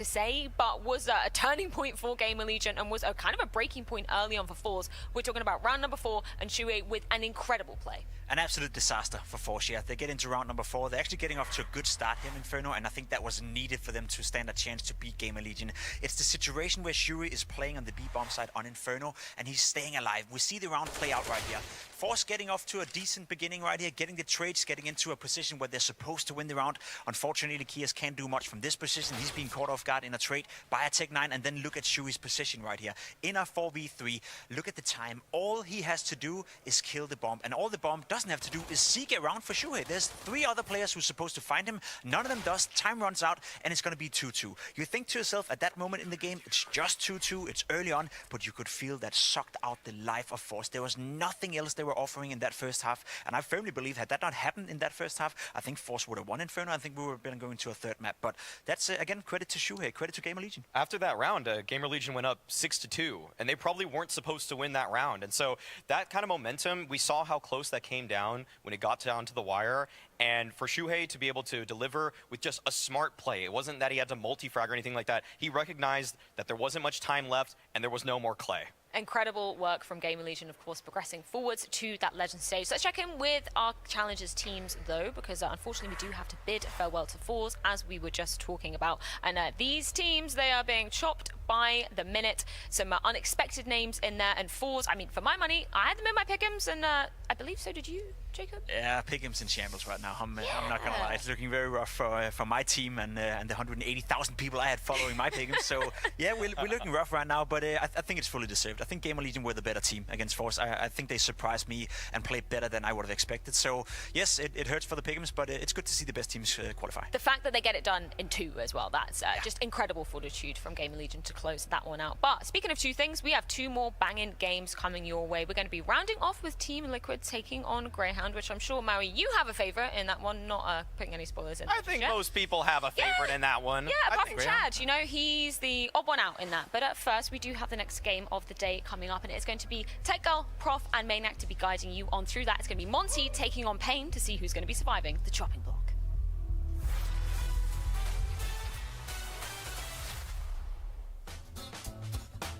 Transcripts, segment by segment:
to say, but was a turning point for Gamer Legion and was a kind of a breaking point early on for Force. We're talking about round number 4 and Shuhei with an incredible play. An absolute disaster for Force here. They get into round number 4. They're actually getting off to a good start here in Inferno, and I think that was needed for them to stand a chance to beat Gamer Legion. It's the situation where Shuhei is playing on the B-bomb side on Inferno, and he's staying alive. We see the round play out right here. Force getting off to a decent beginning right here, getting the trades, getting into a position where they're supposed to win the round. Unfortunately, Kias can't do much from this position. He's being caught off guard in a trade by a Tech 9, and then look at Shui's position right here. In a 4v3, look at the time. All he has to do is kill the bomb, and all the bomb doesn't have to do is seek around for Shuhei. There's 3 other players who's supposed to find him. None of them does. Time runs out, and it's going to be 2-2. You think to yourself, at that moment in the game, it's just 2-2. It's early on, but you could feel that sucked out the life of Force. There was nothing else they were offering in that first half, and I firmly believe had that not happened in that first half, I think Force would have won Inferno. I think we would have been going to a 3rd map, but that's, again, credit to Shuhei, credit to Gamer Legion. After that round, Gamer Legion went up 6-2, and they probably weren't supposed to win that round. And so that kind of momentum, we saw how close that came down when it got down to the wire. And for Shuhei to be able to deliver with just a smart play, it wasn't that he had to multi-frag or anything like that. He recognized that there wasn't much time left and there was no more clay. Incredible work from Gamer Legion, of course, progressing forwards to that legend stage. So let's check in with our challengers teams, though, because unfortunately we do have to bid farewell to Force, as we were just talking about. And these teams, they are being chopped by the minute. Some unexpected names in there. And Force, I mean, for my money, I had them in my pick'ems, and I believe so did you, Jacob? Yeah, pick'ems in shambles right now. I'm not gonna lie, it's looking very rough for my team and the 180,000 people I had following my pick'ems. So yeah, we're looking rough right now, but I think it's fully deserved. I think Gamer Legion were the better team against Force. I think they surprised me and played better than I would have expected. So yes, it hurts for the pick'ems, but it's good to see the best teams qualify. The fact that they get it done in 2 as well, that's just incredible fortitude from Gamer Legion to close that one out. But speaking of 2 things, we have 2 more banging games coming your way. We're going to be rounding off with Team Liquid taking on Greyhound, which I'm sure, Maui, you have a favourite in that one, not putting any spoilers in. I think most people have a favourite in that one. Yeah, apart from Chad, you know, he's the odd one out in that. But at first, we do have the next game of the day coming up, and it's going to be Tech Girl, Prof, and Maniac to be guiding you on through that. It's going to be Monty taking on Pain to see who's going to be surviving the chopping block.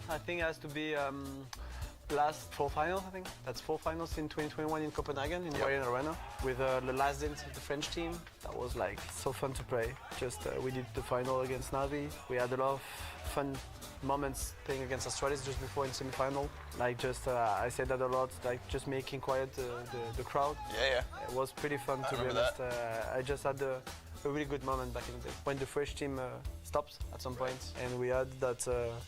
I think it has to be last 4 finals, I think. That's 4 finals in 2021 in Copenhagen, in the Arena, with the last dance of the French team. That was like so fun to play. Just we did the final against Navi. We had a lot of fun moments playing against Astralis just before in semi-final. Like just, I said that a lot, like just making quiet the crowd. Yeah. It was pretty fun, to be honest. I just had a really good moment back in the day when the French team stopped at some point, and we had that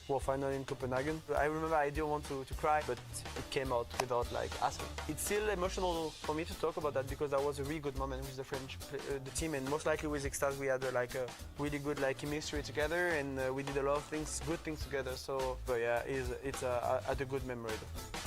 World Final in Copenhagen. I remember I didn't want to cry, but it came out without like asking. It's still emotional for me to talk about that because that was a really good moment with the French the team, and most likely with Extase we had like a really good like chemistry together, and we did a lot of things, good things together. So, but yeah, it's a good memory though.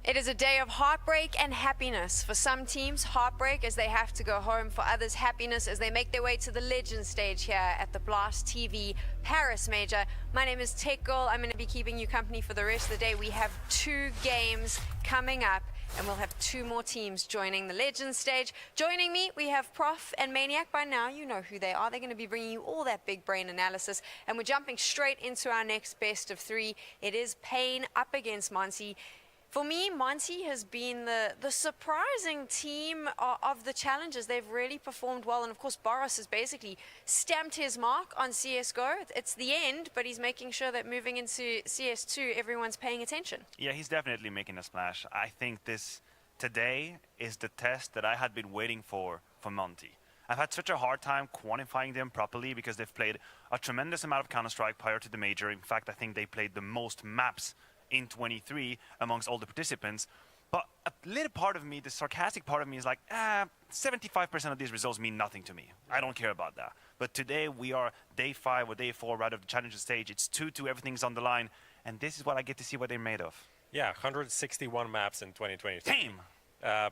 It is a day of heartbreak and happiness. For some teams, heartbreak as they have to go home. For others, happiness as they make their way to the Legend stage here at the Blast TV Paris Major. My name is Tech Girl. I'm going to be keeping you company for the rest of the day. We have 2 games coming up, and we'll have 2 more teams joining the Legend stage. Joining me, we have Prof and Maniac. By now, you know who they are. They're going to be bringing you all that big brain analysis, and we're jumping straight into our next best of 3. It is Pain up against MONTE. For me, MONTE has been the surprising team of the challenges. They've really performed well. And of course, Boris has basically stamped his mark on CSGO. It's the end, but he's making sure that moving into CS2, everyone's paying attention. Yeah, he's definitely making a splash. I think this today is the test that I had been waiting for MONTE. I've had such a hard time quantifying them properly because they've played a tremendous amount of Counter-Strike prior to the major. In fact, I think they played the most maps in 23 amongst all the participants. But a little part of me, the sarcastic part of me, is like, 75% of these results mean nothing to me. I don't care about that. But today we are day 5 or day 4 right of the challenger stage. It's 2-2, everything's on the line. And this is what I get to see what they're made of. Yeah, 161 maps in 2023. Damn!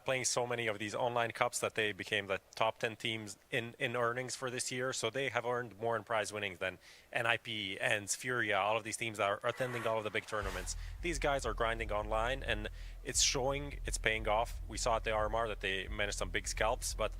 Playing so many of these online cups that they became the top 10 teams in earnings for this year. So they have earned more in prize winnings than NIP, ENS, Furia, all of these teams that are attending all of the big tournaments. These guys are grinding online, and it's showing, it's paying off. We saw at the RMR that they managed some big scalps, but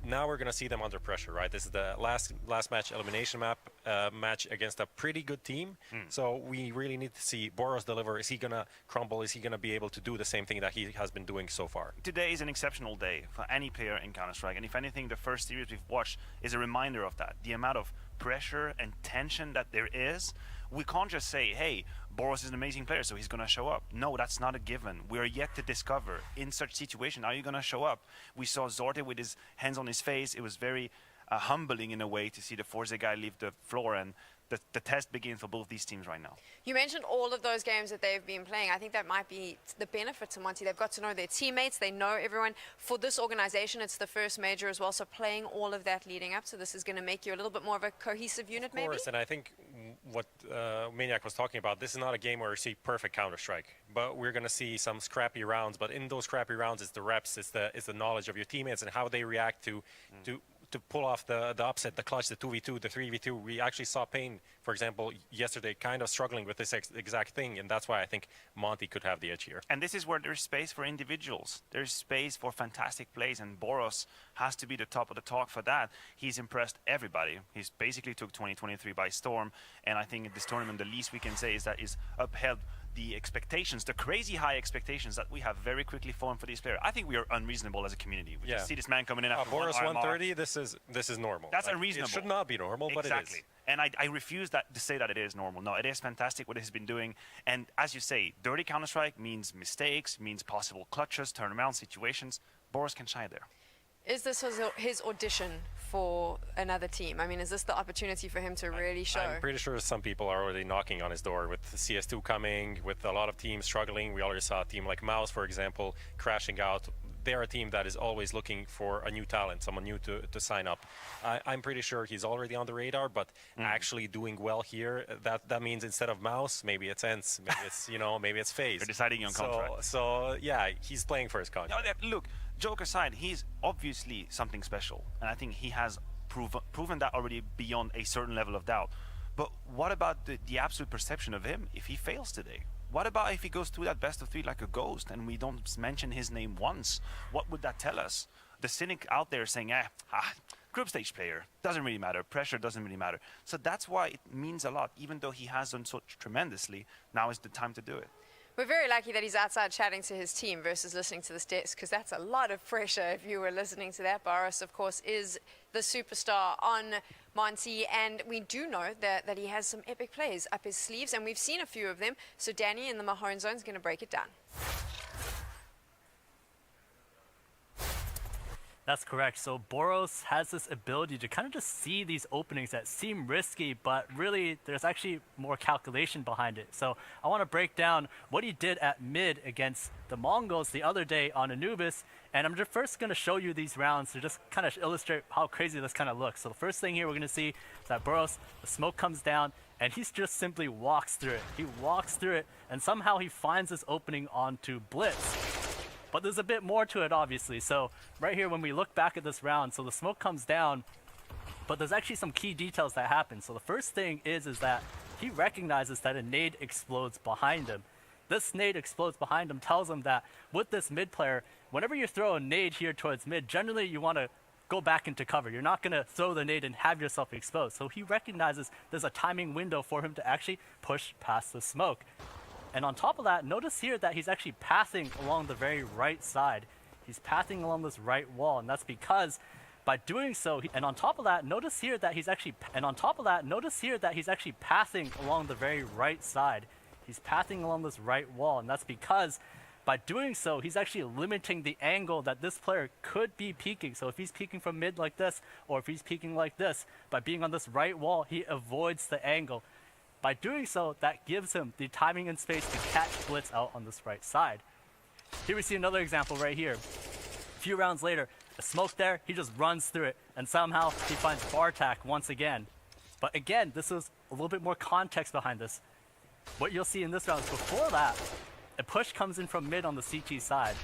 now we're going to see them under pressure, right? This is the last match elimination match against a pretty good team. So we really need to see Boros deliver. Is he going to crumble? Is he going to be able to do the same thing that he has been doing so far? Today is an exceptional day for any player in Counter-Strike. And if anything, the first series we've watched is a reminder of that. The amount of pressure and tension that there is. We can't just say, hey, Boros is an amazing player, so he's going to show up. No, that's not a given. We're yet to discover in such situation, are you going to show up? We saw Zorte with his hands on his face. It was very humbling in a way to see the Forza guy leave the floor, and the test begins for both these teams right now. You mentioned all of those games that they've been playing. I think that might be the benefit to MONTE. They've got to know their teammates. They know everyone. For this organization, it's the first major as well, so playing all of that leading up. So this is going to make you a little bit more of a cohesive unit, maybe? Of course, and I think what Maniac was talking about, this is not a game where you see perfect Counter-Strike, but we're going to see some scrappy rounds. But in those scrappy rounds, it's the reps, it's the knowledge of your teammates and how they react to pull off the upset, the clutch, the 2v2, the 3v2. We actually saw Pain, for example, yesterday kind of struggling with this exact thing, and that's why I think MONTE could have the edge here. And this is where there's space for individuals. There's space for fantastic plays, and Boros has to be the top of the talk for that. He's impressed everybody. He's basically took 2023 by storm, and I think in this tournament, the least we can say is that he's upheld the expectations, the crazy high expectations that we have very quickly formed for these players. I think we are unreasonable as a community. We just see this man coming in after Boros one RMR. 130, this is normal. That's like, unreasonable. It should not be normal, but it is. And I refuse to say that it is normal. No, it is fantastic what he's been doing. And as you say, dirty Counter-Strike means mistakes, means possible clutches, turnaround situations. Boros can shine there. Is this his audition for another team? I mean, is this the opportunity for him to really show? I'm pretty sure some people are already knocking on his door with the CS2 coming, with a lot of teams struggling. We already saw a team like Mouse, for example, crashing out. They're a team that is always looking for a new talent, someone new to sign up. I'm pretty sure he's already on the radar, but actually doing well here, that means instead of Mouse, maybe it's ENS, maybe it's, maybe it's FaZe. You're deciding on contract. So yeah, he's playing for his contract. No, look, joke aside, he's obviously something special, and I think he has proven that already beyond a certain level of doubt. But what about the absolute perception of him if he fails today? What about if he goes through that best of 3 like a ghost and we don't mention his name once? What would that tell us? The cynic out there saying, group stage player, doesn't really matter, pressure doesn't really matter. So that's why it means a lot, even though he has done so tremendously, now is the time to do it. We're very lucky that he's outside chatting to his team versus listening to this desk, because that's a lot of pressure if you were listening to that. Boros, of course, is the superstar on MONTE, and we do know that he has some epic plays up his sleeves, and we've seen a few of them. So Danny in the Mahone zone is going to break it down. That's correct. So Boros has this ability to kind of just see these openings that seem risky, but really there's actually more calculation behind it. So I want to break down what he did at mid against the Mongols the other day on Anubis. And I'm just first going to show you these rounds to just kind of illustrate how crazy this kind of looks. So the first thing here we're going to see is that Boros, the smoke comes down, and he just simply walks through it. He walks through it, and somehow he finds this opening onto Blitz. But there's a bit more to it, obviously. So right here, when we look back at this round, so the smoke comes down, but there's actually some key details that happen. So the first thing is that he recognizes that a nade explodes behind him. This nade explodes behind him, tells him that with this mid player, whenever you throw a nade here towards mid, generally you want to go back into cover. You're not going to throw the nade and have yourself exposed. So he recognizes there's a timing window for him to actually push past the smoke. And on top of that, notice here that he's actually pathing along the very right side. He's pathing along this right wall, and that's because by doing so, and on top of that, notice here that he's actually pathing along the very right side. He's pathing along this right wall, and that's because by doing so, he's actually limiting the angle that this player could be peeking. So if he's peeking from mid like this, or if he's peeking like this, by being on this right wall, he avoids the angle. By doing so, that gives him the timing and space to catch Blitz out on this right side. Here we see another example right here. A few rounds later, the smoke there, he just runs through it, and somehow he finds Bartak once again. But again, this is a little bit more context behind this. What you'll see in this round is before that, a push comes in from mid on the CT side.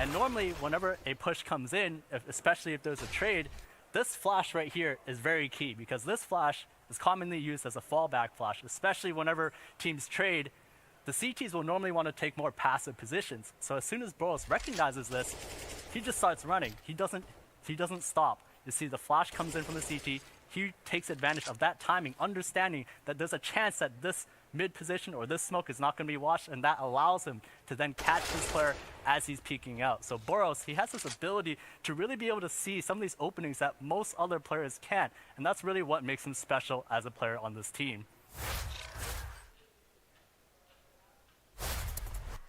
And normally, whenever a push comes in, especially if there's a trade, this flash right here is very key, because this flash is commonly used as a fallback flash, especially whenever teams trade. The CTs will normally want to take more passive positions. So as soon as Boros recognizes this, he just starts running. He doesn't stop. You see the flash comes in from the CT. He takes advantage of that timing, understanding that there's a chance that this mid position or this smoke is not going to be watched, and that allows him to then catch this player as he's peeking out. So Boros, he has this ability to really be able to see some of these openings that most other players can't, and that's really what makes him special as a player on this team.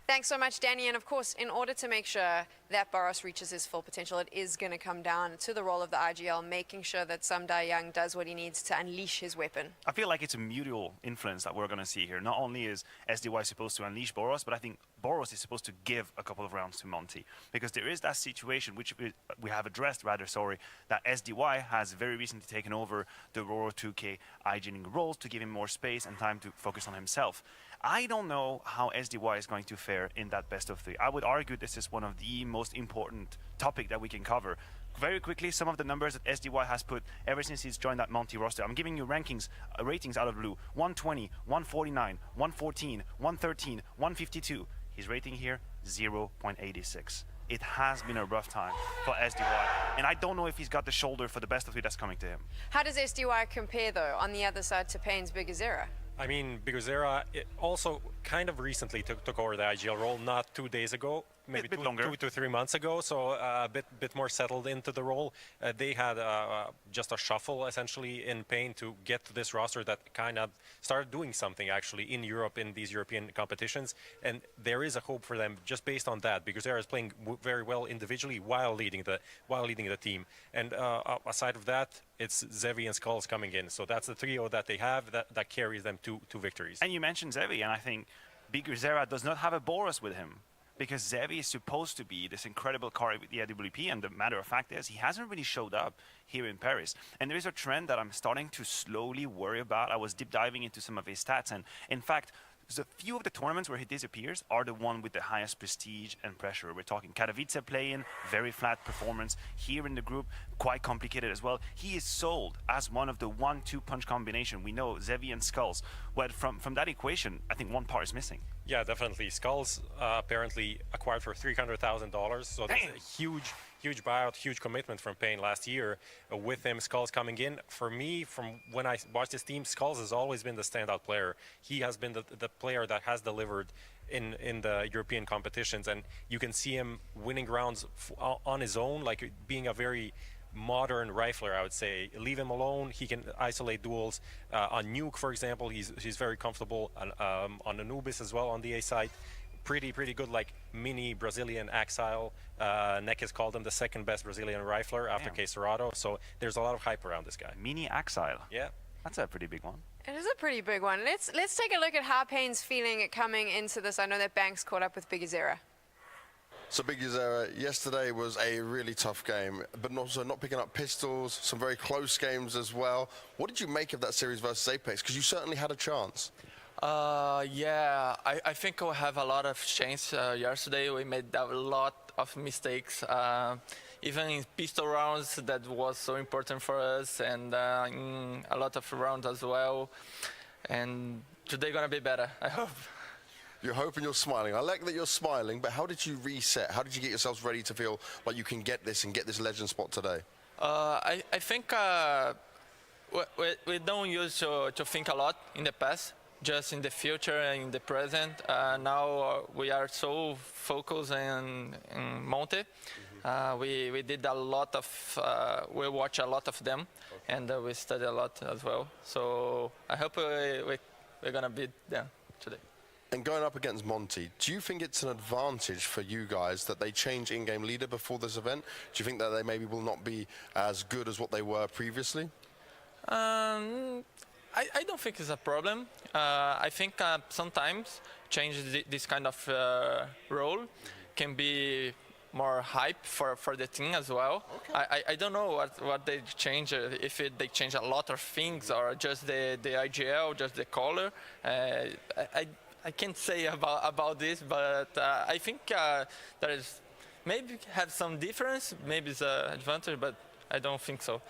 Thanks so much, Danny. And of course, in order to make sure that Boros reaches his full potential, it is going to come down to the role of the IGL, making sure that Samdai Young does what he needs to unleash his weapon. I feel like it's a mutual influence that we're going to see here. Not only is SDY supposed to unleash Boros, but I think Boros is supposed to give a couple of rounds to Monte. Because there is that situation, which we have addressed, that SDY has very recently taken over the Aurora 2K IGNing roles to give him more space and time to focus on himself. I don't know how SDY is going to fare in that best of three. I would argue this is one of the most important topic that we can cover. Very quickly, some of the numbers that SDY has put ever since he's joined that Monte roster. I'm giving you ratings out of blue. 120, 149, 114, 113, 152. His rating here, 0.86. It has been a rough time for SDY. And I don't know if he's got the shoulder for the best of three that's coming to him. How does SDY compare, though, on the other side to Payne's Bigazera? I mean, Bigazera also kind of recently took over the IGL role, not 2 days ago, maybe bit longer. 2 to 3 months ago, so a bit more settled into the role. They had just a shuffle, essentially, in Payne to get to this roster that kind of started doing something, actually, in Europe, in these European competitions. And there is a hope for them just based on that. Bigazera is playing very well individually while leading the team. And aside of that, it's Zevi and Skulls coming in. So that's the trio that they have that carries them to victories. And you mentioned Zevi, and I think Bigazera does not have a Boros with him, because Zevi is supposed to be this incredible card with the AWP, and the matter of fact is he hasn't really showed up here in Paris. And there is a trend that I'm starting to slowly worry about. I was deep diving into some of his stats, and in fact, a few of the tournaments where he disappears are the one with the highest prestige and pressure. We're talking Katowice playing, very flat performance. Here in the group, quite complicated as well. He is sold as one of the 1-2 punch combination. We know Zevi and Skulls. Well, from that equation, I think one part is missing. Yeah, definitely. Skulls apparently acquired for $300,000, so that's a huge buyout, huge commitment from Payne last year. With him, Skulls coming in. For me, from when I watched this team, Skulls has always been the standout player. He has been the player that has delivered in the European competitions, and you can see him winning rounds on his own, like being a very modern rifler, I would say. Leave him alone, he can isolate duels. On Nuke, for example, he's very comfortable. On Anubis as well, on the A side. Pretty good, like mini Brazilian Axile. Neck has called him the second best Brazilian rifler after Cacerado. So there's a lot of hype around this guy. Mini Axile. Yeah. That's a pretty big one. It is a pretty big one. Let's take a look at how Payne's feeling coming into this. I know that Banks caught up with Bigazera. So Big Uzera, yesterday was a really tough game, but also not picking up pistols, some very close games as well. What did you make of that series versus Apex? Because you certainly had a chance. Yeah, I think we have a lot of chance. Yesterday we made a lot of mistakes, even in pistol rounds that was so important for us, and in a lot of rounds as well. And today gonna be better, I hope. You're hoping, you're smiling. I like that you're smiling, but how did you reset? How did you get yourselves ready to feel like you can get this and get this legend spot today? I think we don't use to think a lot in the past, just in the future and in the present. Now we are so focused in MONTE. We did a lot of, we watch a lot of them, and we study a lot as well. So I hope we're gonna beat them today. And going up against MONTE, do you think it's an advantage for you guys that they change in-game leader before this event? Do you think that they maybe will not be as good as what they were previously? I don't think it's a problem. I think sometimes change this kind of role can be more hype for the team as well. Okay. I don't know what they change, if they change a lot of things or just the IGL, just the color. I can't say about this, but I think there is maybe have some difference, maybe it's an advantage, but I don't think so.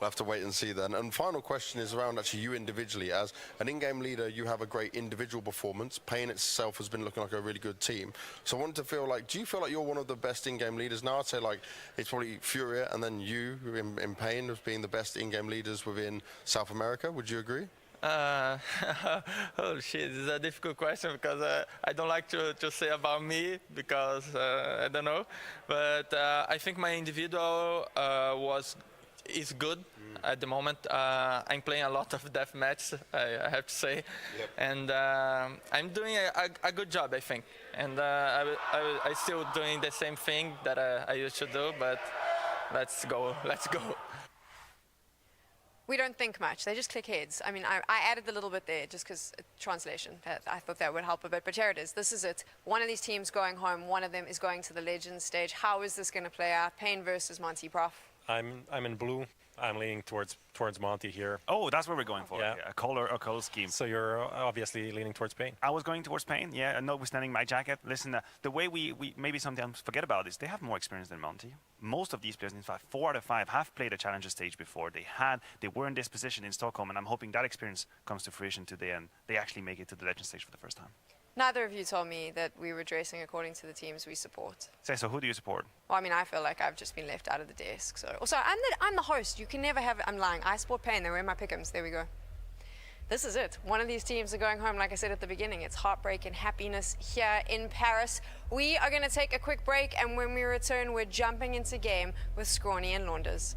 We'll have to wait and see then. And final question is around actually you individually. As an in-game leader, you have a great individual performance. Pain itself has been looking like a really good team. So I wanted to feel like, do you feel like you're one of the best in-game leaders now? I'd say like it's probably Furia and then you in Pain as being the best in-game leaders within South America. Would you agree? Oh shit, this is a difficult question because I don't like to say about me because I don't know. But I think my individual is good at the moment. I'm playing a lot of deathmatch, I have to say. Yep. And I'm doing a good job, I think. And I still doing the same thing that I used to do, but let's go. We don't think much. They just click heads. I mean, I added a little bit there just because translation. I thought that would help a bit. But here it is. This is it. One of these teams going home. One of them is going to the Legends stage. How is this going to play out? Pain versus MONTE, Prof. I'm in blue. I'm leaning towards MONTE here. Oh, that's what we're going for. Yeah. A color scheme. So you're obviously leaning towards Pain. I was going towards Pain, yeah, and notwithstanding my jacket. Listen, the way we maybe sometimes forget about this, they have more experience than MONTE. Most of these players, in fact, 4 out of 5 have played a challenger stage before. They were in this position in Stockholm, and I'm hoping that experience comes to fruition today and they actually make it to the legend stage for the first time. Neither of you told me that we were dressing according to the teams we support. So who do you support? Well, I mean, I feel like I've just been left out of the desk. So, also, I'm the host. You can never have. I'm lying. I support Pain. They were in my pick'ems. There we go. This is it. One of these teams are going home. Like I said at the beginning, it's heartbreak and happiness here in Paris. We are going to take a quick break, and when we return, we're jumping into game with Scrawny and Launders.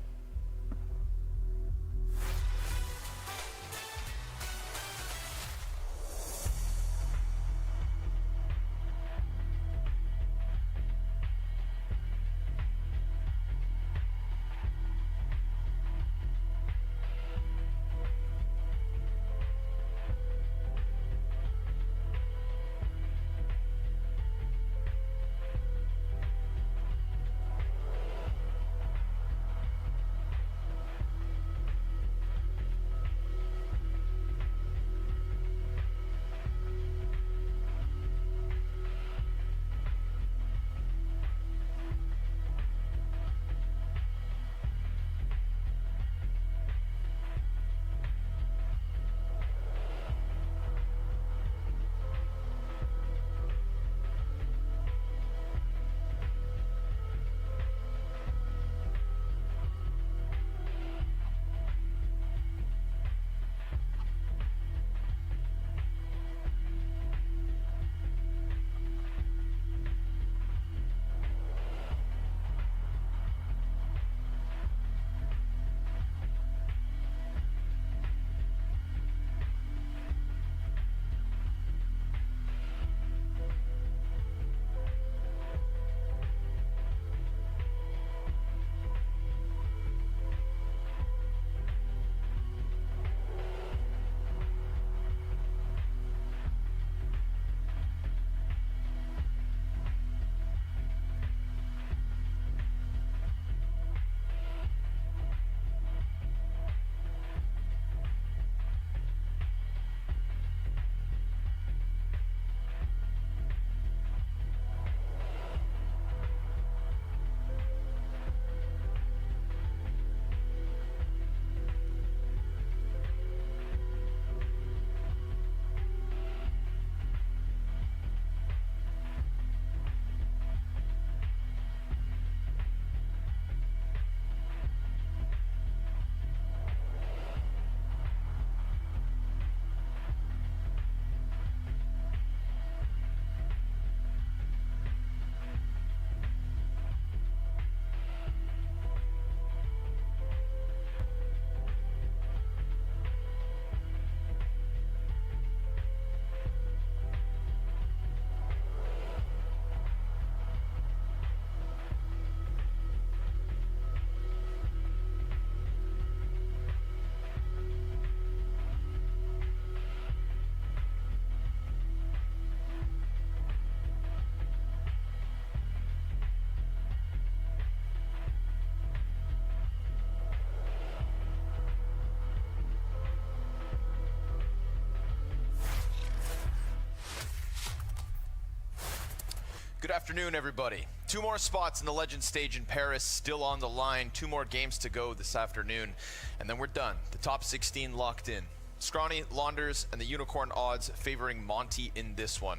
Good afternoon, everybody. 2 more spots in the Legend stage in Paris still on the line. 2 more games to go this afternoon, and then we're done. The top 16 locked in. Scrawny, Launders, and the Unicorn odds favoring Monte in this one.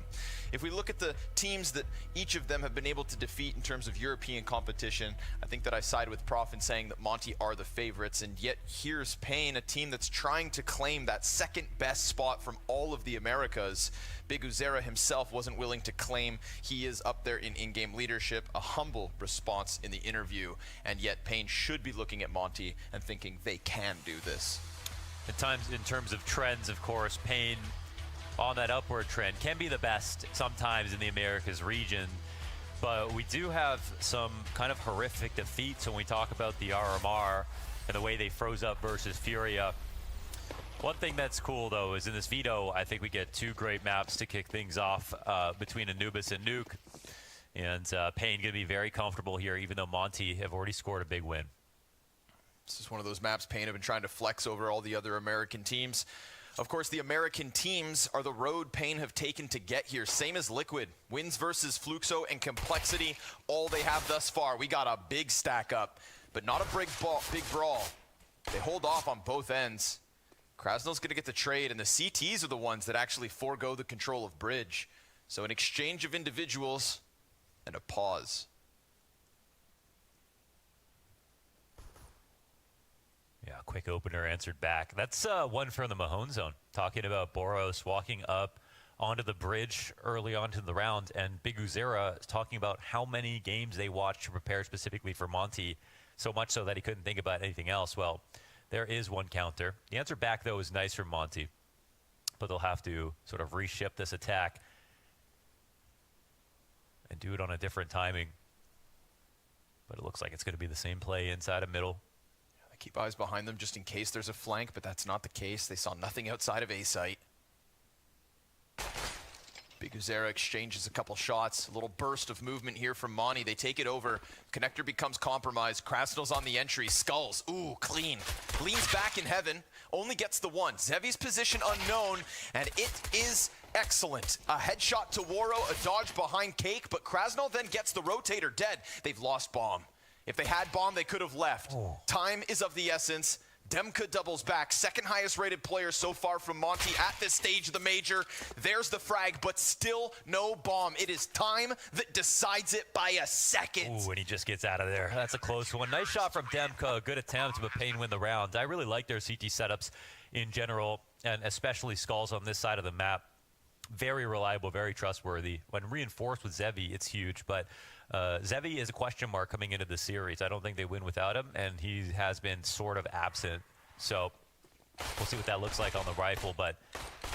If we look at the teams that each of them have been able to defeat in terms of European competition, I think that I side with Prof in saying that Monte are the favorites, and yet here's Pain, a team that's trying to claim that second best spot from all of the Americas. Big Uzera himself wasn't willing to claim he is up there in in-game leadership, a humble response in the interview, and yet Pain should be looking at Monte and thinking they can do this. At times, in terms of trends, of course, Pain on that upward trend can be the best sometimes in the Americas region, but we do have some kind of horrific defeats when we talk about the RMR and the way they froze up versus Furia. One thing that's cool, though, is in this veto, I think we get 2 great maps to kick things off between Anubis and Nuke, and Pain going to be very comfortable here, even though Monte have already scored a big win. This is one of those maps Pain have been trying to flex over all the other American teams. Of course, the American teams are the road Pain have taken to get here. Same as Liquid. Wins versus Fluxo and Complexity, all they have thus far. We got a big stack up, but not a big brawl. They hold off on both ends. Krasnol's going to get the trade, and the CTs are the ones that actually forego the control of Bridge. So an exchange of individuals and a pause. Yeah, quick opener answered back. That's one from the Mahone zone, talking about Boros walking up onto the bridge early on to the round, and Big Uzera is talking about how many games they watched to prepare specifically for Monte, so much so that he couldn't think about anything else. Well, there is one counter. The answer back, though, is nice from Monte, but they'll have to sort of reship this attack and do it on a different timing. But it looks like it's going to be the same play inside of middle. Keep eyes behind them just in case there's a flank, but that's not the case. They saw nothing outside of A-site. Big Uzera exchanges a couple shots. A little burst of movement here from Monte. They take it over. Connector becomes compromised. Krasnol's on the entry. Skulls. Ooh, clean. Leans back in heaven. Only gets the one. Zevi's position unknown, and it is excellent. A headshot to Waro, a dodge behind Cake, but Krasnol then gets the rotator dead. They've lost bomb. If they had bomb, they could have left. Time is of the essence. Demka doubles back. Second highest rated player so far from Monte at this stage of the major. There's the frag, but still no bomb. It is time that decides it by a second. Ooh, and he just gets out of there. That's a close one. Nice shot from Demka. Good attempt, but Pain win the round. I really like their CT setups in general, and especially Skulls on this side of the map. Very reliable, very trustworthy. When reinforced with Zevi, it's huge, but Zevi is a question mark coming into the series. I don't think they win without him, and he has been sort of absent. So we'll see what that looks like on the rifle, but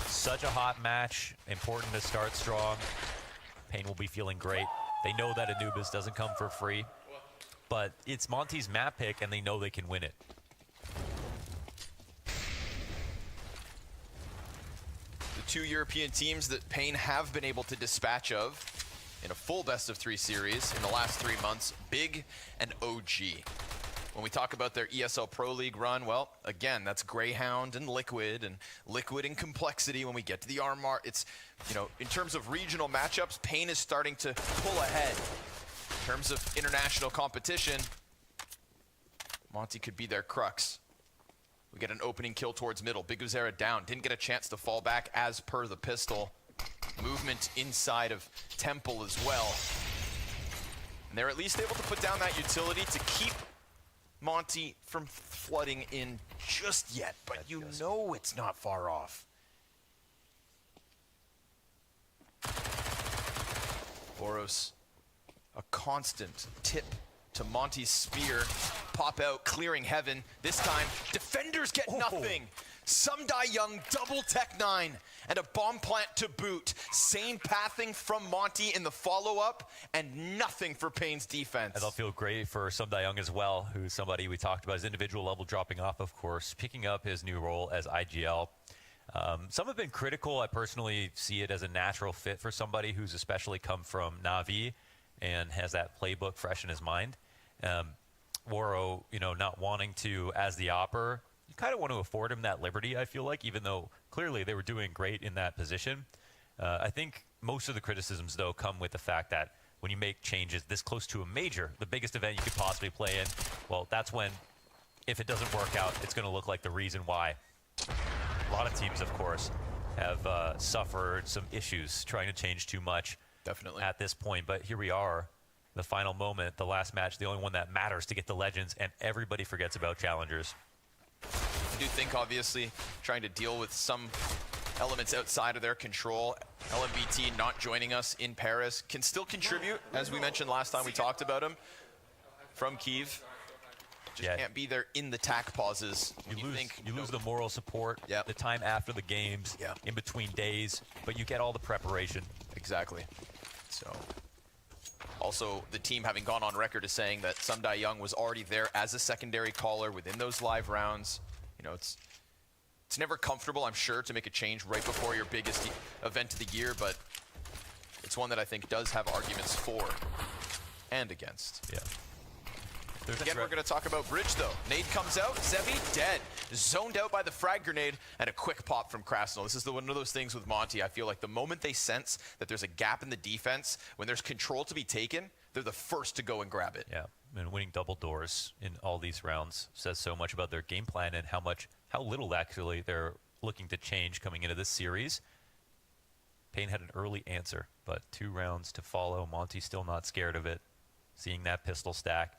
such a hot match. Important to start strong. Pain will be feeling great. They know that Anubis doesn't come for free, but it's Monte's map pick, and they know they can win it. The 2 European teams that Pain have been able to dispatch of in a full best-of-3 series in the last 3 months, Big and OG. When we talk about their ESL Pro League run, well, again, that's Greyhound and Liquid and Complexity. When we get to the RMR, it's, you know, in terms of regional matchups, Pain is starting to pull ahead. In terms of international competition, Monte could be their crux. We get an opening kill towards middle. Big Uzera down. Didn't get a chance to fall back as per the pistol. Movement inside of Temple as well. And they're at least able to put down that utility to keep Monte from flooding in just yet. But you know it's not far off. Boros, a constant tip to Monte's spear. Pop out, clearing heaven. This time, defenders get nothing. Sumdai Young, double Tech 9, and a bomb plant to boot. Same pathing from Monte in the follow-up, and nothing for Pain's defense. That'll feel great for Sumdai Young as well, who's somebody we talked about, his individual level dropping off, of course, picking up his new role as IGL. Some have been critical. I personally see it as a natural fit for somebody who's especially come from Na'Vi and has that playbook fresh in his mind. Waro, you know, not wanting to, as the opper, you kind of want to afford him that liberty, I feel like, even though clearly they were doing great in that position. I think most of the criticisms, though, come with the fact that when you make changes this close to a major, the biggest event you could possibly play in, well, that's when, if it doesn't work out, it's going to look like the reason why. A lot of teams, of course, have suffered some issues trying to change too much. Definitely. At this point, but here we are, the final moment, the last match, the only one that matters to get the Legends, and everybody forgets about Challengers. I do think, obviously, trying to deal with some elements outside of their control. LMBT not joining us in Paris can still contribute, as we mentioned last time we talked about him, from Kyiv. Just can't be there in the tack pauses. You lose the moral support, the time after the games, in between days, but you get all the preparation. Exactly. So, also the team having gone on record as saying that Sundai Young was already there as a secondary caller within those live rounds. You know, it's never comfortable, I'm sure, to make a change right before your biggest event of the year, but it's one that I think does have arguments for and against. Yeah. Again, we're going to talk about Bridge, though. Nade comes out, Zevi dead, zoned out by the frag grenade, and a quick pop from Krasnal. This is one of those things with Monte. I feel like the moment they sense that there's a gap in the defense, when there's control to be taken, they're the first to go and grab it. Yeah, and winning double doors in all these rounds says so much about their game plan and how little actually they're looking to change coming into this series. Pain had an early answer, but 2 rounds to follow. Monty still not scared of it. Seeing that pistol stack.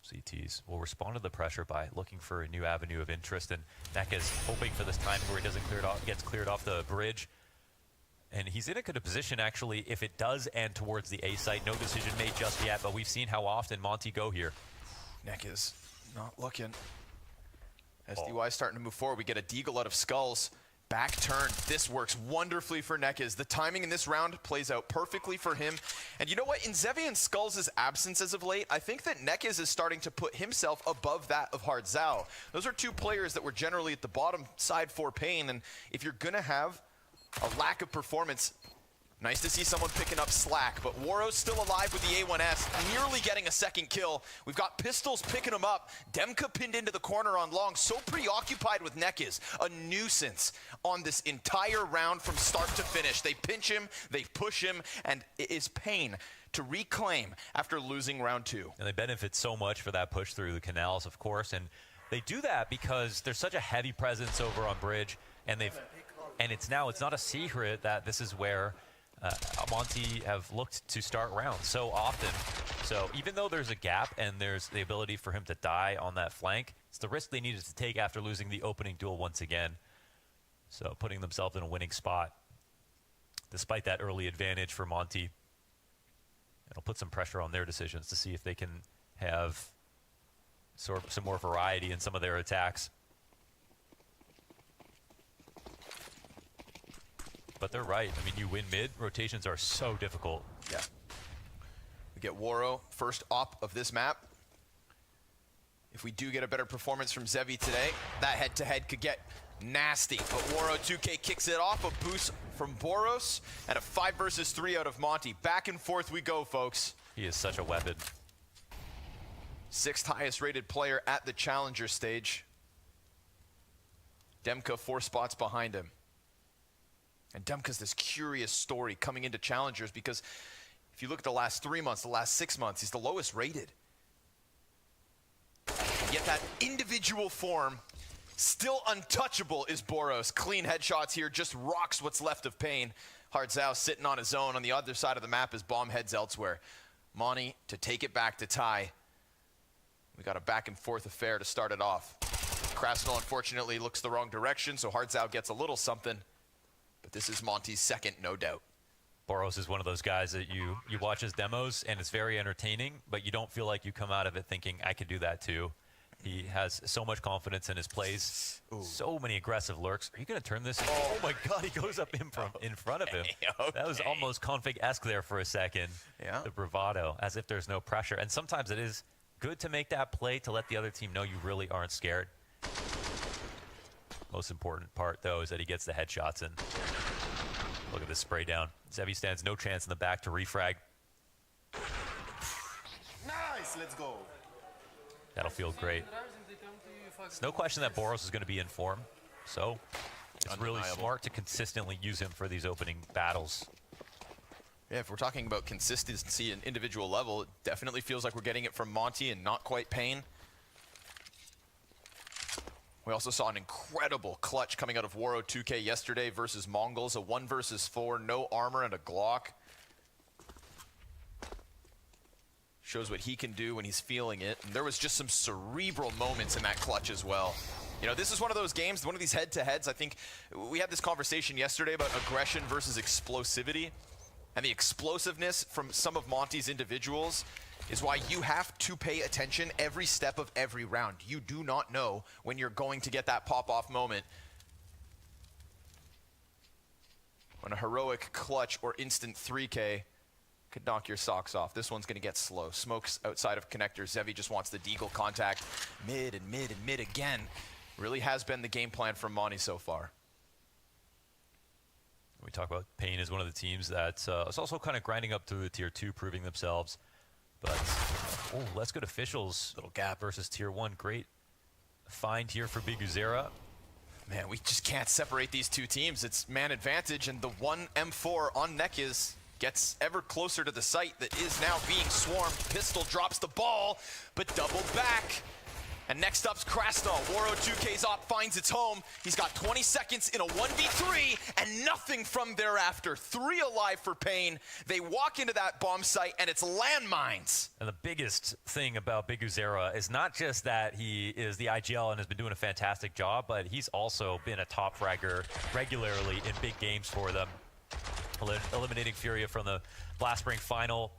CTs will respond to the pressure by looking for a new avenue of interest, and Neck is hoping for this time where he doesn't gets cleared off the bridge. And he's in a good position, actually, if it does end towards the A site. No decision made just yet, but we've seen how often Monty go here. Neck is not looking. SDY starting to move forward. We get a deagle out of Skulls. Back turn. This works wonderfully for Nekez. The timing in this round plays out perfectly for him. And you know what? In Zevi and Skulls' absence as of late, I think that Nekez is starting to put himself above that of Hard Zhao. Those are 2 players that were generally at the bottom side for Pain. And if you're going to have a lack of performance, nice to see someone picking up slack, but Waro's still alive with the A1S, nearly getting a second kill. We've got Pistols picking him up. Demka pinned into the corner on long, so preoccupied with Nekez. A nuisance on this entire round from start to finish. They pinch him, they push him, and it is Pain to reclaim after losing round 2. And they benefit so much for that push through the canals, of course, and they do that because there's such a heavy presence over on bridge, and it's not a secret that this is where Monty have looked to start rounds so often. So even though there's a gap and there's the ability for him to die on that flank, it's the risk they needed to take after losing the opening duel once again. So putting themselves in a winning spot, despite that early advantage for Monty. It'll put some pressure on their decisions to see if they can have some more variety in some of their attacks. But they're right. I mean, you win mid, rotations are so difficult. Yeah. We get Waro, first op of this map. If we do get a better performance from Zevi today, that head-to-head could get nasty. But Waro 2K kicks it off, a boost from Boros, and a 5 versus 3 out of Monty. Back and forth we go, folks. He is such a weapon. 6th highest rated player at the Challenger stage. Demka 4 spots behind him. And Demka's this curious story coming into Challengers because if you look at the last 3 months, the last 6 months, he's the lowest rated. And yet that individual form, still untouchable is Boros. Clean headshots here, just rocks what's left of Pain. Hard Zhao sitting on his own on the other side of the map as Bomb heads elsewhere. Monty to take it back to tie. We got a back and forth affair to start it off. Krasnal unfortunately looks the wrong direction, so Hard Zhao gets a little something. But this is Monty's second, no doubt. Boros is one of those guys that you watch his demos and it's very entertaining, but you don't feel like you come out of it thinking, I could do that too. He has so much confidence in his plays. Ooh. So many aggressive lurks. Are you going to turn this? Oh my God, he goes up in front of him. Okay. That was almost config-esque there for a second. Yeah. The bravado, as if there's no pressure. And sometimes it is good to make that play to let the other team know you really aren't scared. Most important part, though, is that he gets the headshots in. Look at this spray down. Zevi stands no chance in the back to refrag. Nice, let's go. That'll feel great. It's no question that Boros is going to be in form, so it's really smart to consistently use him for these opening battles. Yeah, if we're talking about consistency and individual level, it definitely feels like we're getting it from Monte and not quite Payne. We also saw an incredible clutch coming out of Waro 2K yesterday versus Mongols, a 1 versus 4, no armor and a Glock. Shows what he can do when he's feeling it. And there was just some cerebral moments in that clutch as well. You know, this is one of those games, one of these head-to-heads. I think we had this conversation yesterday about aggression versus explosivity. And the explosiveness from some of Monte's individuals is why you have to pay attention every step of every round. You do not know when you're going to get that pop-off moment. When a heroic clutch or instant 3K could knock your socks off. This one's going to get slow. Smokes outside of connector. Zevi just wants the deagle contact. Mid and mid and mid again. Really has been the game plan from Monte so far. We talk about Payne as one of the teams that is also kind of grinding up through the tier 2, proving themselves. But, oh, let's go to officials. Little gap versus tier 1. Great find here for Biguzera. Man, we just can't separate these two teams. It's man advantage, and the 1 M4 on Nekiz gets ever closer to the site that is now being swarmed. Pistol drops the ball, but doubled back. And next up's Krasnal. Waro 2K's op finds its home. He's got 20 seconds in a 1v3 and nothing from thereafter. 3 alive for Payne. They walk into that bomb site and it's landmines. And the biggest thing about Biguzera is not just that he is the IGL and has been doing a fantastic job, but he's also been a top fragger regularly in big games for them. Eliminating Furia from the Blast Spring final.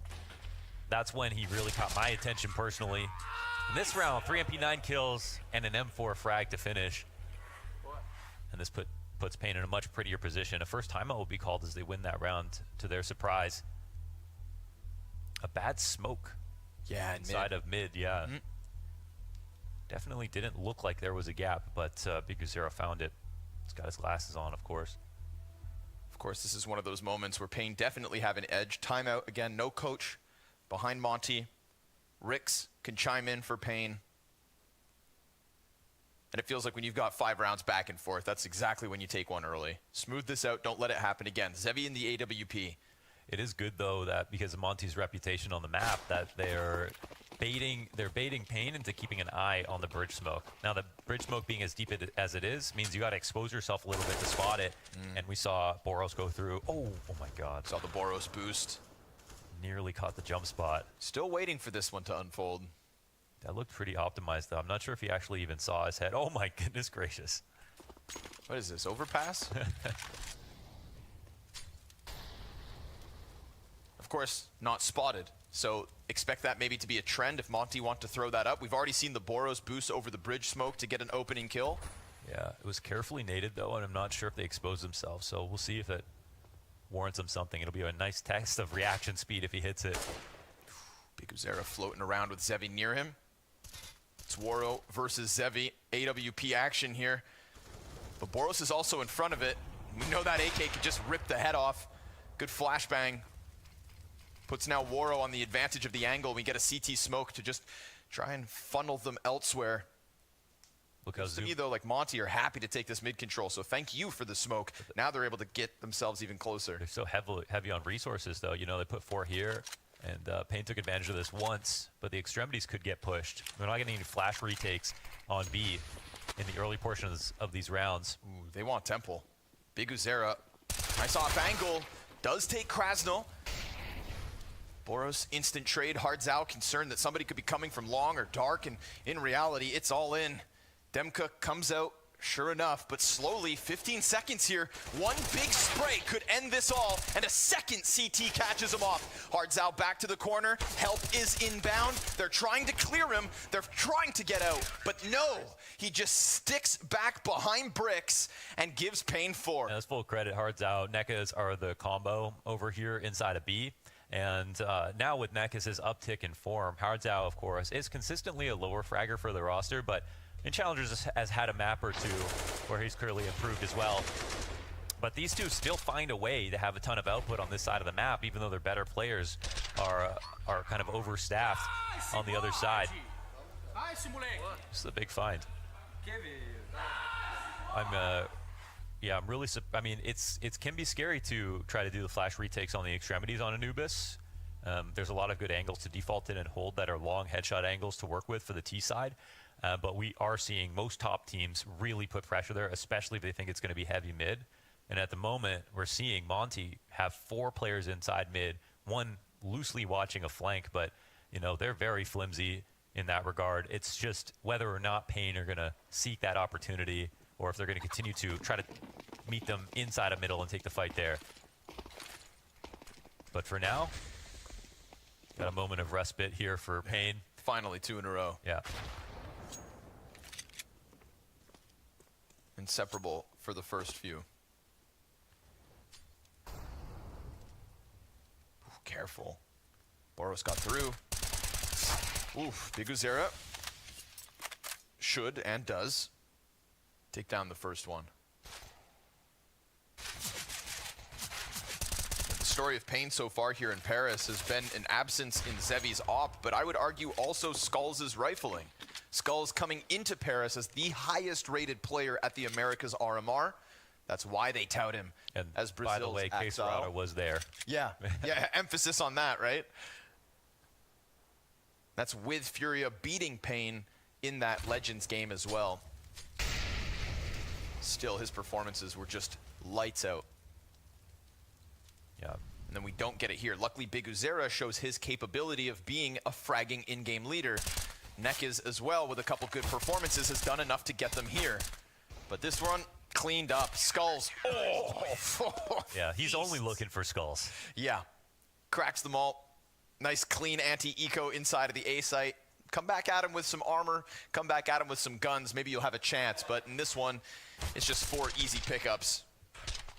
That's when he really caught my attention personally. In this round, 3 MP9 kills and an M4 frag to finish. And this puts Payne in a much prettier position. A first timeout will be called as they win that round to their surprise. A bad smoke. Yeah, inside of mid, yeah. Definitely didn't look like there was a gap, but Biguzera found it. He's got his glasses on, of course. Of course, this is one of those moments where Payne definitely have an edge. Timeout, again, no coach behind Monte. Rix can chime in for Payne. And it feels like when you've got 5 rounds back and forth, that's exactly when you take one early. Smooth this out, don't let it happen again. Zevi in the AWP. It is good, though, that because of Monte's reputation on the map, that they're baiting Payne into keeping an eye on the bridge smoke. Now, the bridge smoke being as deep as it is means you got to expose yourself a little bit to spot it. And we saw Boros go through. Oh my God. Saw the Boros boost. Nearly caught the jump spot. Still waiting for this one to unfold. That looked pretty optimized, though. I'm not sure if he actually even saw his head. Oh my goodness gracious. What is this, overpass? Of course, not spotted. So expect that maybe to be a trend if Monte want to throw that up. We've already seen the Boros boost over the bridge smoke to get an opening kill. Yeah, it was carefully naded, though, and I'm not sure if they exposed themselves. So we'll see if it warrants him something. It'll be a nice test of reaction speed if he hits it. Biguzera floating around with Zevi near him. It's Waro versus Zevi. AWP action here. But Boros is also in front of it. We know that AK could just rip the head off. Good flashbang. Puts now Waro on the advantage of the angle. We get a CT smoke to just try and funnel them elsewhere. Look how to me, though, like Monte are happy to take this mid control, so thank you for the smoke. Now they're able to get themselves even closer. They're so heavy on resources, though. You know, they put 4 here, and Payne took advantage of this once, but the extremities could get pushed. We're not getting any flash retakes on B in the early portions of these rounds. Ooh, they want Temple. Biguzera, nice off angle, does take Krasnal. Boros, instant trade. Hardzao concerned that somebody could be coming from long or dark, and in reality, it's all in. Demka comes out, sure enough, but slowly, 15 seconds here. One big spray could end this all, and a second CT catches him off. Hardzao back to the corner, help is inbound. They're trying to clear him, they're trying to get out, but no, he just sticks back behind bricks and gives Payne 4. And that's full credit, Hardzao. Nekas are the combo over here inside of B. And now with Nekas' uptick in form, Hardzao, of course, is consistently a lower fragger for the roster, but in Challengers has had a map or two where he's clearly improved as well. But these two still find a way to have a ton of output on this side of the map, even though their better players are kind of overstaffed on the other side. This is a big find. I'm Yeah, I'm really. I mean, it can be scary to try to do the flash retakes on the extremities on Anubis. There's a lot of good angles to default in and hold that are long headshot angles to work with for the T side. But we are seeing most top teams really put pressure there, especially if they think it's going to be heavy mid. And at the moment, we're seeing MONTE have 4 players inside mid, 1 loosely watching a flank, but you know they're very flimsy in that regard. It's just whether or not Pain are going to seek that opportunity, or if they're going to continue to try to meet them inside of middle and take the fight there. But for now, got a moment of respite here for Pain. Finally, 2 in a row. Yeah. Inseparable for the first few. Ooh, careful. Boros got through. Oof, Biguzera should and does take down the first one. The story of Pain so far here in Paris has been an absence in Zevi's op, but I would argue also Skulls' rifling. Skulls coming into Paris as the highest rated player at the Americas RMR. That's why they tout him as Brazil's by the way, Axel. Quesarada was there. Yeah, yeah, emphasis on that, right? That's with Furia beating Pain in that Legends game as well. Still, his performances were just lights out. Yeah. And then we don't get it here. Luckily, Biguzera shows his capability of being a fragging in-game leader. Nekis as well, with a couple good performances, has done enough to get them here. But this one, cleaned up. Skulls. Oh! Yeah, he's only looking for Skulls. Yeah. Cracks them all. Nice clean anti-eco inside of the A site. Come back at him with some armor. Come back at him with some guns. Maybe you'll have a chance. But in this one, it's just 4 easy pickups.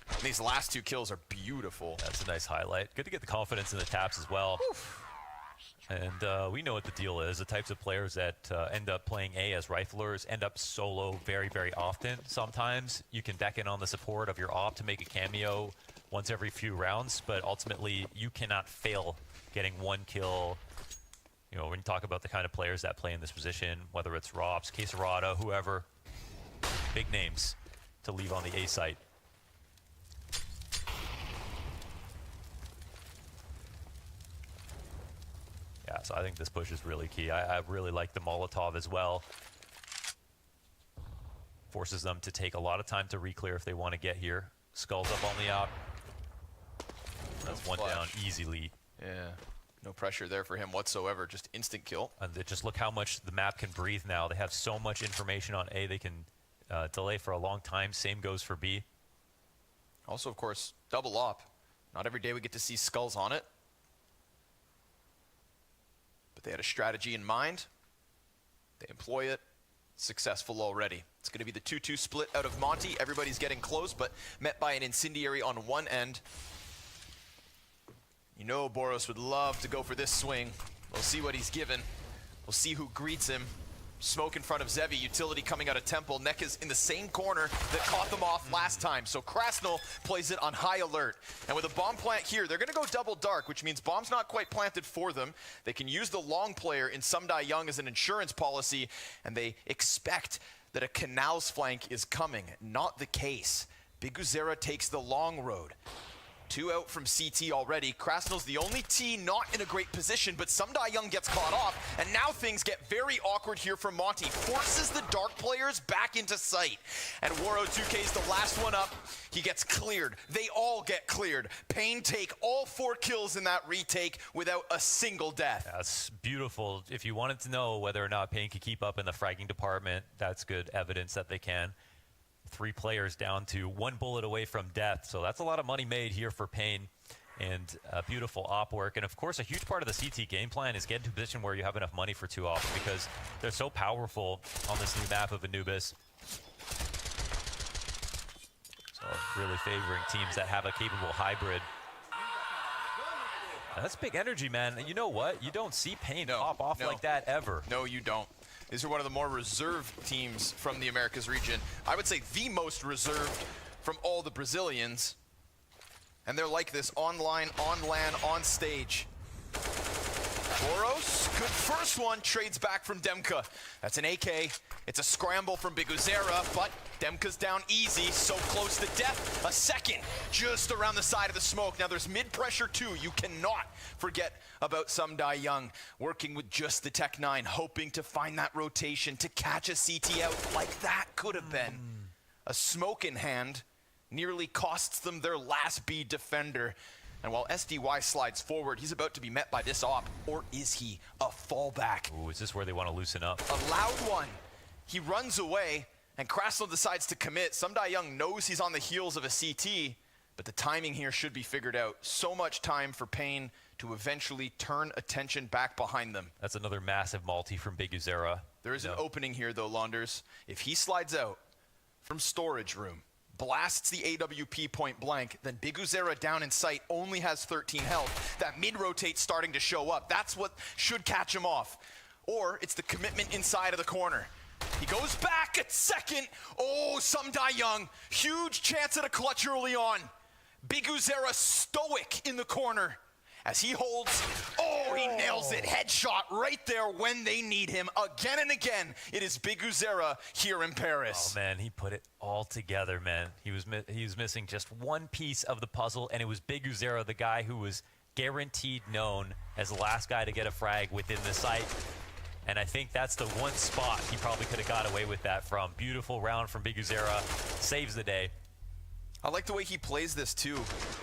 And these last 2 kills are beautiful. That's a nice highlight. Good to get the confidence in the taps as well. Oof. And we know what the deal is. The types of players that end up playing A as riflers end up solo very, very often. Sometimes you can deck in on the support of your op to make a cameo once every few rounds, but ultimately you cannot fail getting 1 kill. You know, when you talk about the kind of players that play in this position, whether it's Rops, Quesarada, whoever, big names to leave on the A site. Yeah, so I think this push is really key. I really like the Molotov as well. Forces them to take a lot of time to re-clear if they want to get here. Skulls up on the op. That's one down easily. Yeah, no pressure there for him whatsoever. Just instant kill. And just look how much the map can breathe now. They have so much information on A. They can delay for a long time. Same goes for B. Also, of course, double op. Not every day we get to see Skulls on it. But they had a strategy in mind. They employ it. Successful already. It's going to be the 2-2 split out of MONTE. Everybody's getting close, but met by an incendiary on one end. You know Boros would love to go for this swing. We'll see what he's given. We'll see who greets him. Smoke in front of Zevi, utility coming out of Temple. Neck is in the same corner that caught them off last time. So Krasnal plays it on high alert. And with a bomb plant here, they're gonna go double dark, which means bomb's not quite planted for them. They can use the long player in Sumdai Young as an insurance policy, and they expect that a Canal's flank is coming. Not the case. Biguzera takes the long road. 2 out from CT already. Krasnal's the only T not in a great position, but Sumdai Young gets caught off, and now things get very awkward here for MONTE. Forces the dark players back into sight. And Waro 2K's the last one up. He gets cleared. They all get cleared. Pain take all 4 kills in that retake without a single death. That's beautiful. If you wanted to know whether or not Pain could keep up in the fragging department, that's good evidence that they can. 3 players down to 1 bullet away from death. So that's a lot of money made here for Pain, and beautiful op work. And of course, a huge part of the CT game plan is getting to a position where you have enough money for 2 ops, because they're so powerful on this new map of Anubis. So really favoring teams that have a capable hybrid. Now, that's big energy, man. And you know what? You don't see Pain pop off like that ever. No, you don't. These are one of the more reserved teams from the Americas region. I would say the most reserved from all the Brazilians. And they're like this online, on LAN, on stage. Boros, good first one, trades back from Demka. That's an AK. It's a scramble from Biguzera, but Demka's down easy, so close to death. A second, just around the side of the smoke. Now there's mid-pressure too. You cannot forget about Sumdai Young working with just the Tech 9, hoping to find that rotation to catch a CT out like that could have been. A smoke in hand nearly costs them their last B defender. And while SDY slides forward, he's about to be met by this op, or is he a fallback? Ooh, is this where they want to loosen up? A loud one. He runs away, and Krasnov decides to commit. Sumdai Young knows he's on the heels of a CT, but the timing here should be figured out. So much time for Pain to eventually turn attention back behind them. That's another massive multi from Big Uzera. There is an opening here, though, Launders. If he slides out from storage room, blasts the AWP point blank, then Big Uzera down in sight only has 13 health. That mid-rotate's starting to show up. That's what should catch him off. Or it's the commitment inside of the corner. He goes back at second. Oh, Sumdai Young. Huge chance at a clutch early on. Big Uzera stoic in the corner as he holds. Oh, he nails it. Headshot right there when they need him. Again and again, it is Big Uzera here in Paris. Oh, man, he put it all together, man. He was missing just one piece of the puzzle, and it was Big Uzera, the guy who was guaranteed known as the last guy to get a frag within the site. And I think that's the one spot he probably could have got away with that from. Beautiful round from Big Uzera. Saves the day. I like the way he plays this too.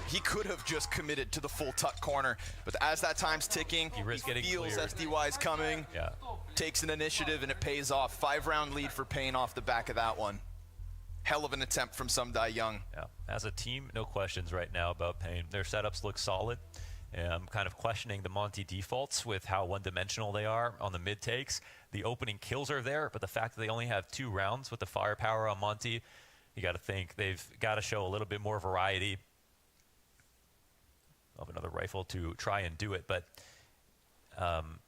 He could have just committed to the full tuck corner, but as that time's ticking, he feels SDY's coming, takes an initiative, and it pays off. 5-round lead for Pain off the back of that one. Hell of an attempt from Sumdai Young. Yeah. As a team, no questions right now about Pain. Their setups look solid. I'm kind of questioning the Monte defaults with how one-dimensional they are on the mid takes. The opening kills are there, but the fact that they only have 2 rounds with the firepower on Monte, you got to think they've got to show a little bit more variety of another rifle to try and do it. But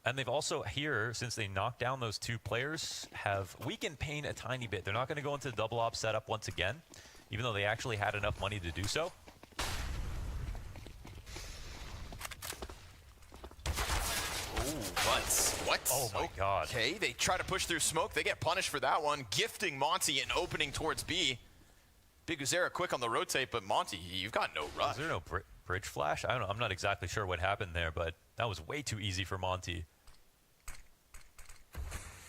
and they've also here, since they knocked down those 2 players, have weakened Pain a tiny bit. They're not going to go into the double op setup once again, even though they actually had enough money to do so. What? Oh my God. Okay, they try to push through smoke. They get punished for that one. Gifting Monty an opening towards B. Big Uzera quick on the rotate, but Monty, you've got no rush. Is there no bridge flash? I don't know. I'm not exactly sure what happened there, but that was way too easy for Monty.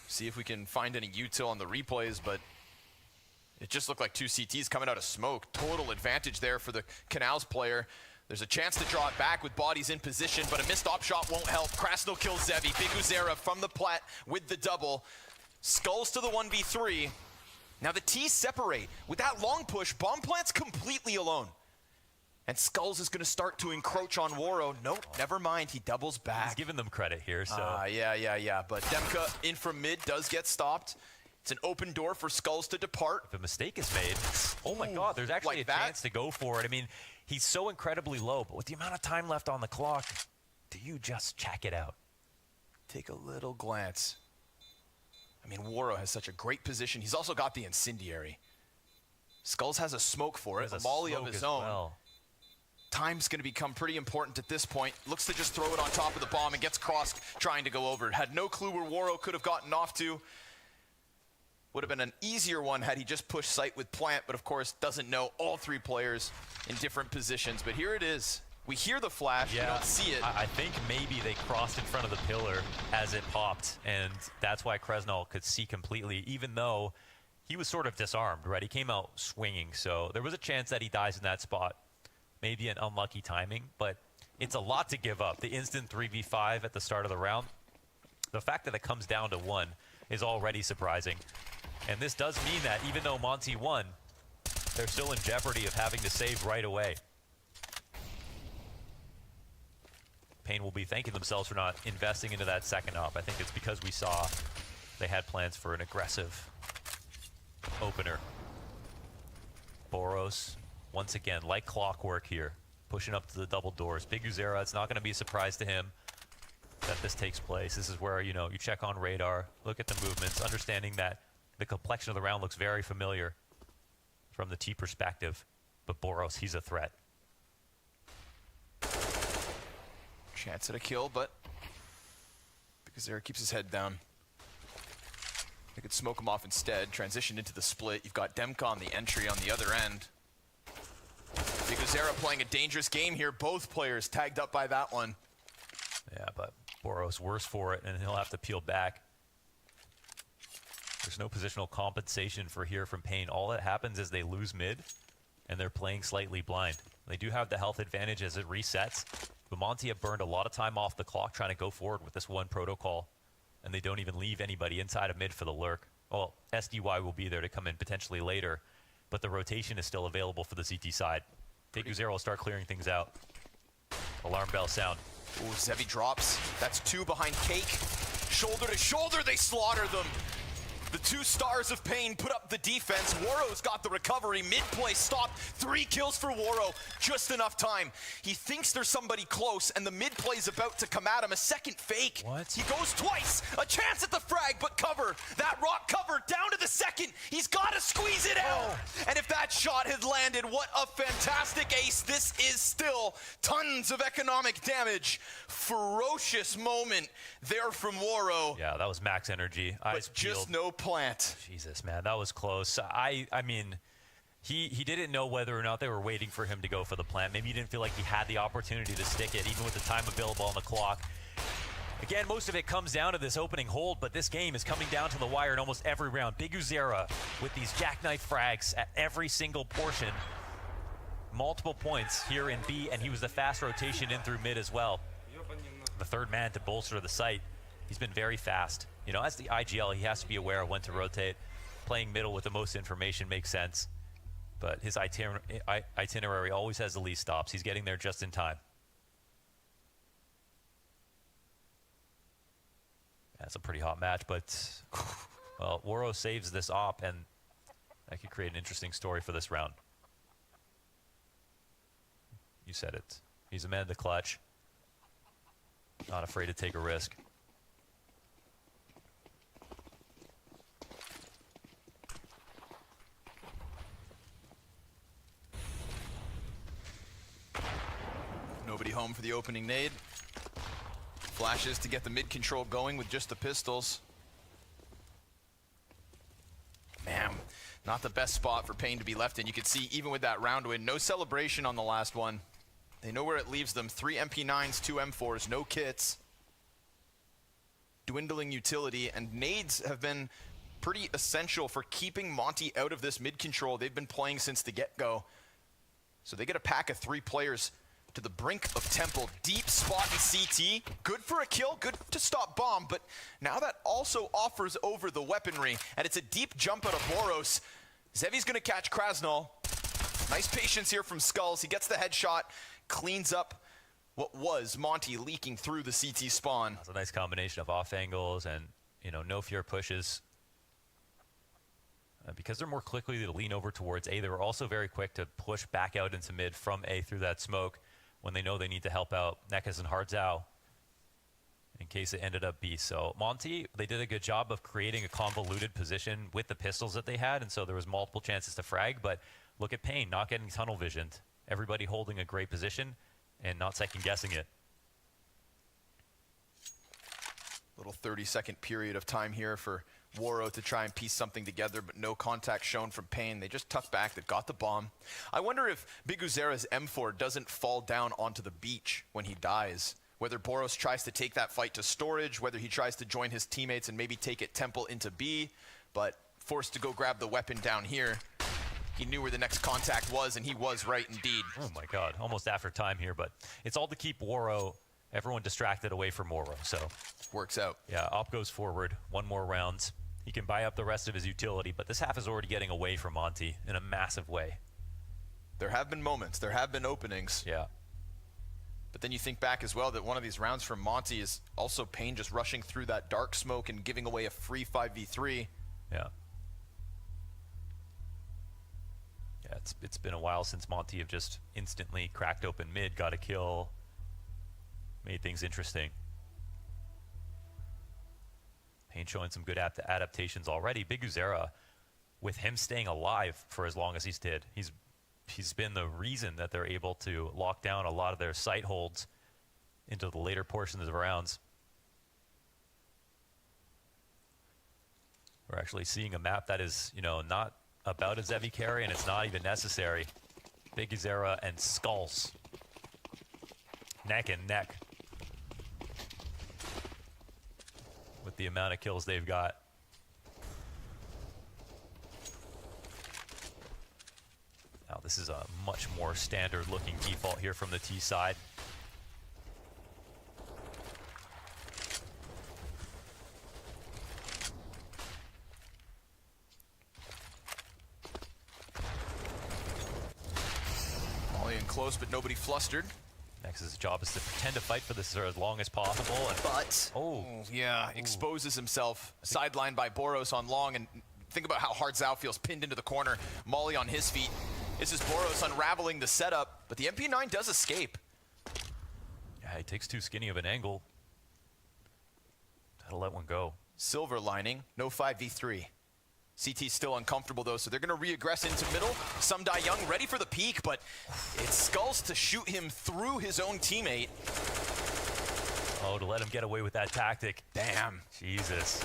See if we can find any util on the replays, but it just looked like 2 CTs coming out of smoke. Total advantage there for the Canals player. There's a chance to draw it back with bodies in position, but a missed op shot won't help. Krasno kills Zevi. Big Uzera from the plat with the double. Skulls to the 1v3. Now the T's separate. With that long push, Bomb Plant's completely alone. And Skulls is going to start to encroach on Waro. Nope, never mind. He doubles back. He's giving them credit here, so. Yeah. But Demka in from mid does get stopped. It's an open door for Skulls to depart. If a mistake is made, oh my God, there's actually like a chance to go for it. I mean, he's so incredibly low, but with the amount of time left on the clock, do you just check it out? Take a little glance. I mean, Waro has such a great position. He's also got the incendiary. Skulls has a smoke for it, a molly of his own. Well. Time's going to become pretty important at this point. Looks to just throw it on top of the bomb and gets crossed trying to go over. Had no clue where Waro could have gotten off to. Would have been an easier one had he just pushed sight with Plant, but of course doesn't know all 3 players in different positions. But here it is. We hear the flash, we don't see it. I think maybe they crossed in front of the pillar as it popped, and that's why Kresnal could see completely, even though he was sort of disarmed, right? He came out swinging, so there was a chance that he dies in that spot. Maybe an unlucky timing, but it's a lot to give up. The instant 3v5 at the start of the round, the fact that it comes down to 1 is already surprising. And this does mean that even though Monty won, they're still in jeopardy of having to save right away. Pain will be thanking themselves for not investing into that second op. I think it's because we saw they had plans for an aggressive opener. Boros, once again, like clockwork here, pushing up to the double doors. Big Uzera, it's not going to be a surprise to him that this takes place. This is where, you know, you check on radar, look at the movements, understanding that the complexion of the round looks very familiar from the T perspective, but Boros, he's a threat. Chance at a kill, but Big Uzera keeps his head down. They could smoke him off instead, transition into the split. You've got Demka on the entry on the other end. Biguzera playing a dangerous game here. Both players tagged up by that one. Yeah, but Boros worse for it, and he'll have to peel back. There's no positional compensation for here from Pain. All that happens is they lose mid, and they're playing slightly blind. They do have the health advantage as it resets, but MONTE have burned a lot of time off the clock trying to go forward with this one protocol, and they don't even leave anybody inside of mid for the lurk. Well, SDY will be there to come in potentially later, but the rotation is still available for the CT side. Biguzera will start clearing things out. Alarm bell sound. Ooh, Zevi drops. That's 2 behind Cake. Shoulder to shoulder, they slaughter them. The 2 stars of Pain put up the defense. Woro's got the recovery. Mid-play stopped. 3 kills for Woro. Just enough time. He thinks there's somebody close, and the mid-play's about to come at him. A second fake. What? He goes twice. A chance at the frag, but cover. That rock cover down to the second. He's got to squeeze it out. And if that shot had landed, what a fantastic ace. This is still tons of economic damage. Ferocious moment there from Woro. Yeah, that was max energy. Eyes But just peeled. no plant. Jesus, man, that was close. I mean, he didn't know whether or not they were waiting for him to go for the plant. Maybe he didn't feel like he had the opportunity to stick it, even with the time available on the clock. Again, most of it comes down to this opening hold, but this game is coming down to the wire in almost every round. Biguzera with these jackknife frags at every single portion. Multiple points here in B, and he was the fast rotation in through mid as well. The third man to bolster the site. He's been very fast. You know, as the IGL, he has to be aware of when to rotate. Playing middle with the most information makes sense. But his itinerary always has the least stops. He's getting there just in time. That's a pretty hot match, but, well, Woro saves this op, and that could create an interesting story for this round. You said it. He's a man in the clutch. Not afraid to take a risk. Nobody home for the opening nade. Flashes to get the mid control going with just the pistols. Man, not the best spot for Pain to be left in. You can see even with that round win, no celebration on the last one. They know where it leaves them. 3 MP9s, 2 M4s, no kits. Dwindling utility, and nades have been pretty essential for keeping MONTE out of this mid control. They've been playing since the get-go. So they get a pack of 3 players to the brink of Temple. Deep spot in CT. Good for a kill, good to stop bomb, but now that also offers over the weaponry, and it's a deep jump out of Boros. Zevi's gonna catch Krasnal. Nice patience here from Skulls. He gets the headshot, cleans up what was MONTE leaking through the CT spawn. That's a nice combination of off angles and, you know, no fear pushes. Because they're more quickly to lean over towards A, they were also very quick to push back out into mid from A through that smoke when they know they need to help out Nekas and Hardzao in case it ended up B. So MONTE, they did a good job of creating a convoluted position with the pistols that they had, and so there was multiple chances to frag, but look at Pain, not getting tunnel visioned. Everybody holding a great position and not second guessing it. Little 30-second period of time here for Woro to try and piece something together, but no contact shown from Pain. They just tucked back. They've got the bomb. I wonder if Biguzera's M4 doesn't fall down onto the beach when he dies. Whether Boros tries to take that fight to storage, whether he tries to join his teammates and maybe take it Temple into B, but forced to go grab the weapon down here. He knew where the next contact was, and he was right indeed. Oh my god, almost after time here, but it's all to keep Woro, everyone distracted away from Woro, so. Works out. Yeah, Op goes forward, 1 more round. He can buy up the rest of his utility, but this half is already getting away from MONTE in a massive way. There have been moments, there have been openings. Yeah. But then you think back as well that one of these rounds from MONTE is also Pain just rushing through that dark smoke and giving away a free 5v3. Yeah. Yeah, it's been a while since MONTE have just instantly cracked open mid, got a kill, made things interesting. Pain showing some good adaptations already. Biguzera, with him staying alive for as long as he's did, he's been the reason that they're able to lock down a lot of their site holds into the later portions of rounds. We're actually seeing a map that is, you know, not about a Zevi carry, and it's not even necessary. Big Zera and Skulls. Neck and neck. With the amount of kills they've got. Now this is a much more standard looking default here from the T side. Molly in close, but nobody flustered. Nexus's job is to pretend to fight for this for as long as possible. And But, exposes himself, sidelined by Boros on long, and think about how hard Zhao feels pinned into the corner. Molly on his feet. This is Boros unraveling the setup, but the MP9 does escape. Yeah, he takes too skinny of an angle. That'll let one go. Silver lining, no 5v3. CT's still uncomfortable though, so they're gonna re-aggress into middle. Some Die Young ready for the peak, but it's Skulls to shoot him through his own teammate. Oh, to let him get away with that tactic. Damn. Jesus.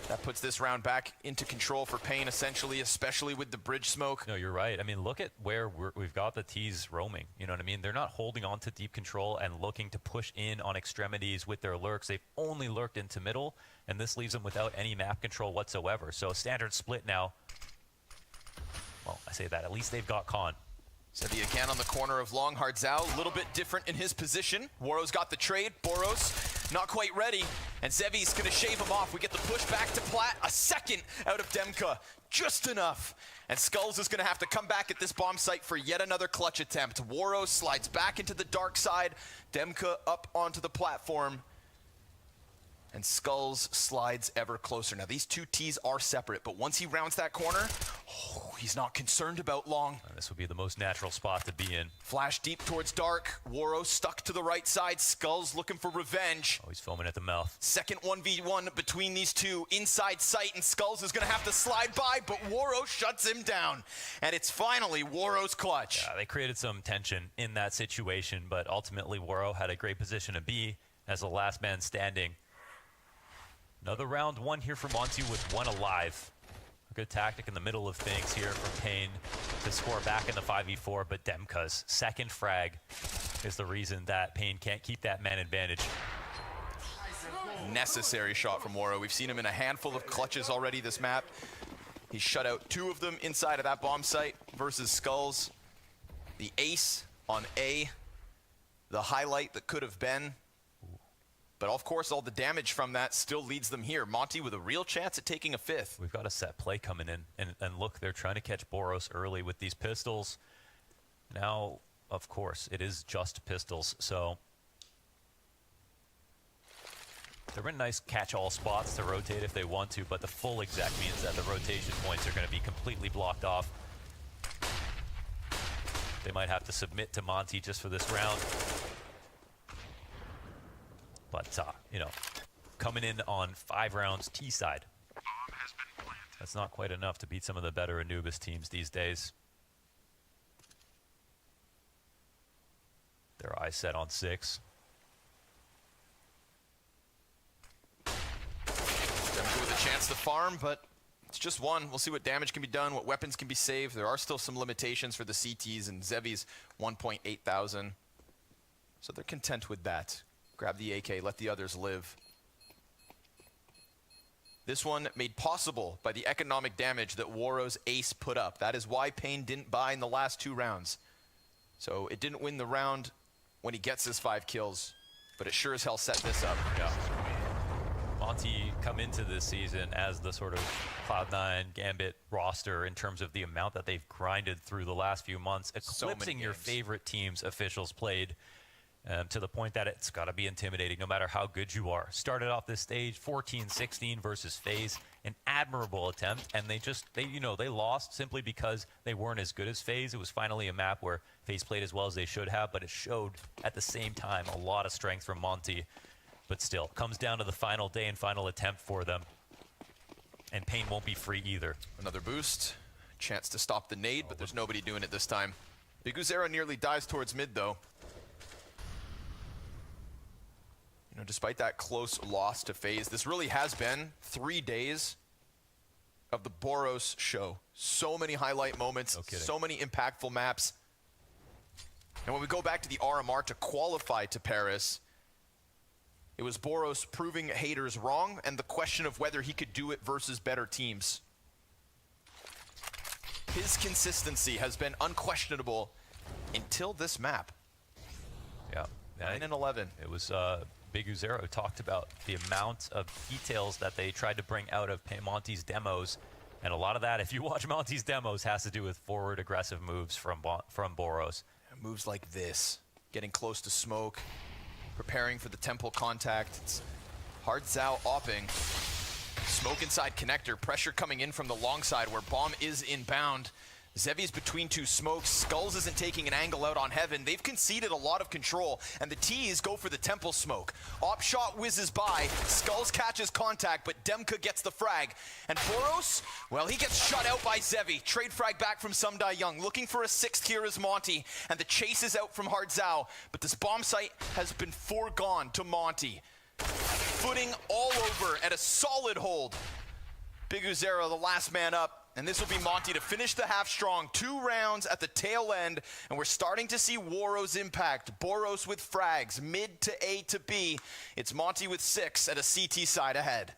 That puts this round back into control for Pain, essentially, especially with the bridge smoke. No, you're right. I mean, look at where we've got the T's roaming. You know what I mean? They're not holding on to deep control and looking to push in on extremities with their lurks. They've only lurked into middle, and this leaves them without any map control whatsoever. So standard split now. Well, I say that. At least they've got Khan. Zevi again on the corner of Long. Hard Zhao, a little bit different in his position. Woro's got the trade. Boros not quite ready, and Zevi's gonna shave him off. We get the push back to Plat. A second out of Demka, just enough. And Skulls is gonna have to come back at this bomb site for yet another clutch attempt. Woro slides back into the dark side. Demka up onto the platform. And Skulls slides ever closer. Now these two T's are separate, but once he rounds that corner, he's not concerned about Long. This would be the most natural spot to be in. Flash deep towards dark. Woro stuck to the right side. Skulls looking for revenge. Oh, he's foaming at the mouth. Second 1v1 between these two. Inside sight, and Skulls is gonna have to slide by, but Woro shuts him down. And it's finally Woro's clutch. Yeah, they created some tension in that situation, but ultimately Woro had a great position to be as the last man standing. Another round one here for Monty with one alive. A good tactic in the middle of things here from Pain to score back in the 5v4, but Demka's second frag is the reason that Pain can't keep that man advantage. Necessary shot from Woro. We've seen him in a handful of clutches already this map. He's shut out two of them inside of that bomb site versus Skulls. The ace on A, the highlight that could have been. But of course, all the damage from that still leads them here. Monty with a real chance at taking a fifth. We've got a set play coming in. And look, they're trying to catch Boros early with these pistols. Now, of course, it is just pistols. So they're in nice catch-all spots to rotate if they want to. But the full exec means that the rotation points are going to be completely blocked off. They might have to submit to Monty just for this round. But, you know, coming in on 5 rounds T side. That's not quite enough to beat some of the better Anubis teams these days. Their eyes set on 6. Demka with a chance to farm, but it's just one. We'll see what damage can be done, what weapons can be saved. There are still some limitations for the CTs, and Zevi's 1.8 thousand. So they're content with that. Grab the AK, let the others live. This one made possible by the economic damage that Woro's ace put up. That is why Pain didn't buy in the last 2 rounds. So it didn't win the round when he gets his 5 kills, but it sure as hell set this up. Yeah. Monty come into this season as the sort of Cloud9 Gambit roster in terms of the amount that they've grinded through the last few months, eclipsing your favorite teams officials played. To the point that it's got to be intimidating no matter how good you are. Started off this stage 14-16 versus FaZe, an admirable attempt, and they lost simply because they weren't as good as FaZe. It was finally a map where FaZe played as well as they should have, but it showed at the same time a lot of strength from Monty. But still, comes down to the final day and final attempt for them, and Pain won't be free either. Another boost, chance to stop the nade, but there's nobody doing it this time. Big Uzera nearly dives towards mid though. You know, despite that close loss to FaZe, this really has been 3 days of the Boros show. So many highlight moments, so many impactful maps. And when we go back to the RMR to qualify to Paris, it was Boros proving haters wrong and the question of whether he could do it versus better teams. His consistency has been unquestionable until this map. Yeah. 9 and 11. It was Big Uzero talked about the amount of details that they tried to bring out of Monte's demos. And a lot of that, if you watch Monte's demos, has to do with forward aggressive moves from Boros. Moves like this, getting close to smoke, preparing for the temple contact. It's Hard Zao opping. Smoke inside connector, pressure coming in from the long side where bomb is inbound. Zevi's between two smokes. Skulls isn't taking an angle out on Heaven. They've conceded a lot of control, and the T's go for the temple smoke. Op shot whizzes by. Skulls catches contact, but Demka gets the frag. And Boros, well, he gets shut out by Zevi. Trade frag back from Sumdai Young. Looking for a sixth here is Monte, and the chase is out from Hard Zao. But this bomb site has been foregone to Monte. Footing all over at a solid hold. Big Uzero, the last man up. And this will be Monte to finish the half strong. 2 rounds at the tail end, and we're starting to see Waro's impact. Boros with frags, mid to A to B. It's Monte with 6 at a CT side ahead.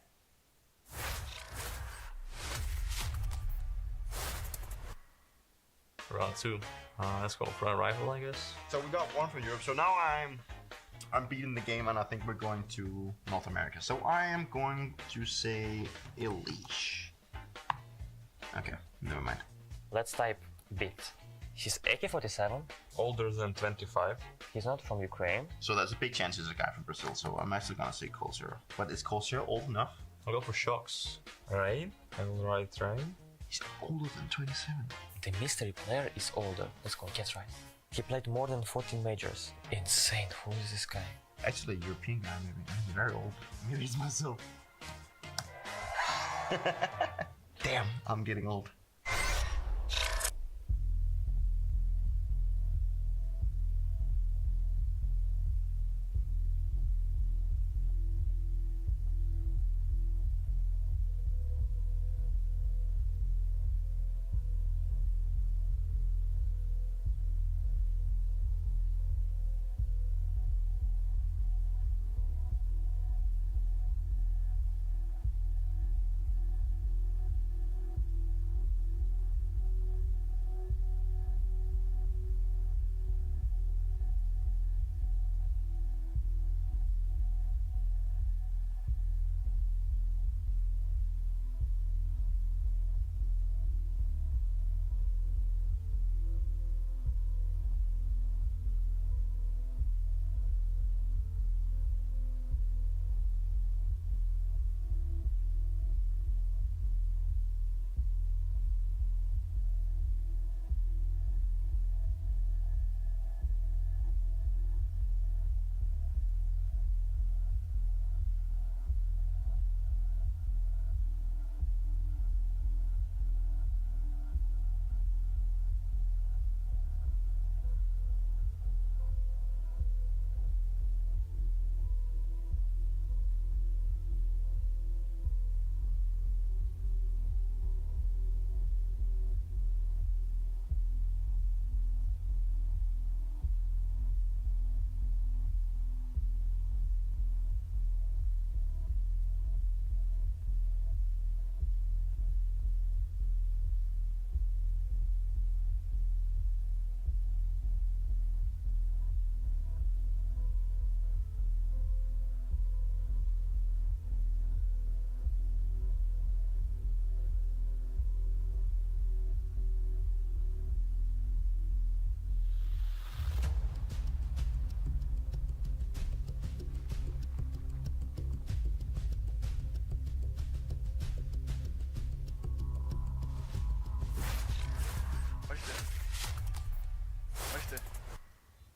Round 2. Let's go for a rifle, I guess. So we got one from Europe. So now I'm beating the game, and I think we're going to North America. So I am going to say Elish. Okay, never mind. Let's type bit. He's AK-47. Older than 25. He's not from Ukraine. So there's a big chance he's a guy from Brazil, so I'm actually gonna say Colzero. But is Colzero old enough? I'll go for Shocks. Rain. I will write Rain. He's older than 27. The mystery player is older. Let's go, guess right. He played more than 14 majors. Insane, who is this guy? Actually, a European guy, maybe. He's very old. Maybe he's myself. Damn, I'm getting old.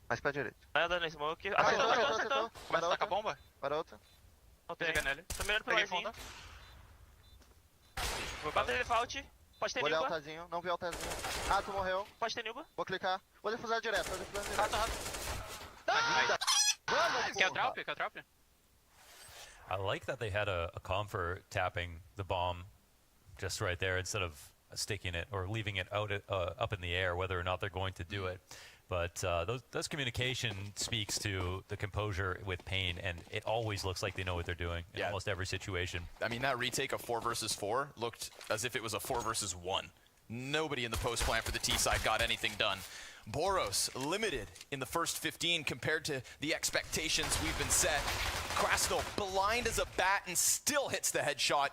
Mais pra direita. Vai andando em smoke. Acertou. Começa a tacar bomba? Para outra. Não tem. Tô mirando pro Larzinho. Bota ele fault. Pode ter Vou olhar o Nilba. altarzinho. Não vi o altarzinho. Ah, tu morreu. Pode ter Nilba. Vou clicar. Vou defusar direto. Vou defusar direto. Rato. Vamos, Quer o drop? Quer o drop? I like that they had a Confer tapping the bomb just right there instead of sticking it or leaving it out up in the air, whether or not they're going to do it. But those communication speaks to the composure with Pain, and it always looks like they know what they're doing in almost every situation. I mean, that retake of 4 versus 4 looked as if it was a 4 versus 1. Nobody in the post plant for the T side got anything done. Boros limited in the first 15 compared to the expectations we've been set. Krasnal blind as a bat and still hits the headshot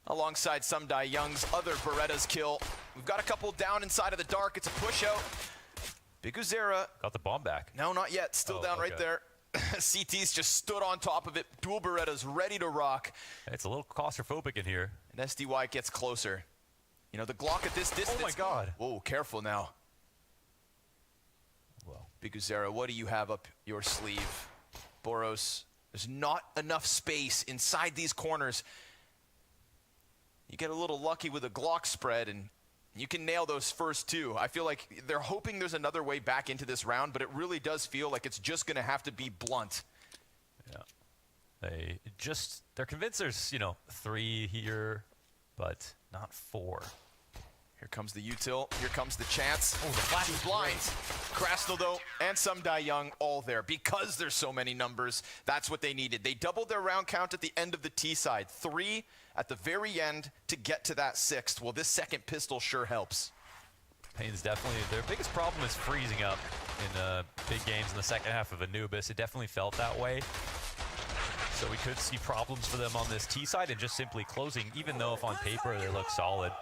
alongside Sumdai Young's other Beretta's kill. We've got a couple down inside of the dark. It's a push out. Biguzera got the bomb back. No, not yet. Still down right there. CT's just stood on top of it. Dual Berettas ready to rock. It's a little claustrophobic in here. And SDY gets closer. You know, the Glock at this distance. Oh my God. Whoa, careful now. Well, Biguzera, what do you have up your sleeve? Boros, there's not enough space inside these corners. You get a little lucky with a Glock spread and you can nail those first 2. I feel like they're hoping there's another way back into this round, but it really does feel like it's just going to have to be blunt. Yeah. They're convinced there's, 3 here, but not 4. Here comes the util. Here comes the chance. Oh, the flash is blinds. Krasnal, though, and Sumdai Young all there. Because there's so many numbers, that's what they needed. They doubled their round count at the end of the T side. 3 at the very end to get to that 6th. Well, this second pistol sure helps. Pain's definitely, their biggest problem is freezing up in big games in the second half of Anubis. It definitely felt that way. So we could see problems for them on this T side and just simply closing, even though if on paper they look solid.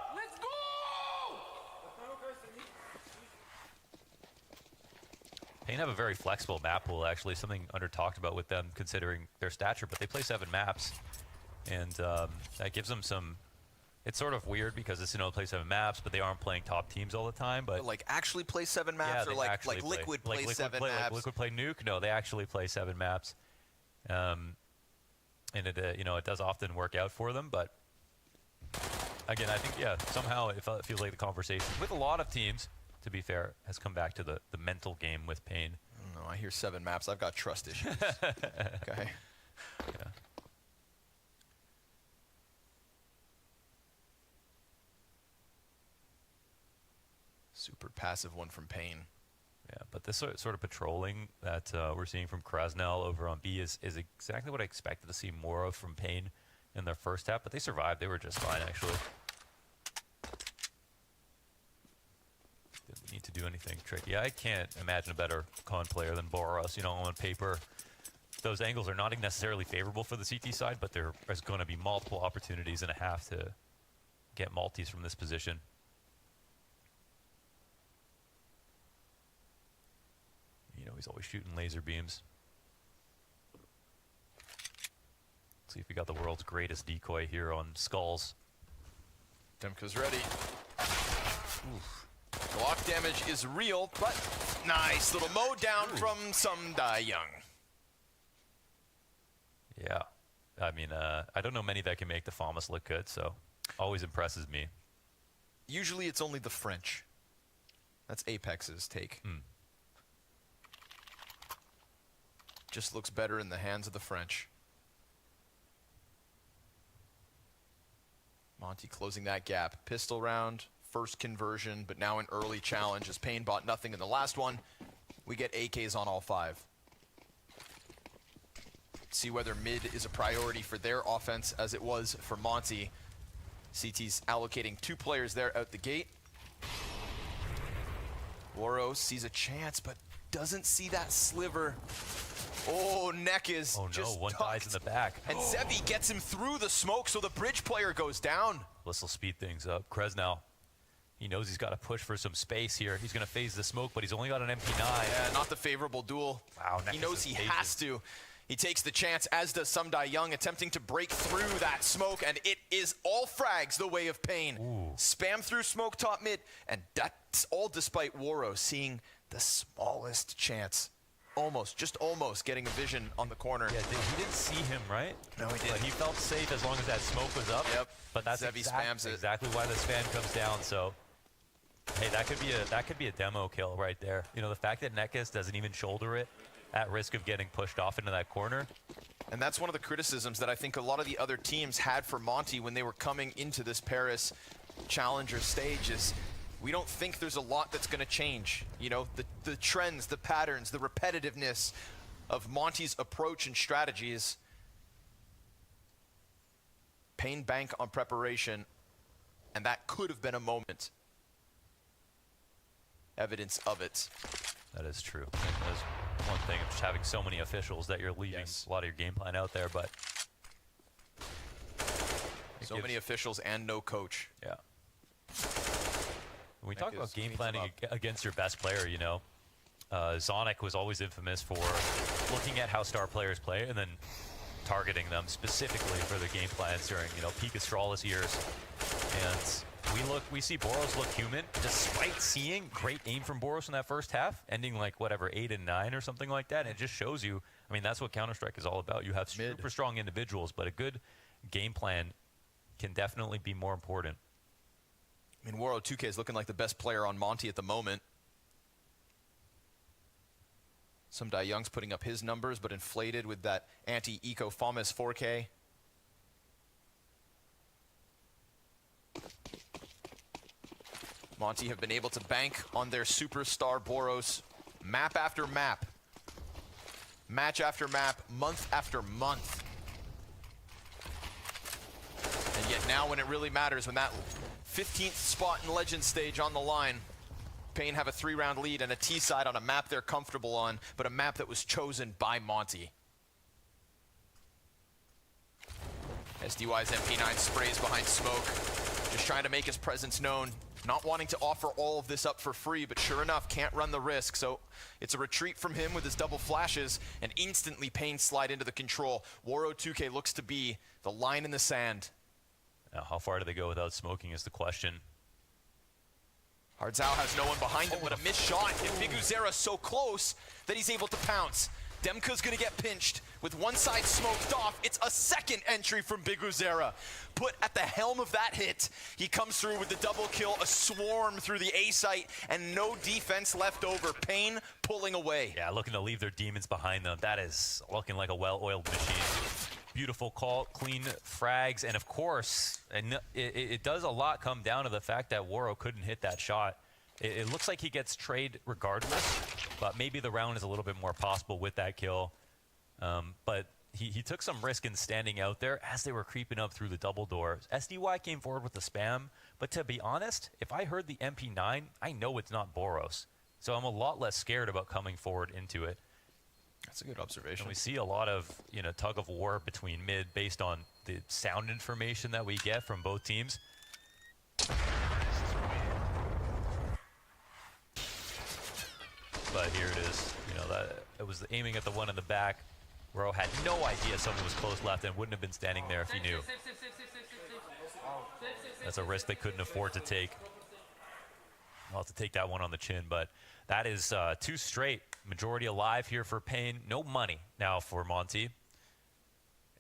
Pain have a very flexible map pool, actually, something Under talked about with them considering their stature, but they play 7 maps, and that gives them some. It's sort of weird because it's play 7 maps, but they aren't playing top teams all the time. But like actually play 7 maps, or like Liquid play 7 maps. Like Liquid play Nuke. No, they actually play 7 maps, and it it does often work out for them. But again, I think somehow it feels like the conversation with a lot of teams, to be fair, has come back to the mental game with Pain. I don't know, I hear 7 maps. I've got trust issues. Okay. Yeah. Super passive one from Pain. Yeah, but this sort of patrolling that we're seeing from Krasnal over on B is exactly what I expected to see more of from Pain in their first half, but they survived. They were just fine, actually. Didn't need to do anything tricky. I can't imagine a better con player than Boros. On paper, those angles are not necessarily favorable for the CT side, but there's going to be multiple opportunities and a half to get multis from this position. He's always shooting laser beams. Let's see if we got the world's greatest decoy here on Skulls. Demka's ready. Oof. Glock damage is real, but nice little mow down from Sumdai Young. Yeah. I mean, I don't know many that can make the FAMAS look good, so always impresses me. Usually it's only the French. That's Apex's take. Just looks better in the hands of the French. MONTE closing that gap. Pistol round, first conversion, but now an early challenge as Pain bought nothing in the last one. We get AKs on all 5. See whether mid is a priority for their offense as it was for MONTE. CT's allocating 2 players there out the gate. Woro sees a chance, but doesn't see that sliver. Oh, Neck is just one dies in the back. And Zevi gets him through the smoke, so the bridge player goes down. This will speed things up. Krasnal, he knows he's got to push for some space here. He's going to phase the smoke, but he's only got an MP9. Yeah, not the favorable duel. Wow, he knows he has to. He takes the chance, as does Sumdai Young, attempting to break through that smoke, and it is all frags the way of Pain. Ooh. Spam through smoke top mid, and that's all despite Woro seeing the smallest chance. Just almost getting a vision on the corner. Yeah, he didn't see him, right? No, he didn't. But he felt safe as long as that smoke was up. Yep. But that's Zevi spams it. exactly why the spam comes down. So, hey, that could be a demo kill right there. The fact that Nekis doesn't even shoulder it at risk of getting pushed off into that corner. And that's one of the criticisms that I think a lot of the other teams had for Monte when they were coming into this Paris Challenger stage is we don't think there's a lot that's going to change. You know, the trends, the patterns, the repetitiveness of Monte's approach and strategies. Pain bank on preparation, and that could have been a moment. Evidence of it. That is true. And that's one thing of just having so many officials that you're leaving a lot of your game plan out there, but so many officials and no coach. Yeah. When we talk about game planning against your best player, you know, Zonic was always infamous for looking at how star players play and then targeting them specifically for their game plans during, you know, peak Astralis years. And we see Boros look human, despite seeing great aim from Boros in that first half, ending like whatever 8 and 9 or something like that. And it just shows you, I mean, that's what Counter-Strike is all about. You have super strong individuals, but a good game plan can definitely be more important. I mean, Waro 2K is looking like the best player on Monte at the moment. Some Dai Young's putting up his numbers, but inflated with that anti-eco FOMIS 4K. Monte have been able to bank on their superstar Boros map after map, match after map, month after month. And yet now when it really matters, when that 15th spot in Legend stage on the line, Pain have a 3-round lead and a T-side on a map they're comfortable on, but a map that was chosen by Monte. SDY's MP9 sprays behind smoke, just trying to make his presence known, not wanting to offer all of this up for free, but sure enough, can't run the risk. So it's a retreat from him with his double flashes, and instantly Pain slide into the control. Waro 2K looks to be the line in the sand. Now, how far do they go without smoking is the question. Hardzao has no one behind him, but a missed shot. And Biguzera so close that he's able to pounce. Demka's gonna get pinched with one side smoked off. It's a second entry from Biguzera. Put at the helm of that hit. He comes through with the double kill, a swarm through the A site, and no defense left over. Pain pulling away. Yeah, looking to leave their demons behind them. That is looking like a well-oiled machine. Beautiful call, clean frags, and of course, and it does a lot come down to the fact that Waro couldn't hit that shot. It looks like he gets trade regardless, but maybe the round is a little bit more possible with that kill. But he took some risk in standing out there as they were creeping up through the double doors. SDY came forward with the spam, but to be honest, if I heard the MP9, I know it's not Boros. So I'm a lot less scared about coming forward into it. That's a good observation. And we see a lot of, you know, tug of war between mid based on the sound information that we get from both teams. But here it is. You know, that it was aiming at the one in the back. Waro had no idea someone was close left and wouldn't have been standing there if he knew. That's a risk they couldn't afford to take. I'll have to take that one on the chin, but that is 2 straight. Majority alive here for Pain. No money now for Monte.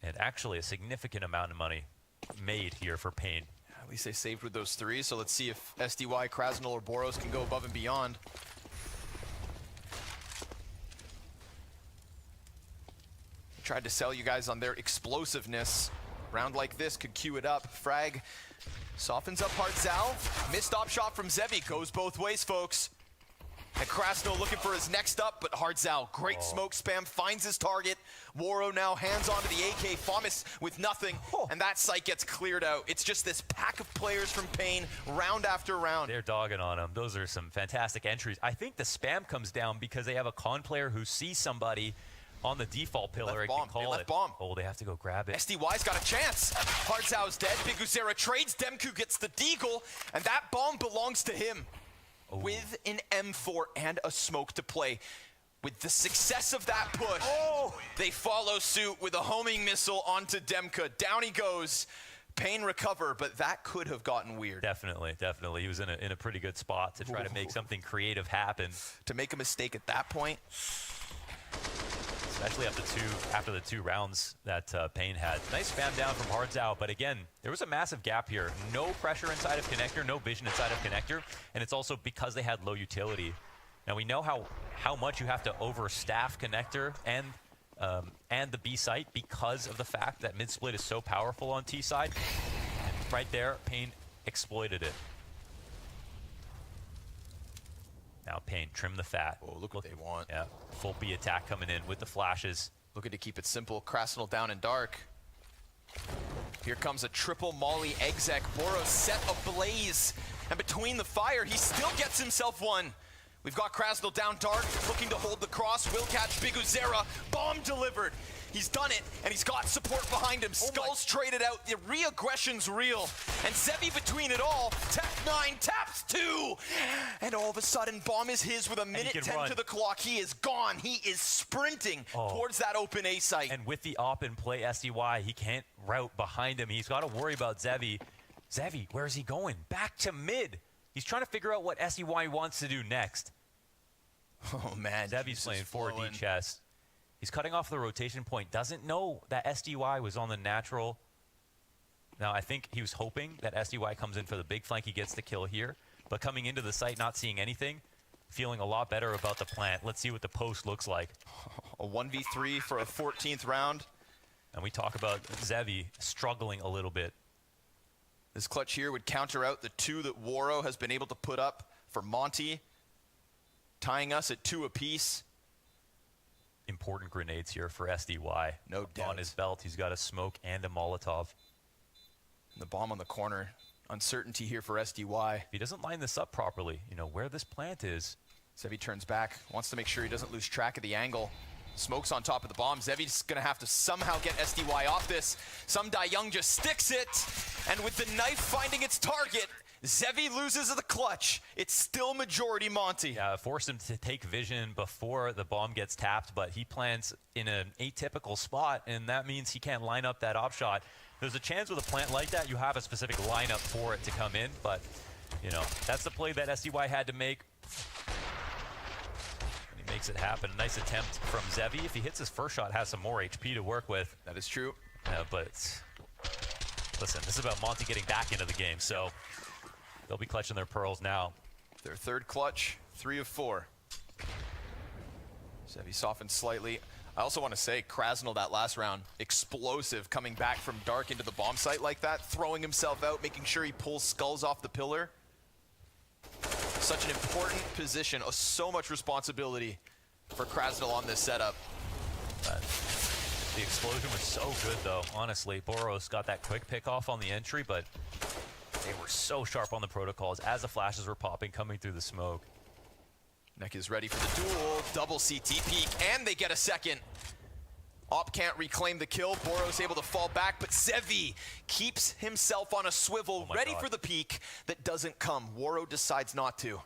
And actually a significant amount of money made here for Pain. At least they saved with those 3, so let's see if SDY, Krasnal, or Boros can go above and beyond. Tried to sell you guys on their explosiveness. Round like this could queue it up. Frag softens up Hardzao. Missed op shot from Zevi. Goes both ways, folks. And Krasno looking for his next up, but Hardzao, great smoke spam, finds his target. Waro now hands onto the AK. FOMIS with nothing, and that site gets cleared out. It's just this pack of players from Pain, round after round. They're dogging on him. Those are some fantastic entries. I think the spam comes down because they have a con player who sees somebody on the default pillar and can call it. Bomb. Oh, they have to go grab it. SDY's got a chance. Hardzao's dead. Biguzera trades. Demku gets the deagle, and that bomb belongs to him. With an M4 and a smoke to play. With the success of that push, they follow suit with a homing missile onto Demka. Down he goes. Pain recover, but that could have gotten weird. Definitely, definitely. He was in a pretty good spot to try to make something creative happen. To make a mistake at that point. Especially after the 2 rounds that Pain had. Nice spam down from Hardzao, but again, there was a massive gap here. No pressure inside of connector, no vision inside of connector, and it's also because they had low utility. Now we know how much you have to overstaff connector and the B site because of the fact that mid split is so powerful on T side. And right there, Pain exploited it. Now Pain, trim the fat. Oh, look what they want. Yeah, full B attack coming in with the flashes. Looking to keep it simple. Krasnal down in dark. Here comes a triple molly exec. Boros set ablaze. And between the fire, he still gets himself one. We've got Krasnal down dark, looking to hold the cross. Will catch Biguzera. Bomb delivered. He's done it, and he's got support behind him. Skulls traded out. The re-aggression's real. And Zevi between it all. Tap 9, taps 2. And all of a sudden, bomb is his with a minute 10 to the clock. He is gone. He is sprinting towards that open A site. And with the op in play, SDY, he can't route behind him. He's got to worry about Zevi. Zevi, where is he going? Back to mid. He's trying to figure out what SDY wants to do next. Oh, man. Zevi's playing 4D chess. He's cutting off the rotation point. Doesn't know that SDY was on the natural. Now, I think he was hoping that SDY comes in for the big flank. He gets the kill here. But coming into the site, not seeing anything, feeling a lot better about the plant. Let's see what the post looks like. A 1v3 for a 14th round. And we talk about Zevi struggling a little bit. This clutch here would counter out the 2 that Waro has been able to put up for Monte, tying us at 2 apiece. Important grenades here for SDY. No doubt. On his belt, he's got a smoke and a Molotov. The bomb on the corner. Uncertainty here for SDY. If he doesn't line this up properly, you know, where this plant is. Zevi turns back, wants to make sure he doesn't lose track of the angle. Smokes on top of the bomb. Zevi's gonna have to somehow get SDY off this. Some Young just sticks it, and with the knife finding its target, Zevi loses the clutch. It's still majority Monte. Yeah, forced him to take vision before the bomb gets tapped, but he plants in an atypical spot, and that means he can't line up that op shot. There's a chance with a plant like that, you have a specific lineup for it to come in, but, you know, that's the play that SDY had to make. And he makes it happen. Nice attempt from Zevi. If he hits his first shot, has some more HP to work with. That is true. But, listen, this is about Monte getting back into the game, so they'll be clutching their pearls now. Their third clutch, 3 of 4. Zevi softened slightly. I also want to say, Krasnal that last round, explosive, coming back from dark into the bomb site like that, throwing himself out, making sure he pulls skulls off the pillar. Such an important position, so much responsibility for Krasnal on this setup. The explosion was so good, though, honestly. Boros got that quick pick off on the entry, but they were so sharp on the protocols as the flashes were popping, coming through the smoke. Neck is ready for the duel. Double CT peek, and they get a second. Op can't reclaim the kill. Boros able to fall back, but Zevi keeps himself on a swivel, ready for the peek that doesn't come. Waro decides not to.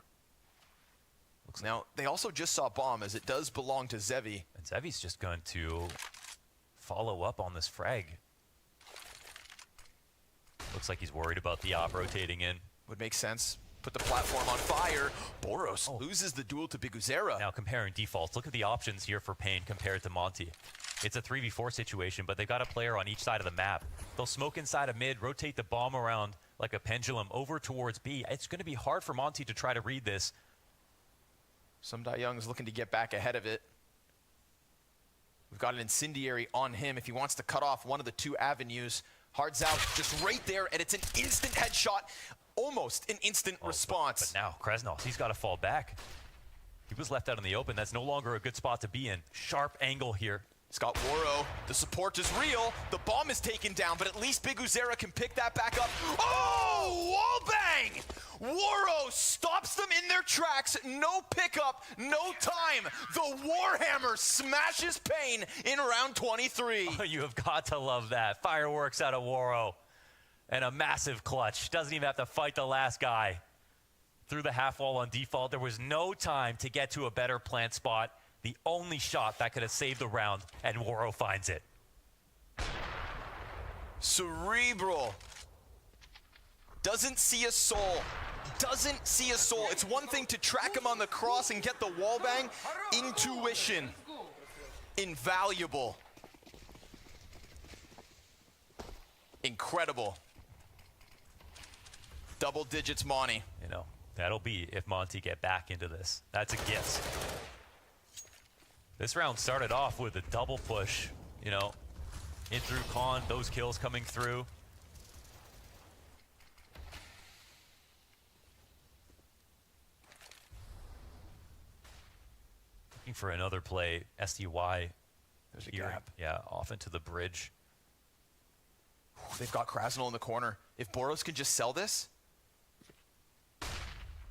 Now, they also just saw bomb, as it does belong to Zevi. And Zevi's just going to follow up on this frag. Looks like he's worried about the op rotating in. Would make sense. Put the platform on fire. Boros loses the duel to Biguzera. Now comparing defaults, look at the options here for Pain compared to Monte. It's a 3v4 situation, but they've got a player on each side of the map. They'll smoke inside of mid, rotate the bomb around like a pendulum over towards B. It's going to be hard for Monte to try to read this. Some Young is looking to get back ahead of it. We've got an incendiary on him if he wants to cut off one of the 2 avenues. Hard's out just right there, and it's an instant headshot. Almost an instant response. But now, Krasnal, he's got to fall back. He was left out in the open. That's no longer a good spot to be in. Sharp angle here. Scott Waro, the support is real. The bomb is taken down, but at least Biguzera can pick that back up. Oh, wall bang! Waro stops them in their tracks. No pickup, no time. The Warhammer smashes Pain in round 23. Oh, you have got to love that. Fireworks out of Waro. And a massive clutch. Doesn't even have to fight the last guy. Through the half wall on default. There was no time to get to a better plant spot. The only shot that could have saved the round, and Waro finds it. Cerebral. Doesn't see a soul. Doesn't see a soul. It's one thing to track him on the cross and get the wall bang. Intuition. Invaluable. Incredible. Double digits, Monty. You know, That'll be if Monte get back into this. That's a gift. This round started off with a double push, you know, in through Khan, those kills coming through. Looking for another play, SDY. There's a gap. Yeah, off into the bridge. They've got Krasnal in the corner. If Boros can just sell this.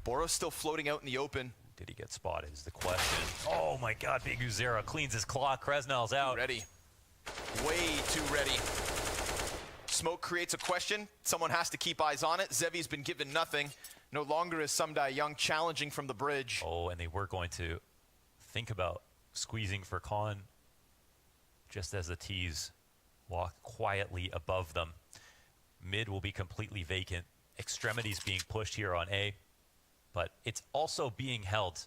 Boros still floating out in the open. Did he get spotted is the question. Oh my god, Big Uzera cleans his clock. Krasnal's out. Ready. Way too ready. Smoke creates a question. Someone has to keep eyes on it. Zevi's been given nothing. No longer is Sumdai Young challenging from the bridge. Oh, and they were going to think about squeezing for Khan just as the T's walk quietly above them. Mid will be completely vacant. Extremities being pushed here on A, but it's also being held.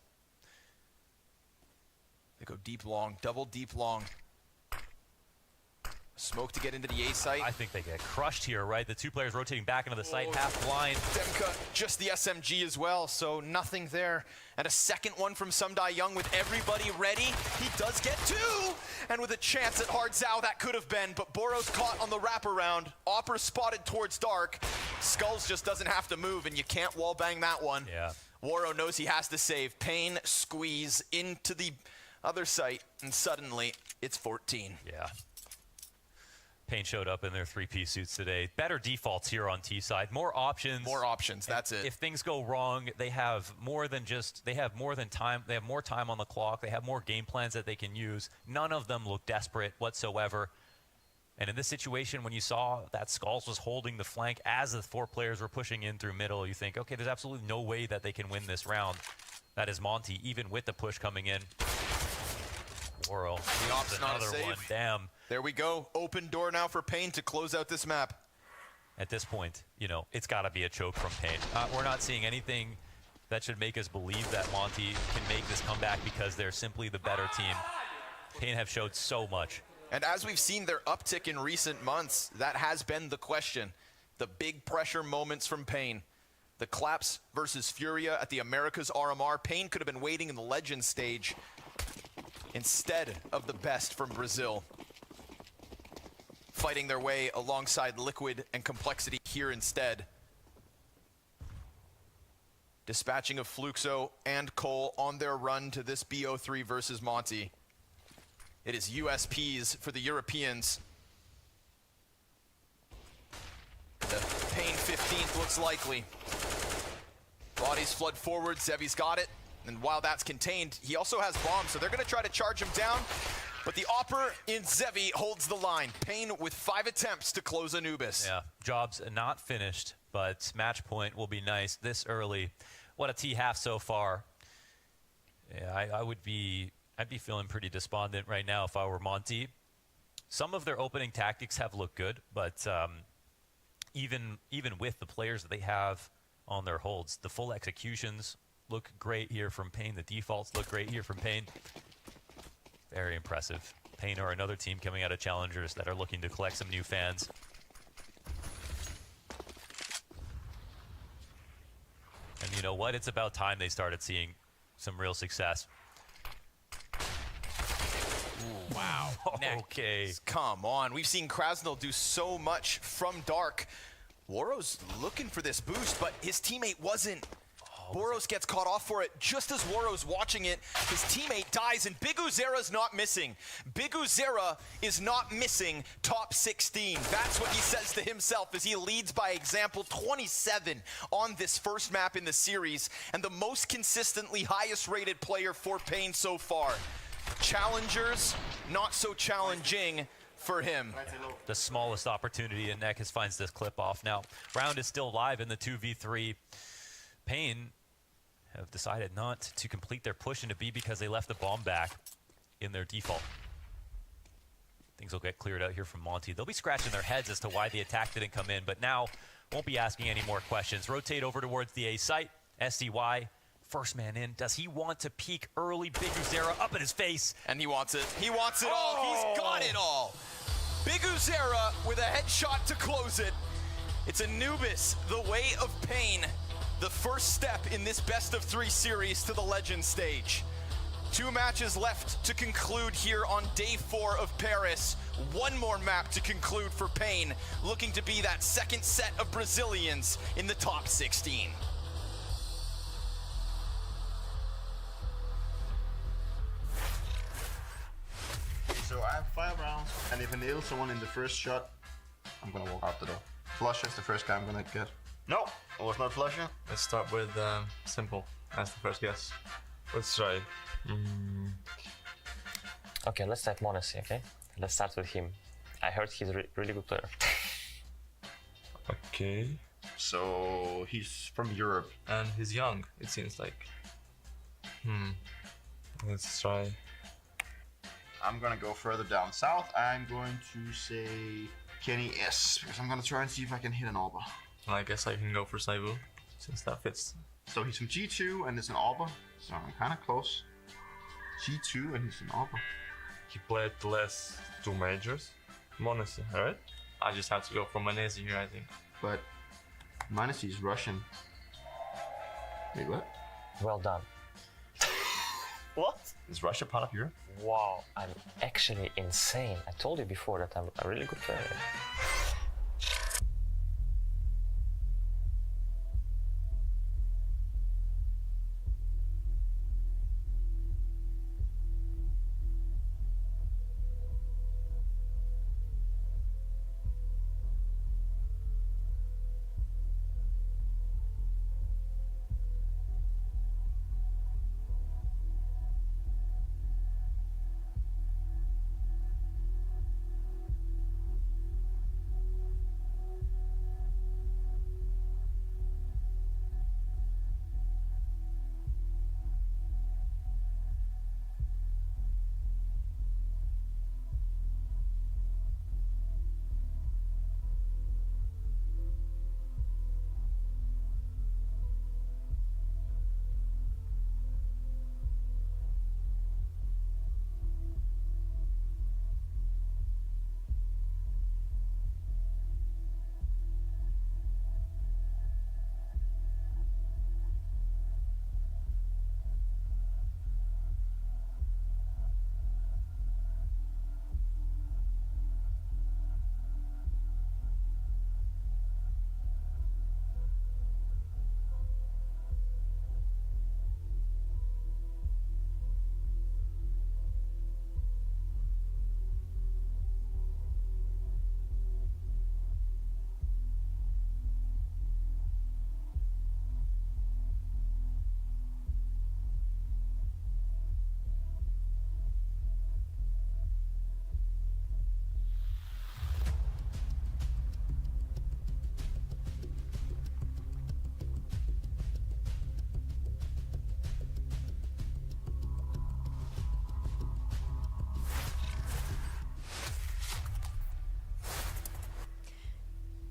They go deep long, double deep long. Smoke to get into the A site. I think they get crushed here, right? The two players rotating back into the site, half blind. Demka, just the SMG as well, so nothing there. And a second one from Sumdai Young with everybody ready. He does get two, and with a chance at Hard Zao, that could have been, but Boros caught on the wraparound. Opera spotted towards Dark. Skulls just doesn't have to move, and you can't wallbang that one. Yeah. Waro knows he has to save. Pain, squeeze into the other site, and suddenly it's 14. Yeah. Pain showed up in their three-piece suits today. Better defaults here on T side. More options. More options, that's it. If things go wrong, they have more than time. They have more time on the clock. They have more game plans that they can use. None of them look desperate whatsoever. And in this situation, when you saw that Skulls was holding the flank as the four players were pushing in through middle, you think, okay, there's absolutely no way that they can win this round. That is Monte, even with the push coming in. Woro, the op's not a save. One. Damn. There we go. Open door now for Pain to close out this map. At this point, you know, it's got to be a choke from Pain. We're not seeing anything that should make us believe that Monte can make this comeback because they're simply the better team. Pain have showed so much. And as we've seen their uptick in recent months, that has been the question. The big pressure moments from Pain. The collapse versus Furia at the Americas RMR. Pain could have been waiting in the Legends stage instead of the best from Brazil. Fighting their way alongside Liquid and Complexity here instead. Dispatching of Fluxo and Cole on their run to this BO3 versus Monte. It is USPs for the Europeans. The Pain 15th looks likely. Bodies flood forward, Zevi's got it. And while that's contained, he also has bombs, so they're gonna try to charge him down. But the Opper in Zevi holds the line. Pain with 5 attempts to close Anubis. Yeah, job's not finished, but match point will be nice this early. What a T-half so far. Yeah, I'd be feeling pretty despondent right now if I were Monte. Some of their opening tactics have looked good, but even with the players that they have on their holds, the full executions look great here from Pain. The defaults look great here from Pain. Very impressive. Pain are another team coming out of Challengers that are looking to collect some new fans. And you know what? It's about time they started seeing some real success. Ooh, wow. Okay. Come on. We've seen Krasnal do so much from Dark. Woro's looking for this boost, but his teammate wasn't. Boros gets caught off for it just as Woro's watching it. His teammate dies, and Big Uzera's not missing. Big Uzera is not missing top 16. That's what he says to himself as he leads by example 27 on this first map in the series, and the most consistently highest rated player for Pain so far. Challengers, not so challenging for him. The smallest opportunity, and Nekis finds this clip off. Now, round is still live in the 2v3. Pain have decided not to complete their push into B because they left the bomb back in their default. Things will get cleared out here from Monte. They'll be scratching their heads as to why the attack didn't come in, but now won't be asking any more questions. Rotate over towards the A site. SDY, first man in. Does he want to peek early? Big Uzera up in his face. And he wants it. He wants it all. He's got it all. Big Uzera with a headshot to close it. It's Anubis, the way of Pain. the first step in this best of 3 series to the Legend stage. 2 matches left to conclude here on day 4 of Paris. 1 more map to conclude for Pain, looking to be that second set of Brazilians in the top 16. So I have 5 rounds, and if I nail someone in the first shot, I'm gonna walk out the door. Flusher is the first guy I'm gonna get. No, it was not Flusher. Let's start with Simple as the first guess. Let's try. Okay, let's type MONTE, okay? Let's start with him. I heard he's a really good player. Okay. So he's from Europe. And he's young, it seems like. Let's try. I'm gonna go further down south. I'm going to say Kenny S, because I'm gonna try and see if I can hit an Arbor. I guess I can go for Saibu, since that fits. So he's from G2 and it's an Arbor, so I'm kind of close. G2 and he's an Arbor. He played the last 2 majors. MONTE, alright? I just have to go for Manesi here, I think. But Manesi is Russian. Wait, what? Well done. What? Is Russia part of Europe? Wow, I'm actually insane. I told you before that I'm a really good player.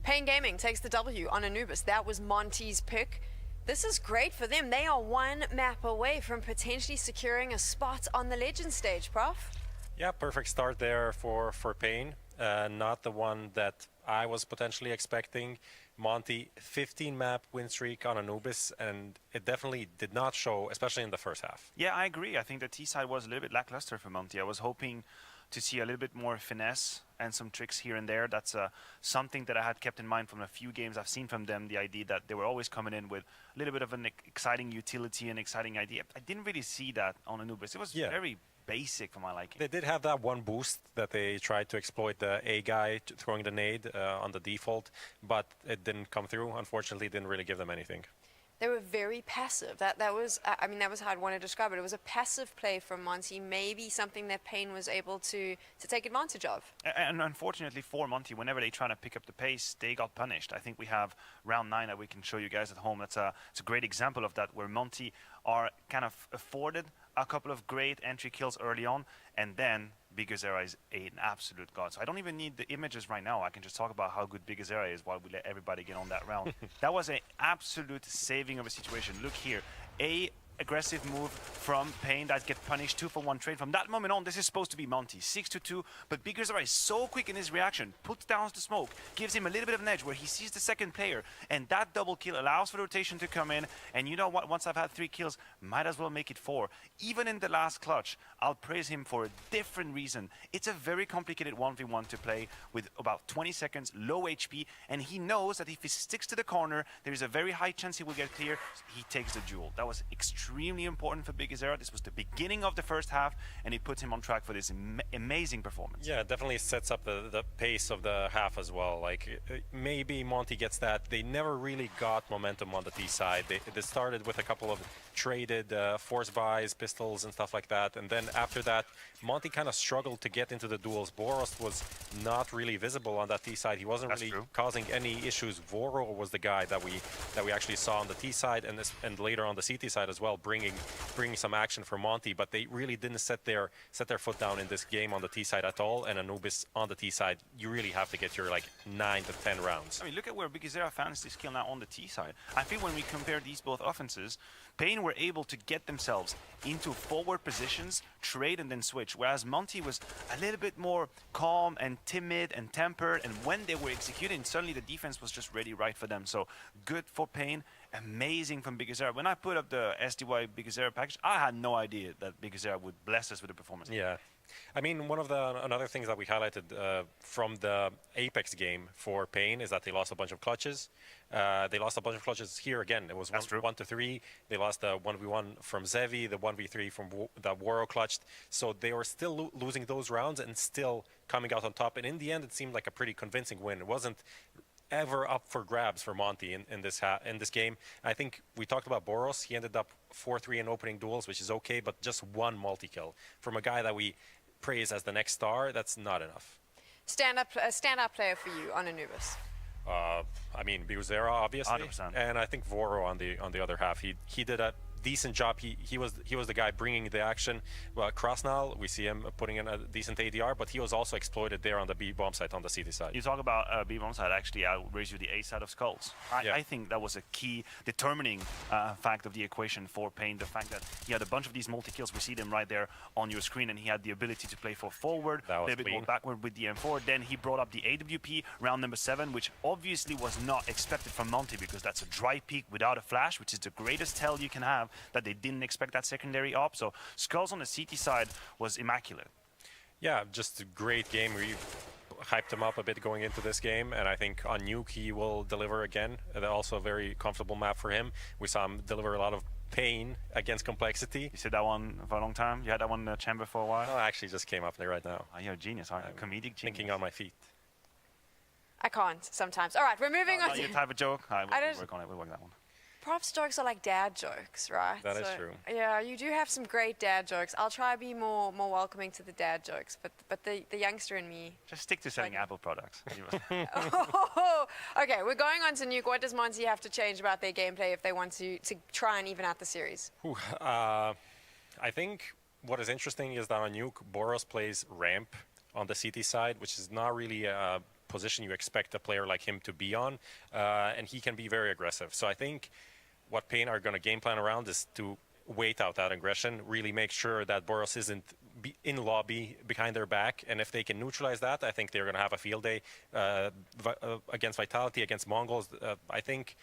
Pain Gaming takes the W on Anubis. That was Monte's pick. This is great for them. They are 1 map away from potentially securing a spot on the Legend stage, Prof. Yeah, perfect start there for Pain. Not the one that I was potentially expecting. MONTE, 15 map win streak on Anubis, and it definitely did not show, especially in the first half. Yeah, I agree. I think the T side was a little bit lackluster for MONTE. I was hoping to see a little bit more finesse and some tricks here and there. That's something that I had kept in mind from a few games I've seen from them, the idea that they were always coming in with a little bit of an exciting utility and exciting idea. I didn't really see that on Anubis. It was very basic for my liking. They did have that one boost that they tried to exploit the A guy throwing the nade on the default, but it didn't come through. Unfortunately, it didn't really give them anything. They were very passive. That was, I mean, that was how I'd want to describe it. It was a passive play from MONTE, maybe something that Pain was able to take advantage of. And unfortunately for MONTE, whenever they try to pick up the pace, they got punished. I think we have round 9 that we can show you guys at home. It's a great example of that, where MONTE are kind of afforded a couple of great entry kills early on, and then Bigazera is an absolute god. So I don't even need the images right now. I can just talk about how good Bigazera is while we let everybody get on that round. That was an absolute saving of a situation. Look here. A aggressive move from Pain that get punished 2-for-1 trade. From that moment on, this is supposed to be Monty, 6-2, but Big Zera is so quick in his reaction, puts down the smoke, gives him a little bit of an edge where he sees the second player, and that double kill allows for the rotation to come in, and you know what, once I've had 3 kills, might as well make it 4. Even in the last clutch, I'll praise him for a different reason. It's a very complicated 1v1 to play with about 20 seconds, low HP, and he knows that if he sticks to the corner, there is a very high chance he will get clear. He takes the duel. That was extremely important for Big Zera. This was the beginning of the first half, and it puts him on track for this amazing performance. Yeah, it definitely sets up the pace of the half as well. Like, maybe Monty gets that. They never really got momentum on the T side. They started with a couple of traded force buys, pistols, and stuff like that, and then after that, Monty kind of struggled to get into the duels. Boros was not really visible on that T side. He wasn't really causing any issues. Voro was the guy that we actually saw on the T side and later on the CT side as well, bringing some action for Monty. But they really didn't set their foot down in this game on the T side at all. And Anubis on the T side, you really have to get your like 9 to 10 rounds. I mean, look at where Big Zera found this kill now on the T side. I feel when we compare these both offenses, Pain were able to get themselves into forward positions, trade, and then switch, whereas Monty was a little bit more calm and timid and tempered, and when they were executing, suddenly the defense was just ready right for them. So good for Pain, amazing from Big Zera. When I put up the SDY Big Zera package, I had no idea that Big Zera would bless us with the performance. Yeah. I mean, one of the another things that we highlighted from the Apex game for Pain is that they lost a bunch of clutches. They lost a bunch of clutches here again. It was 1-3. They lost the 1v1 from Zevi, the 1v3 from that Waro clutched. So they were still losing those rounds and still coming out on top. And in the end, it seemed like a pretty convincing win. It wasn't ever up for grabs for Monty in this game. I think we talked about Boros. He ended up 4-3 in opening duels, which is okay, but just 1 multi-kill from a guy that we praise as the next star. That's not enough. Standout player for you on Anubis? I mean, Big Zera, obviously, 100%. And I think Voro on the other half. He did a decent job. He was the guy bringing the action. Well, Krasnal, we see him putting in a decent ADR, but he was also exploited there on the B bomb side, on the CT side. You talk about B bomb side. Actually, I'll raise you the A side of Skulls. I think that was a key determining fact of the equation for Pain. The fact that he had a bunch of these multi kills. We see them right there on your screen, and he had the ability to play for forward, a little bit more backward with the M4. Then he brought up the AWP round number 7, which obviously was not expected from Monty because that's a dry peak without a flash, which is the greatest tell you can have, that they didn't expect that secondary op. So Skulls on the CT side was immaculate. Yeah, just a great game. We hyped him up a bit going into this game, and I think on Nuke he will deliver again. Also a very comfortable map for him. We saw him deliver a lot of Pain against Complexity. You said that one for a long time? You had that one in the chamber for a while? No, I actually just came up there right now. Oh, you're a genius, aren't you? Comedic genius. Thinking on my feet. I can't sometimes. All right, we're moving on. Not your type of joke. We'll work on it. We'll work that one. Props jokes are like dad jokes, right? That is true. Yeah, you do have some great dad jokes. I'll try to be more welcoming to the dad jokes, but the youngster in me. Just stick to selling Apple products. Okay, we're going on to Nuke. What does Monty have to change about their gameplay if they want to try and even out the series? I think what is interesting is that on Nuke, Boros plays ramp on the CT side, which is not really a position you expect a player like him to be on, and he can be very aggressive. So I think what Pain are going to game plan around is to wait out that aggression, really make sure that Boros isn't in lobby behind their back, and if they can neutralize that, I think they're going to have a field day against Vitality, against Mongols. I think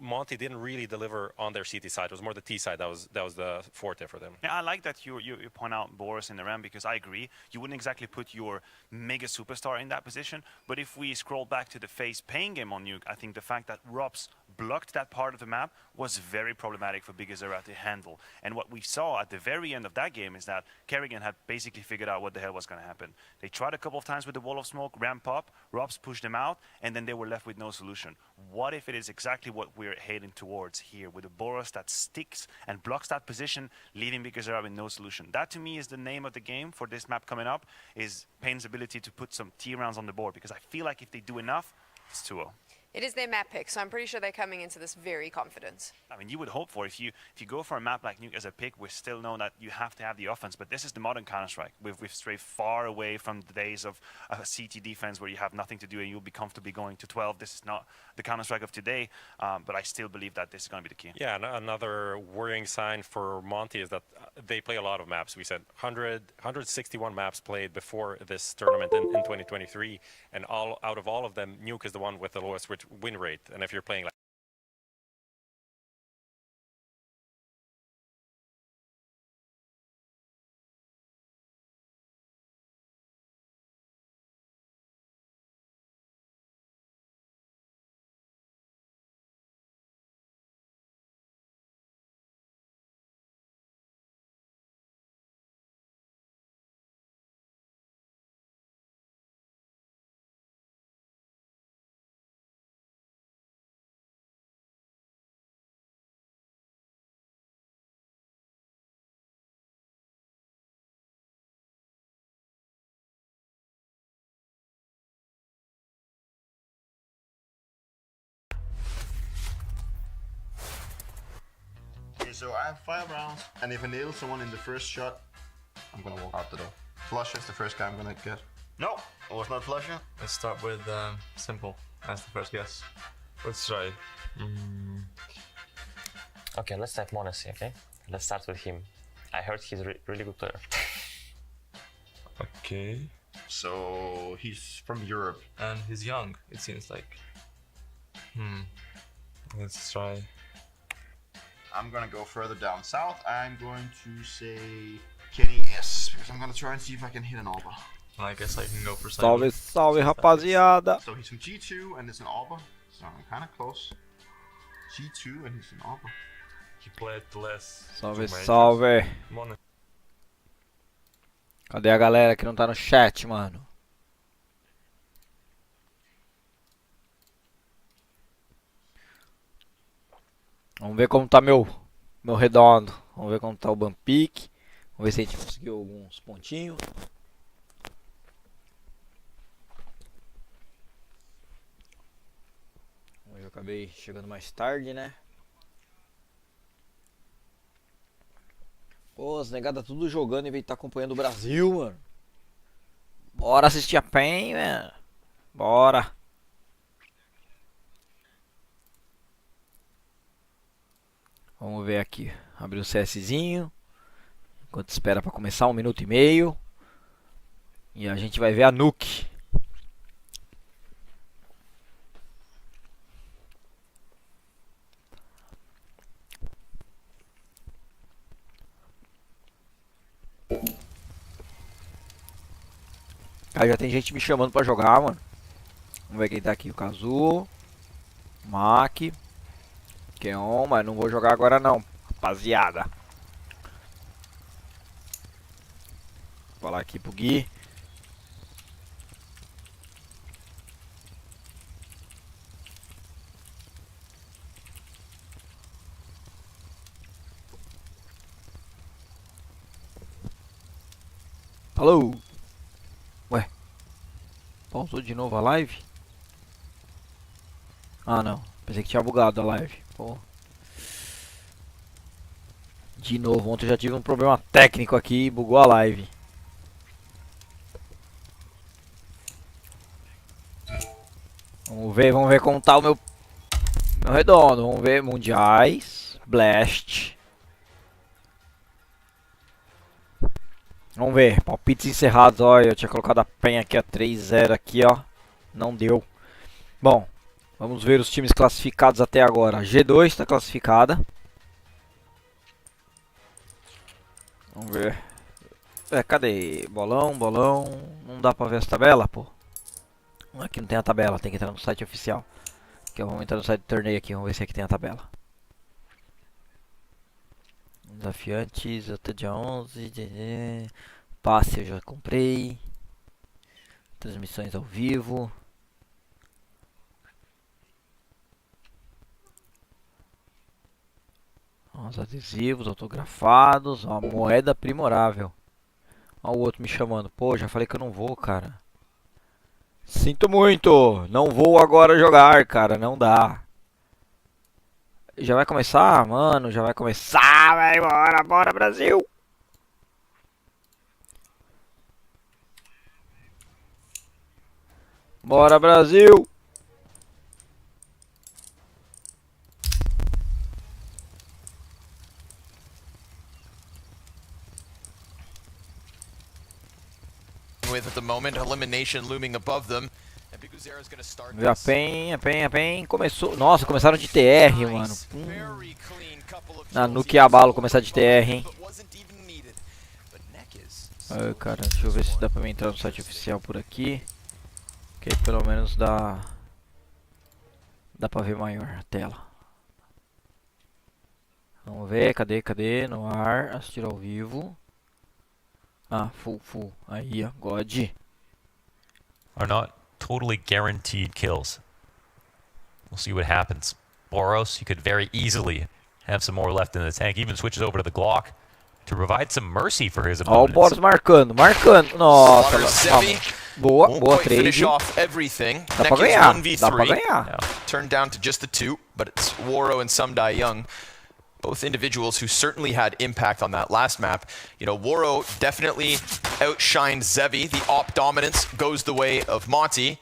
Monty didn't really deliver on their CT side. It was more the T side that was the forte for them. Yeah, I like that you point out Boros in the RAM, because I agree. You wouldn't exactly put your mega superstar in that position, but if we scroll back to the FaZe Pain game on Nuke, I think the fact that Robs blocked that part of the map was very problematic for Big Zera to handle. And what we saw at the very end of that game is that Kerrigan had basically figured out what the hell was going to happen. They tried a couple of times with the wall of smoke, ramp up, Robs pushed them out, and then they were left with no solution. What if it is exactly what we're heading towards here, with a Boros that sticks and blocks that position, leaving Big Zera with no solution? That to me is the name of the game for this map coming up, is Pain's ability to put some T rounds on the board, because I feel like if they do enough, it's 2-0. It is their map pick, so I'm pretty sure they're coming into this very confident. I mean, you would hope for if you go for a map like Nuke as a pick, we still know that you have to have the offense. But this is the modern Counter-Strike. We've strayed far away from the days of a CT defense where you have nothing to do and you'll be comfortably going to 12. This is not the Counter-Strike of today, but I still believe that this is going to be the key. Yeah, another worrying sign for Monte is that they play a lot of maps. We said 161 maps played before this tournament in 2023, and out of all of them, Nuke is the one with the lowest win rate. And if you're playing like Okay, so I have 5 rounds, and if I nail someone in the first shot, I'm gonna walk out the door. Flusha is the first guy I'm gonna get. No, it was not Flusha. Let's start with Simple as the first guess. Let's try. Okay, let's type Monesi, okay? Let's start with him. I heard he's a really good player. Okay. So he's from Europe. And he's young, it seems like. Let's try. I'm gonna go further down south. I'm going to say Kenny S, because I'm gonna try and see if I can hit an Alba. I guess I can go for Salve, salve, rapaziada. So he's from G2 and it's an Alba, so I'm kind of close. G2 and he's an Alba. He played less. Salve, salve. Cadê a galera que não tá no chat, mano? Vamos ver como tá meu redondo. Vamos ver como tá o Bampic. Vamos ver se a gente conseguiu alguns pontinhos. Eu acabei chegando mais tarde, né? Pô, as negadas tudo jogando em vez de estar acompanhando o Brasil, mano. Bora assistir a PEN, velho. Bora. Vamos ver aqui. Abrir o CSzinho. Enquanto espera para começar, 1 minuto e meio. E a gente vai ver a Nuke. Aí já tem gente me chamando pra jogar, mano. Vamos ver quem tá aqui. O Kazu, Mac, Keon, mas não vou jogar agora não, rapaziada. Vou falar aqui pro Gui. Alô? Ué? Pausou de novo a live? Ah não, pensei que tinha bugado a live. Pô. De novo, ontem eu já tive um problema técnico aqui e bugou a live. Vamos ver como tá o meu redondo. Vamos ver mundiais, Blast. Vamos ver, palpites encerrados, olha, eu tinha colocado a penha aqui a 3-0 aqui, ó, não deu. Bom, vamos ver os times classificados até agora. G2 está classificada. Vamos ver. Cadê? Bolão, não dá pra ver essa tabela, pô. Aqui não tem a tabela, tem que entrar no site oficial. Aqui, vamos entrar no site do torneio aqui, vamos ver se aqui tem a tabela. Desafiantes, até dia 11. Passe eu já comprei. Transmissões ao vivo. Os adesivos autografados. Ó, moeda aprimorável. Ó o outro me chamando. Pô, já falei que eu não vou, cara. Sinto muito, não vou agora jogar, cara, não dá. Já vai começar? Mano, já vai começar, vai, bora, bora, Brasil! Bora, Brasil! With at the moment, elimination looming above them. And Biguzera is going to start Já PEN, começou. Nossa, começaram de TR, mano. Na Nuke e Abalo começar de TR, hein? Ai, cara, deixa eu ver se dá pra mim entrar no site oficial por aqui. Que aí pelo menos dá pra ver maior a tela. Vamos ver, cadê? No ar, assistir ao vivo. Ah, full. Aí, ó, God. Are not totally guaranteed kills. We'll see what happens. Boros, you could very easily have some more left in the tank. Even switches over to the Glock to provide some mercy for his Ó, o opponents. Boros marcando. Nossa, boa trade. Dá pra ganhar. Turned down to just the 2, but it's Waro and Sumdai Young. Both individuals who certainly had impact on that last map. You know, Waro definitely outshined Zevi. The op dominance goes the way of MONTE.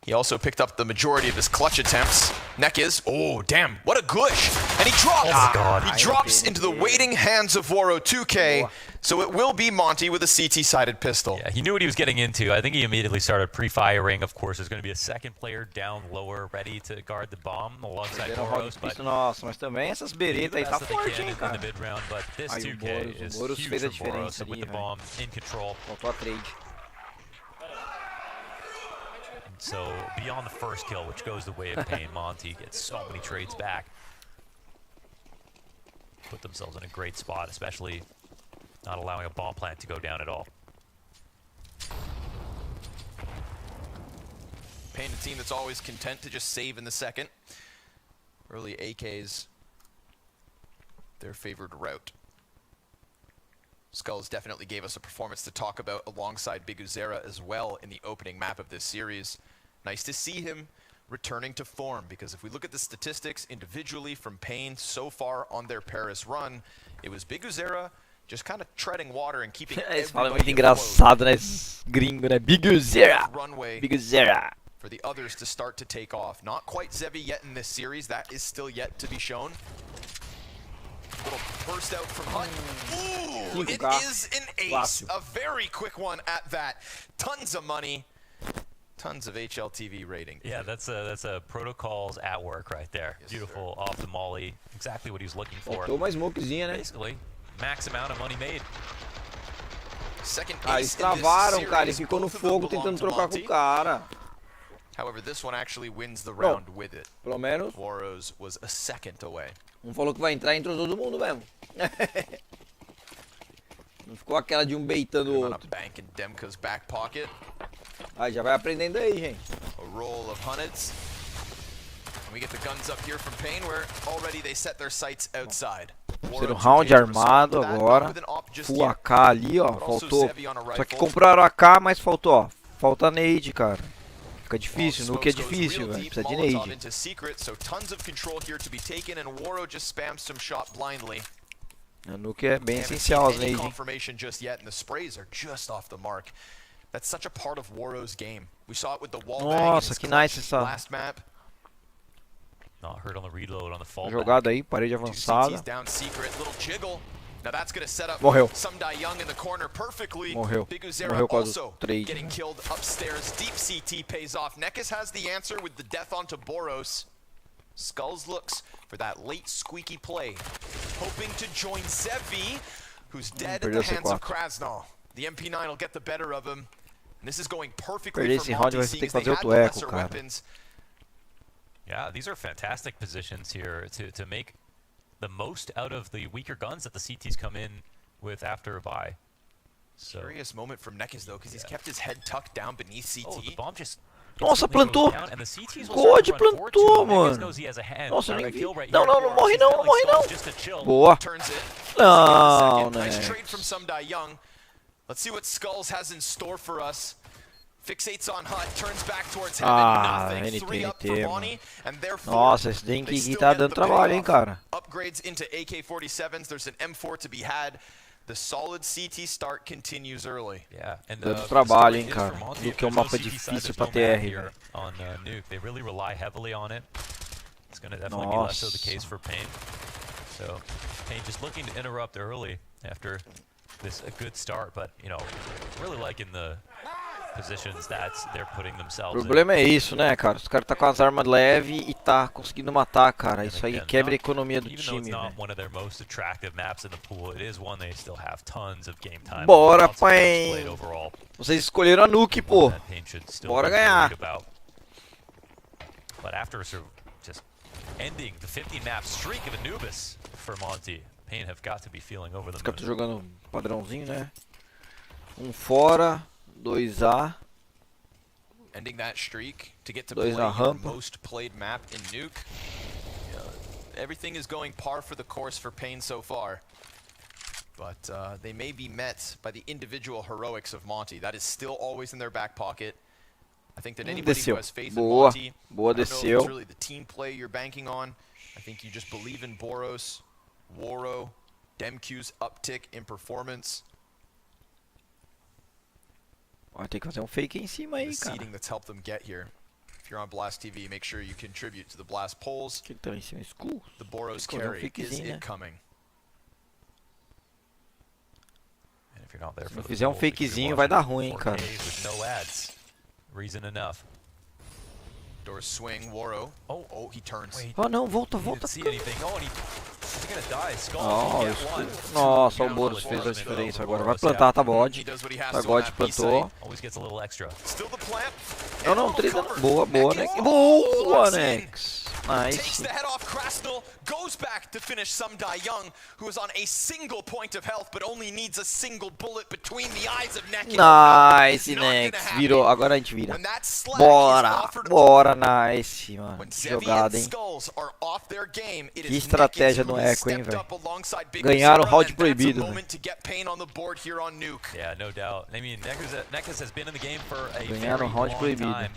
He also picked up the majority of his clutch attempts. Nekiz, oh damn, what a gush! And he drops! Oh my God. He drops into the waiting hands of Waro 2K. So it will be MONTE with a CT-sided pistol. Yeah, he knew what he was getting into. I think he immediately started pre-firing. Of course, there's going to be a second player down lower, ready to guard the bomb alongside Boros. But nossa, mas também essas beretas aí tá forte, hein, in cara. the mid round, but this Aí, 2K is Boros huge fez a for Boros diferença with ali, the bomb in control. Faltou a trade. So beyond the first kill, which goes the way of Pain, MONTE gets so many trades back. Put themselves in a great spot, especially not allowing a bomb plant to go down at all. Pain, a team that's always content to just save in the second. Early AKs, their favored route. Skulls definitely gave us a performance to talk about alongside Biguzera as well in the opening map of this series. Nice to see him returning to form, because if we look at the statistics individually from Pain so far on their Paris run, it was Biguzera just kind of treading water and keeping Eles falam muito engraçado, né? Esses gringos, né? Biguzera! For the others to start to take off. Not quite Zevi yet in this series. That is still yet to be shown. Little burst out from Hunt. Ooh, it is an ace. A very quick one at that. Tons of money. Tons of HLTV rating. Yeah, that's a protocols at work right there. Yes, beautiful off the molly. Exactly what he's looking for. Faltou uma smokezinha, né? Basically, max amount of money made. Second eles travaram, cara. Ele ficou no fogo tentando trocar com o cara. However, this one actually wins the round with it. Pelo menos. Waros was a second away. Falou que vai entrar, entrou todo mundo mesmo. Não ficou aquela de beitando o outro. Bank in Demka's back pocket. Aí já vai aprendendo aí, gente. A roll of Hunneds. We get the guns up here from Pain, where already they set their sights outside. Terceiro round armado agora. Full AK ali, ó. Faltou. Só que compraram AK, mas faltou, ó. Falta nade, cara. Fica difícil, no que é difícil, velho. Precisa de nade. A nuke é bem essencial as nade. Nossa, que nice essa jogada aí, parede avançada. Morreu. Morreu. Morreu com o trade. Getting killed upstairs. Deep CT pays off. Nekiz has the answer with the death onto Boros. Skulls looks for that late squeaky play, hoping to join Zevi, who's dead at the hands of Krasnal. The MP9 will get the better of him. And this is going perfectly for MONTE, seeing as they had the lesser weapons. Yeah, these are fantastic positions here to make the most out of the weaker guns that the CTs come in with after a buy. So. Curious moment from Nekiz though, because he's kept his head tucked down beneath CT. Oh, the bomb just Nossa, plantou! God, plantou, mano! Nossa, nem vi. Não, não, não morre não, não morre não! Boa! Não, né? Nice trade from Sumdai Young. Let's see what Skulls has in store for us. Fixates on Hut, turns back towards heaven, nothing. 3 up for Monty, and therefore Nossa, esse Denk aqui tá dando trabalho, hein, cara. upgrades into AK-47s. There's an M4 to be had. The solid CT start continues early. Yeah, and dando trabalho, hein, cara. Do que é um mapa difícil pra TR, velho. On Nuke, they really rely heavily on it. It's gonna definitely be less so the case for Pain. So Pain just looking to interrupt early after this a good start, but you know, really liking the positions that they're putting O themselves in. problema é isso, né, cara? Os caras tá com as armas leves e tá conseguindo matar, cara. Isso aí quebra a economia do time, velho. One of their most attractive maps in the pool. It is one they still have tons of game time. Bora, Pain! Vocês escolheram a Nuke, pô. Bora ganhar. But after just ending the 15-map streak of Anubis for Monty, Pain have got to be feeling over the Os caras moon. estão jogando padrãozinho, né? Um fora, 2A. Ending that streak to get to Dois play na your rampa. most played map in Nuke. Everything is going par for the course for Pain so far. But they may be met by the individual heroics of Monty. That is still always in their back pocket. I think that anybody who has faith in Monty, Boa, I don't know if desceu. it's really the team play you're banking on. I think you just believe in Boros, Woro, Demq's uptick in performance. Vai ter que fazer um fake em cima aí, The cara. seeding that's helped them get here. If you're on Blast TV, make sure you contribute to the Blast polls. Que tá em cima? Skull. The Boros Tem que fazer carry, is fakezinho, it né? coming? And if you're not there Se for não the fizer um polls, if you're fakezinho, vai dar watching ruim, hein, cara. 4Ks with no ads. Reason enough. Doors swing, Woro. Oh, he turns. Wait. Oh, não, volta, He volta. didn't see anything. Oh, and he's gonna die. Skull Oh, can get one. Nossa, o Boros fez a diferença agora. Vai plantar, tá bode. Tá bode, plantou. Always gets a little extra. Still the plant. Não, não, 3 boa, boa, Nex. Boa, Nex. Takes Nice. the head off Krasnal, goes back to finish Sumdai Young, who is on a single point of health, but only needs a single bullet between the eyes of Neki. Nice, Nex. Virou, agora a gente vira. Bora, bora, nice, mano. Que jogada, hein. Que estratégia no Echo, hein, velho. Ganharam o round proibido, velho. Yeah, no doubt. I mean, Nekus has been in the game for a very Ganharam o round long proibido. time.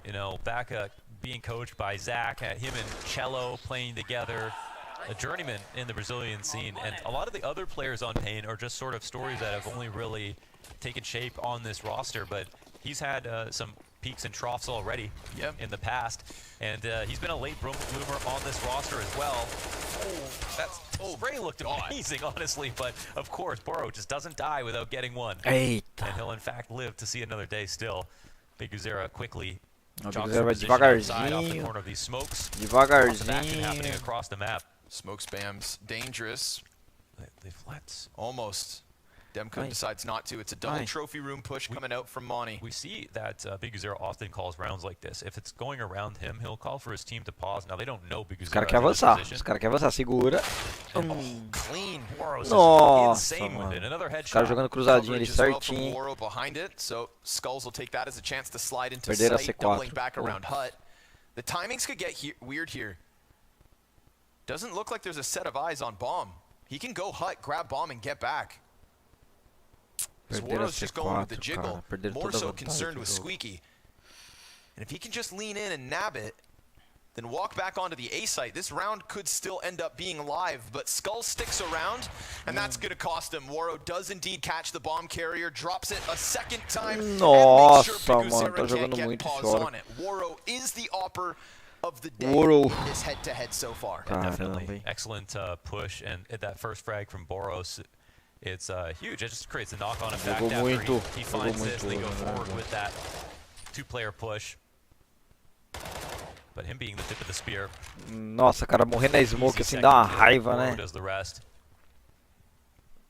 You know, back being coached by Zach, him and Cello playing together, a journeyman in the Brazilian scene. And a lot of the other players on Pain are just sort of stories that have only really taken shape on this roster. But he's had some peaks and troughs already in the past. And he's been a late bloomer on this roster as well. That spray looked amazing, honestly. But, of course, Boro just doesn't die without getting one. Eita. And he'll, in fact, live to see another day still. Big Uzera quickly O jogs Big Uzera vai for position outside off the devagarzinho. corner of these smokes. Devagarzinho. Lots of action happening across the map. Smoke spams, dangerous. They flex. Almost. Demko Nice. decides not to. It's a double Nice. trophy room push coming out from Monty. We see that Big Uzera often calls rounds like this. If it's going around him, he'll call for his team to pause. Now, they don't know Big Os Uzera caras querem is in avançar. position. Os caras querem avançar. Segura. Clean. Boros Nossa, is insane with it. mano. Another Os headshot. caras jogando cruzadinho ali Coverage as well from certinho. Woro behind it, so Skulls will take that as a chance to slide into Perderam a sight, C4. doubling back around Hut. The timings could get weird here. Doesn't look like there's a set of eyes on Bomb. He can go Hut, grab Bomb, and get back. Perderam a Sworo's just going with the C4, jiggle, cara. Perderam more toda a so vantagem concerned do with jogo. Squeaky. And if he can just lean in and nab it, then walk back onto the A site. This round could still end up being live, but Skull sticks around, and that's going to cost him. Woro does indeed catch the bomb carrier, drops it a second time, and makes sure Nossa, Big mano, Uzera tá can't jogando get muito pause esse on it. Woro is the opper of the day Woro. in this head-to-head so far. Definitely. Caramba, hein. Excellent push. And that first frag from Boros, it's huge. It just creates a knock-on effect Jogou after muito. he Jogou finds this, and they muito, go né, forward velho. with that two-player push. But him being the tip of the spear, Nossa, cara, morrer na smoke easy assim dá uma second kill. raiva, Woro né? does the rest.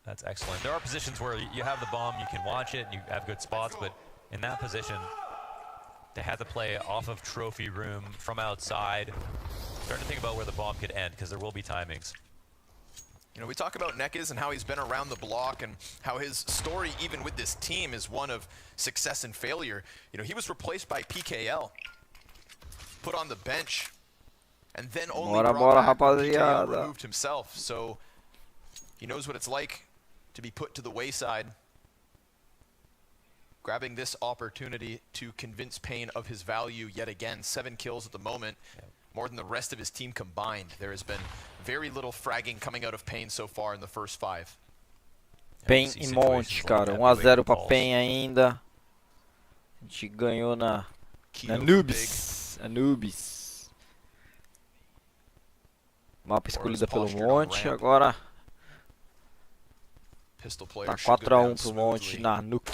That's excellent. There are positions where you have the bomb, you can watch it, and you have good spots, but in that position, they had to play off of trophy room from outside. Starting to think about where the bomb could end, because there will be timings. You know, we talk about Nekes and how he's been around the block and how his story, even with this team, is one of success and failure. You know, he was replaced by PKL, put on the bench, and then only Bora, brought bora, back when PKL rapaziada. removed himself. So he knows what it's like to be put to the wayside. grabbing this opportunity to convince Payne of his value yet again. 7 kills at the moment, more than the rest of his team combined. There has been very little fragging coming out of Payne so far in the first 5. PEN e Monte, cara. 1-0 pra PEN ainda. A gente ganhou na Anubis. Anubis. Mapa escolhida pelo Monte. Agora tá 4-1 pro Monte na Nuke.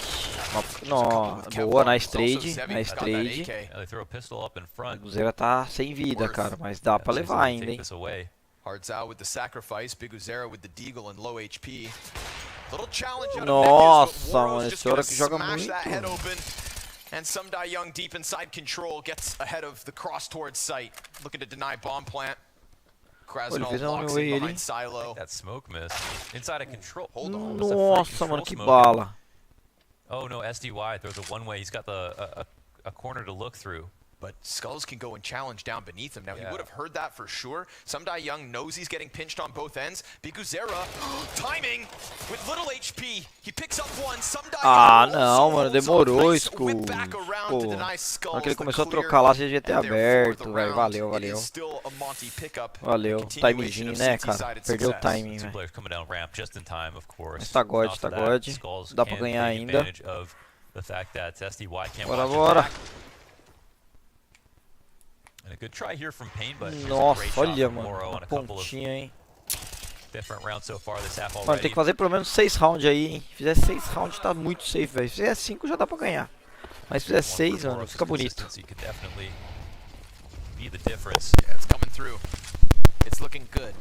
Boa, nice trade. Nice trade. A Guzeira tá sem vida, cara. Mas dá pra levar ainda, hein. Hardzao with the sacrifice, Biguzera with the deagle and low HP. Little challenge out of Nossa, Nebius, but mano, Woro's esse just gonna hora que joga smash that head muito. open. And Sumdai Young deep inside control gets ahead of the cross towards site, looking to deny bomb plant. Krasnal locks in behind silo. That smoke miss. Inside of control. Hold on. Nossa, mano, que bala. Oh no, SDY throws a one-way. He's got a corner to look through. But Skulls can go and challenge down beneath him. Now, he would have heard that for sure. Sumdai Young knows he's getting pinched on both ends. Biguzera, timing with little HP. He picks up one. Sumdai Ah, Young não, mano, demorou, nice Skull. whip back around to deny Skulls Na hora que ele the começou a clear. trocar lá, você devia ter And therefore, the aberto, velho. round, Valeu, it valeu. is still a Monte pickup. Valeu. Continuation Timingzinho, of né, City-sided cara? Perdeu o success. timing, Two velho. players coming down ramp just in time, of course. Mas tá God, Off tá of that, God. Skulls Dá pra can ganhar take ainda. advantage of the fact that SDY can't Bora, watch it bora. back. And a good try here from Payne, but here's a Nossa, great shot olha, from mano. Moro on Uma a couple of pontinha, hein. different rounds so far this half Mano, already. tem que fazer pelo menos 6 rounds aí, hein. Se fizer 6 rounds, tá muito safe, velho. Se fizer 5, já dá pra ganhar. Mas se fizer 6, mano, fica bonito. Consistency could definitely be the difference. Yeah, it's coming through. It's looking good.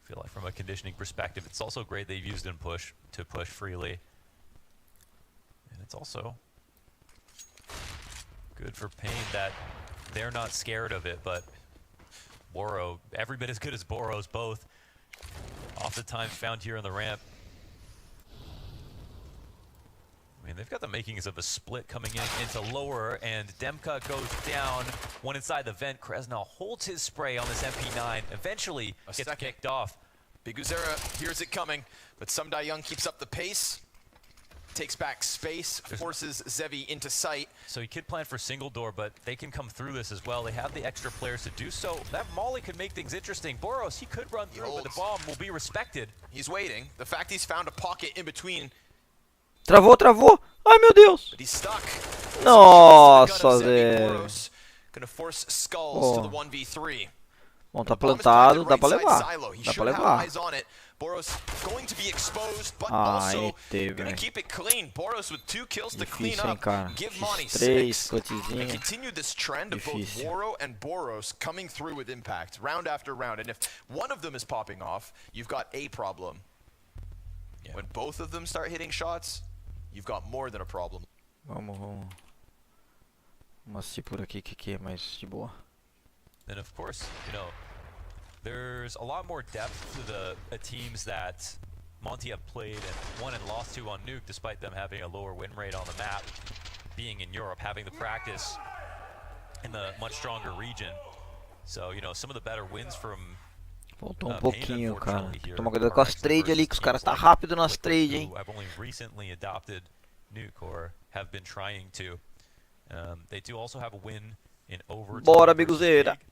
I feel like from a conditioning perspective, it's also great they've used in push to push freely. And it's also good for Payne that they're not scared of it, but Boro, every bit as good as Boros, both oftentimes found here on the ramp. I mean, they've got the makings of a split coming in into lower, and Demka goes down. One inside the vent. Krasnal holds his spray on this MP9. Eventually gets kicked off. Biguzera hears it coming, but Sumdai Young keeps up the pace. Takes back space, forces Zevi into sight. So he could plan for single door, but they can come through this as well. They have the extra players to do so. That Molly could make things interesting. Boros, he could run through, but the bomb will be respected. He's waiting. The fact he's found a pocket in between. Travou, travou. Ai, meu Deus. But he's stuck. Nossa, velho. Gonna force Skulls to the Oh. 1v3. Bom, tá plantado, dá pra levar. He Dá pra should have levar. eyes on it. Boros going to be exposed, but Ai, also teve, gonna velho. keep it clean. Boros with 2 kills to clean Difícil, hein, up. cara. Give Monty X3, 6. spotzinho. And continue this trend of both Difícil. Woro and Boros coming through with impact, round after round. And if one of them is popping off, you've got a problem. Yeah. When both of them start hitting shots, you've got more than a problem. Vamos, vamos. Vamos assistir por aqui que é mais de boa. And of course, you know, there's a lot more depth to the teams that Monte have played and won and lost to on Nuke, despite them having a lower win rate on the map, being in Europe, having the practice in the much stronger region. So, you know, some of the better wins from Faltou Payne, pouquinho, cara. unfortunately, Tem here que tomar cuidado com are as trades ali, que os caras teams tá like rápido nas Liquid, trades, hein. who have only recently adopted Nuke or have been trying to. They do also have a win in overtime. Bora, versus Biguzeira. Big.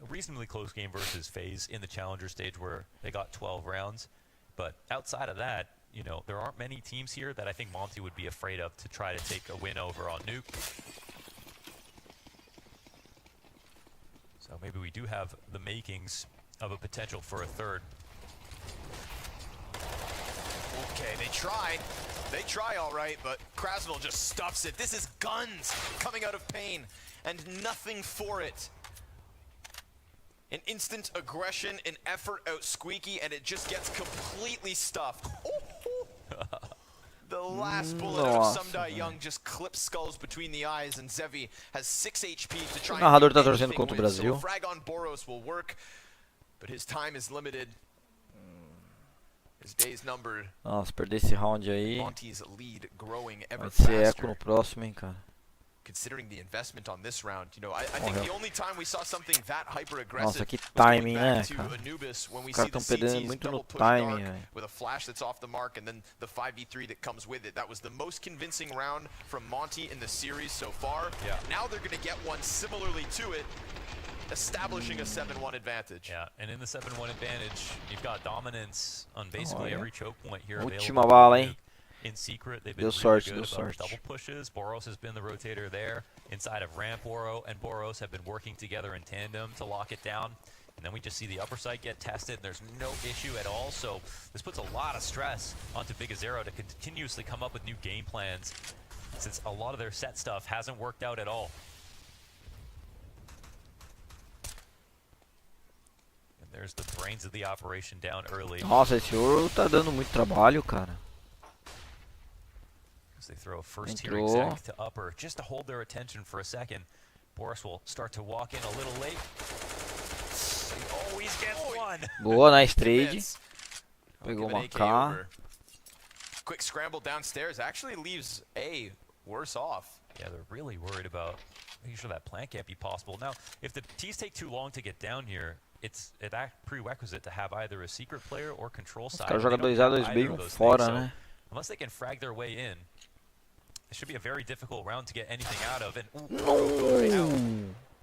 A reasonably close game versus FaZe in the challenger stage where they got 12 rounds. But outside of that, you know, there aren't many teams here that I think Monte would be afraid of to try to take a win over on Nuke. So maybe we do have the makings of a potential for a third. Okay, they try. They try all right, but Krasnal just stuffs it. This is guns coming out of Payne, and nothing for it. An instant aggression, an effort out Squeaky, and it just gets completely stuffed. The last bullet out of Sumdai Young just clips Skulls between the eyes, and Zevi has 6 HP to try O narrador and tá get torcendo anything contra o with. So Brasil. a frag on Boros will work, but his time is limited. His days numbered. Nossa, perder esse round aí. Monte's lead growing ever Vai ser eco faster. no próximo, hein, cara. considering the investment on this round. You know, I think the only time we saw something that hyper aggressive Nossa, que was going timing, back né, to cara? Anubis when we Os see caras the estão perdendo CTs muito double no push timing, dark velho. with a flash that's off the mark, and then the 5v3 that comes with it. That was the most convincing round from MONTE in the series so far. Yeah. Now they're going to get one similarly to it, establishing a 7-1 advantage. Yeah, and in the 7-1 advantage, you've got dominance on basically Olha. every choke point here Última available. bala, hein? In secret, they've been Deu really sorte, good deu about sorte. the double pushes. Boros has been the rotator there. Inside of ramp, Oro and Boros have been working together in tandem to lock it down. And then we just see the upper side get tested, and there's no issue at all. So this puts a lot of stress onto Big Azero to continuously come up with new game plans, since a lot of their set stuff hasn't worked out at all. And there's the brains of the operation down early. Nossa, esse Oro tá dando muito trabalho, cara. They throw a first tier Entrou. exec to upper just to hold their attention for a second. Boris will start to walk in a little late. He always gets one. Boa, nice trade. Commits. Pegou Give an uma AK K. over. Quick scramble downstairs actually leaves A worse off. Yeah, they're really worried about making sure that plant can't be possible. Now, if the T's take too long to get down here, it's a prerequisite to have either a secret player or control side. caras They jogam don't 2A, have 2B either of those fora, things, so né? unless they can frag their way in, it should be a very difficult round to get anything out of. And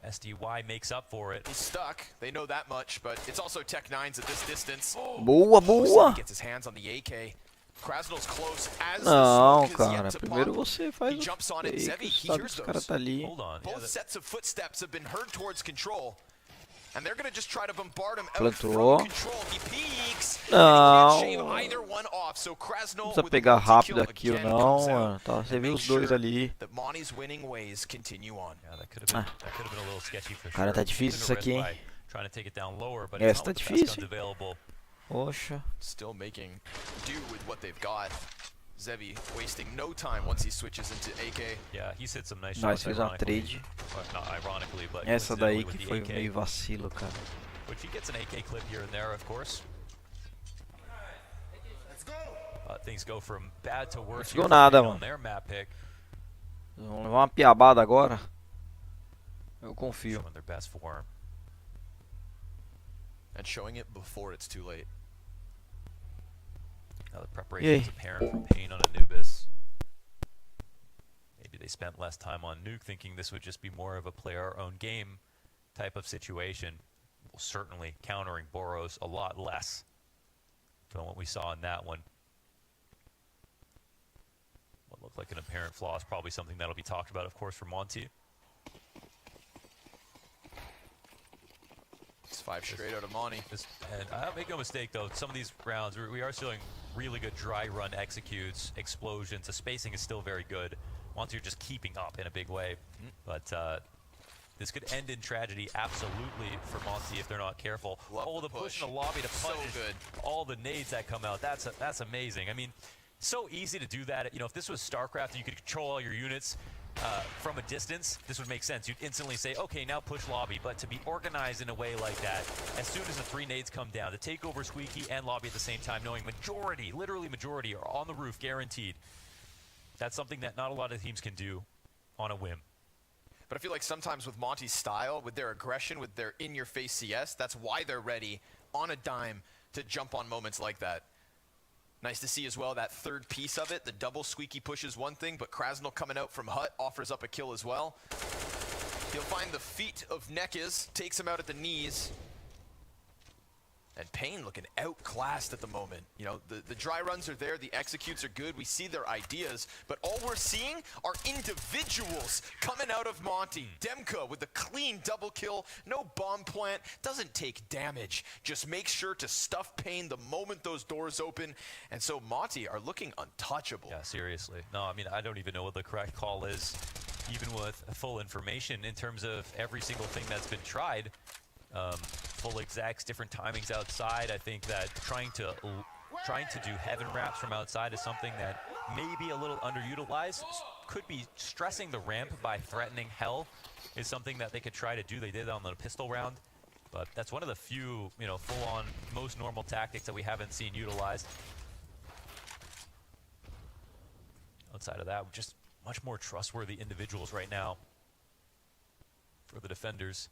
SDY makes up for it. He's stuck. They know that much, but it's also Tech 9's at this distance. Boa, boa. He gets his hands on the AK. Krasnal's close as Não, the smoke has cara. yet to Primeiro pop. você faz He o jumps on it. fake, Zevi, he sabe hears que os caras those. tá ali. Hold on. Both sets of footsteps have been heard towards control. And they're going to just try to bombard him out Plantou. from control. He peeks. Não. And he can't shave either one off. So Krasnal Não precisa with pegar the rápido multi-kill a kill, again não, comes out mano. Tá, você and viu makes os dois sure ali. that Monty's winning ways continue on. Yeah, that could have been a little sketchy for Cara, sure. tá difícil isso aqui, hein? Trying to take it down lower, but Essa it's tá not with the best difícil, guns hein? available. Poxa. Still making do with what they've got. Zevi wasting no time once he switches into AK. Yeah, he's hit some nice Nós shots. fez uma ironically. trade. Well, not ironically, but Essa coincidentally daí with que the foi AK, meio vacilo, cara. which he gets an AK clip here and there, of course. Things go from bad to worse Ficou here nada, on mano. their map pick. Vamos levar uma piabada agora. Eu confio. Showing their best form. And showing it before it's too late. Now the preparation is apparent from Payne on Anubis. Maybe they spent less time on Nuke, thinking this would just be more of a play our own game type of situation. Well, certainly countering Boros a lot less than what we saw in that one. What looked like an apparent flaw is probably something that'll be talked about, of course, for MONTE. It's 5 straight out of Monty. And make no mistake, though, some of these rounds, we are seeing really good dry run executes, explosions. The spacing is still very good. MONTE are just keeping up in a big way. But this could end in tragedy, absolutely, for MONTE if they're not careful. The push in the lobby to punish all the nades that come out. That's amazing. I mean, so easy to do that. You know, if this was StarCraft and you could control all your units from a distance, this would make sense. You'd instantly say, okay, now push lobby. But to be organized in a way like that, as soon as the 3 nades come down, to take over Squeaky and lobby at the same time, knowing majority, literally majority, are on the roof, guaranteed. That's something that not a lot of teams can do on a whim. But I feel like sometimes with Monty's style, with their aggression, with their in-your-face CS, that's why they're ready on a dime to jump on moments like that. Nice to see as well that third piece of it. The double Squeaky push is one thing, but Krasnal coming out from Hut offers up a kill as well. He'll find the feet of Nekiz, takes him out at the knees. And Payne looking outclassed at the moment. You know, the dry runs are there, the executes are good, we see their ideas, but all we're seeing are individuals coming out of Monty. Demka with the clean double kill, no bomb plant, doesn't take damage, just makes sure to stuff Payne the moment those doors open, and so Monty are looking untouchable. Yeah, seriously. No, I mean, I don't even know what the correct call is, even with full information in terms of every single thing that's been tried. Full execs, different timings outside. I think that trying to do heaven wraps from outside is something that may be a little underutilized. Could be stressing the ramp by threatening hell is something that they could try to do. They did on the pistol round, but that's one of the few, you know, full-on, most normal tactics that we haven't seen utilized. Outside of that, just much more trustworthy individuals right now for the defenders.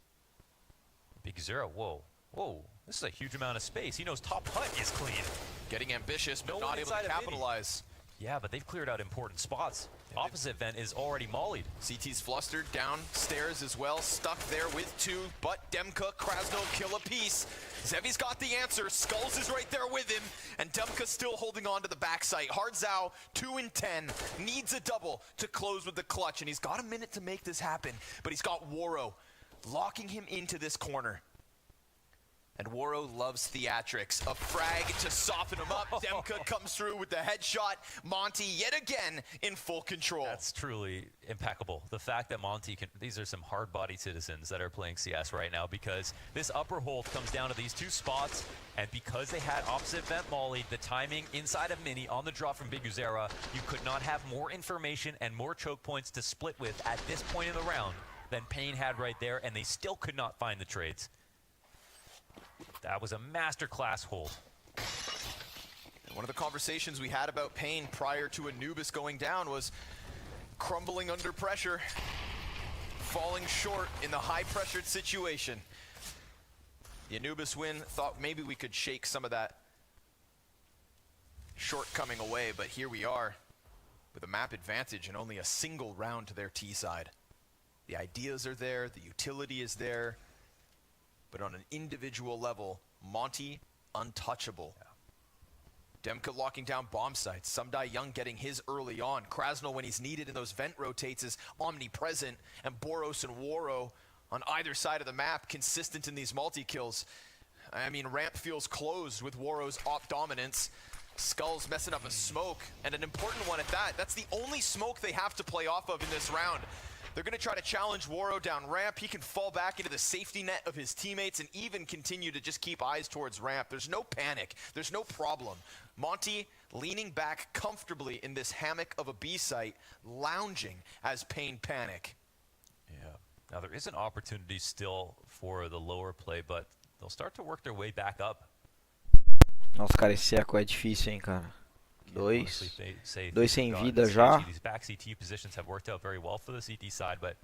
Big Zero, whoa. Whoa, this is a huge amount of space. He knows top hut is clean. Getting ambitious, but No not one able to inside of Mini. capitalize. Yeah, but they've cleared out important spots. Opposite vent is already mollied. CT's flustered, downstairs as well, stuck there with 2, but Demka, Krasno kill a piece. Zevi's got the answer, Skulls is right there with him, and Demka still holding on to the backside. Hardzao, 2 and 10, needs a double to close with the clutch, and he's got a minute to make this happen, but he's got Waro locking him into this corner. And Waro loves theatrics. A frag to soften him up. Demka comes through with the headshot. Monte yet again in full control. That's truly impeccable. The fact that Monte can, these are some hard-bodied citizens that are playing CS right now, because this upper hold comes down to these 2 spots, and because they had opposite vent molly, the timing inside of Mini on the drop from Big Uzera, you could not have more information and more choke points to split with at this point in the round than Pain had right there, and they still could not find the trades. That was a masterclass hold. And one of the conversations we had about Pain prior to Anubis going down was crumbling under pressure, falling short in the high-pressured situation. The Anubis win, thought maybe we could shake some of that shortcoming away, but here we are with a map advantage and only a single round to their T side. The ideas are there, the utility is there, but on an individual level, Monte, untouchable. Yeah. Demka locking down bomb sites. Sumdai Young getting his early on. Krasno, when he's needed in those vent rotates, is omnipresent. And Boros and Waro on either side of the map, consistent in these multi-kills. I mean, ramp feels closed with Waro's op dominance. Skulls messing up a smoke, and an important one at that. That's the only smoke they have to play off of in this round. They're going to try to challenge Waro down ramp. He can fall back into the safety net of his teammates and even continue to just keep eyes towards ramp. There's no panic. There's no problem. Monte leaning back comfortably in this hammock of a B site, lounging as Pain panic. Yeah. Now there is an opportunity still for the lower play, but they'll start to work their way back up. Nossa, cara, esse eco é difícil, hein, cara. Dois sem vida já. These back CT positions have worked out very well for the CT side, but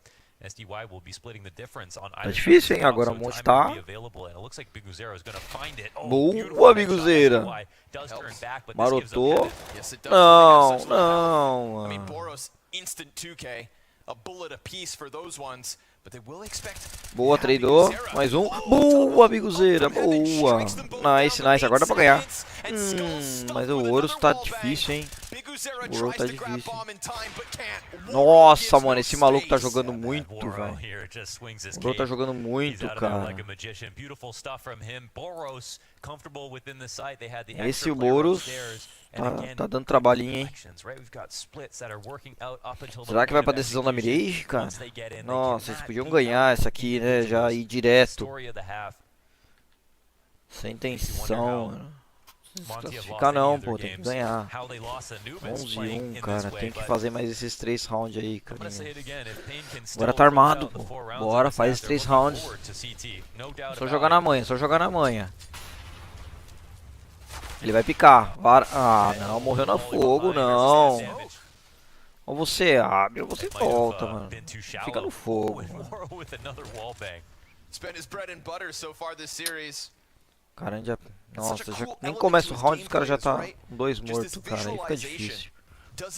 SDY will be splitting the difference on either. Tá difícil, hein? Agora o Monte tá. Boa, Big Uzera. Marotou. Não, não. I mean, Boros instant 2K, a bullet apiece for those ones. But they will expect. Boa, tradou. Mais um. Boa, Big Uzera. Boa. Nice, nice. Agora dá pra ganhar. Mas o Horus tá difícil, hein? O Horus tá difícil. Nossa, mano. Esse maluco tá jogando muito, velho. O Horus tá jogando muito, cara. Esse o Boros tá dando trabalhinho, hein? Será que vai pra decisão da Mirage, cara? Nossa, eles podiam ganhar essa aqui, né? Já ir direto. Sem tensão, mano. Não se classificar não, pô. Tem que ganhar. 11-1, cara. Tem que fazer mais esses 3 rounds aí, cara. Agora tá armado, pô. Bora, faz esses 3 rounds. Só jogar na manha, só jogar na manha. Ele vai picar. Ah, não. Morreu no fogo, não. Ou você abre ou você volta, mano. Fica no fogo. Cara, já... Nossa, já nem começa o round, os caras já tá com 2 mortos, cara. Aí fica difícil. Tá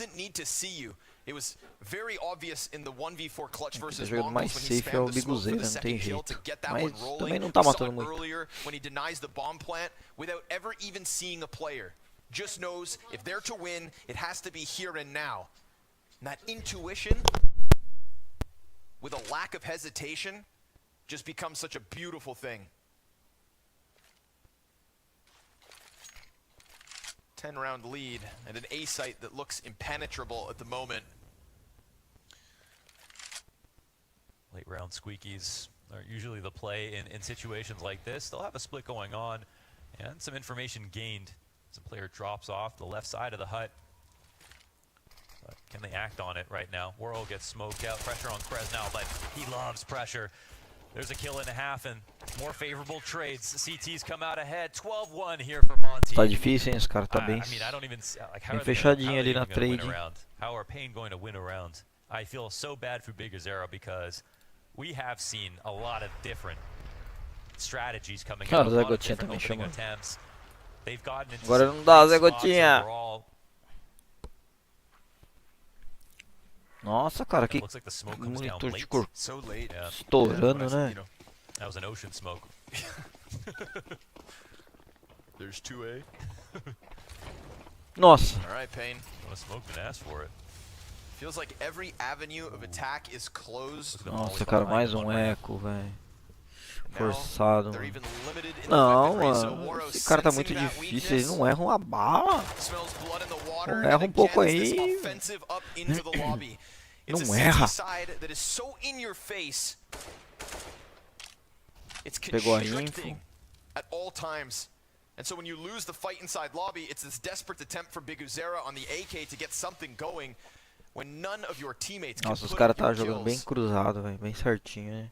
jogando mais safe é o Big Uzera, não tem jeito. Mas também não tá matando muito. Just knows if they're to win, it has to be here and now. And that intuition, with a lack of hesitation, just becomes such a beautiful thing. 10-round lead and an A site that looks impenetrable at the moment. Late round squeakies are usually the play in situations like this. They'll have a split going on and some information gained. As a player drops off the left side of the hut. But can they act on it right now? World gets smoked out. Pressure on Krez now, but he loves pressure. There's a kill and a half and more favorable trades. CT's come out ahead. 12-1 here for Monte. Tá difícil, hein? Esse cara tá bem, I mean, I don't even like how bem are they fechadinho how are ali they na even gonna win trade. a round? How are Pain going to win a round? I feel so bad for Big Zero because we have seen a lot of different strategies coming out. Ah, A Zé lot of Gotinha different também opening chamou. attempts. They've gotten into Agora some não dá, great Zé spots Gotinha. overall. Nossa, cara, que Looks like the smoke comes down monitor de late. cor So late. Yeah. estourando, né? That was an ocean smoke. There's 2A. Nossa. All right, Pain. Wanna smoke and ask for it. Feels like every avenue of attack is closed. Nossa, cara, mais um eco, velho. Forçado, mano. Não, mano. Esse cara tá muito difícil. Ele não erra uma bala. Não erra um pouco aí. Não erra. Pegou a info. At all times. And so when you lose the fight inside lobby, it's this desperate attempt from Big Uzera on the AK to get something going when none of your teammates can Nossa, os put caras up your tá jogando bem kills. cruzado, velho. Bem certinho, né?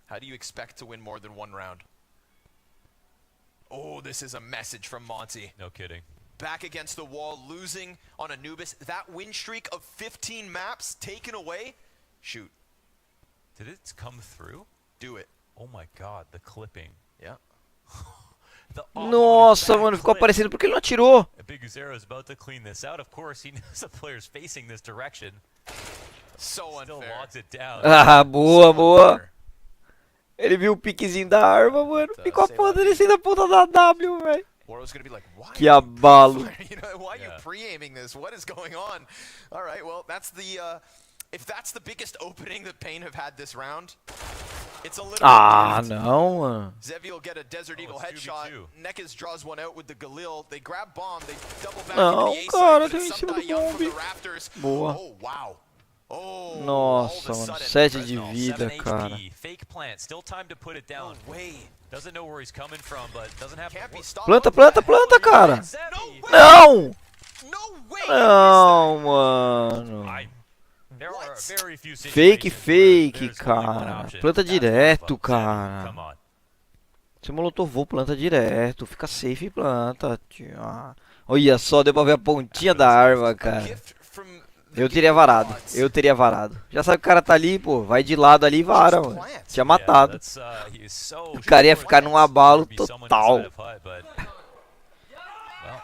How do you expect to win more than one round? Oh, this is a message from Monte. No kidding. Back against the wall, losing on Anubis. That win streak of 15 maps taken away. Shoot. Did it come through? Do it. Oh my god, the clipping. Yeah. Nossa, mano, ficou aparecendo porque ele não atirou. Big Zero is about to clean this out. Of course, he knows the player's facing this direction. So Still unfair. logs it down. Ah, boa, boa. Ele viu o piquezinho da arma, mano. Ficou a porra dele assim da ponta da W, velho. Que abalo. You know, why are you pre-aiming this? What is going on? All right, well, that's the if that's the biggest opening that Pain have had this round, it's a little Ah, não, mano. Zevi will get a Desert Eagle headshot. Nekaz draws one out with the Galil. They grab bomb. They double back Não, into the A cara, side, but tem em it's cima do Young from the bombe. rafters. Boa. Oh, wow. Oh, Nossa, all of a mano, sudden, 7 de vida, 7 cara. HP. Fake plant. Still time to put it down. No way. Doesn't know where he's coming from, but doesn't have Can't be stopped. Planta, planta, planta, cara. Não! Não, mano. There are very few Fake, situations fake, where there's only one cara. option. Planta That's one direto, of them. cara. Come on. Se molotovou, planta direto. Fica safe e planta. Tio. Ah. Olha só, deu pra ver a pontinha da arma, cara. Eu teria varado. Eu teria varado. Já sabe que o cara tá ali, pô. Vai de lado ali e vara, mano. Tinha matado. O cara ia ficar num abalo total. Well,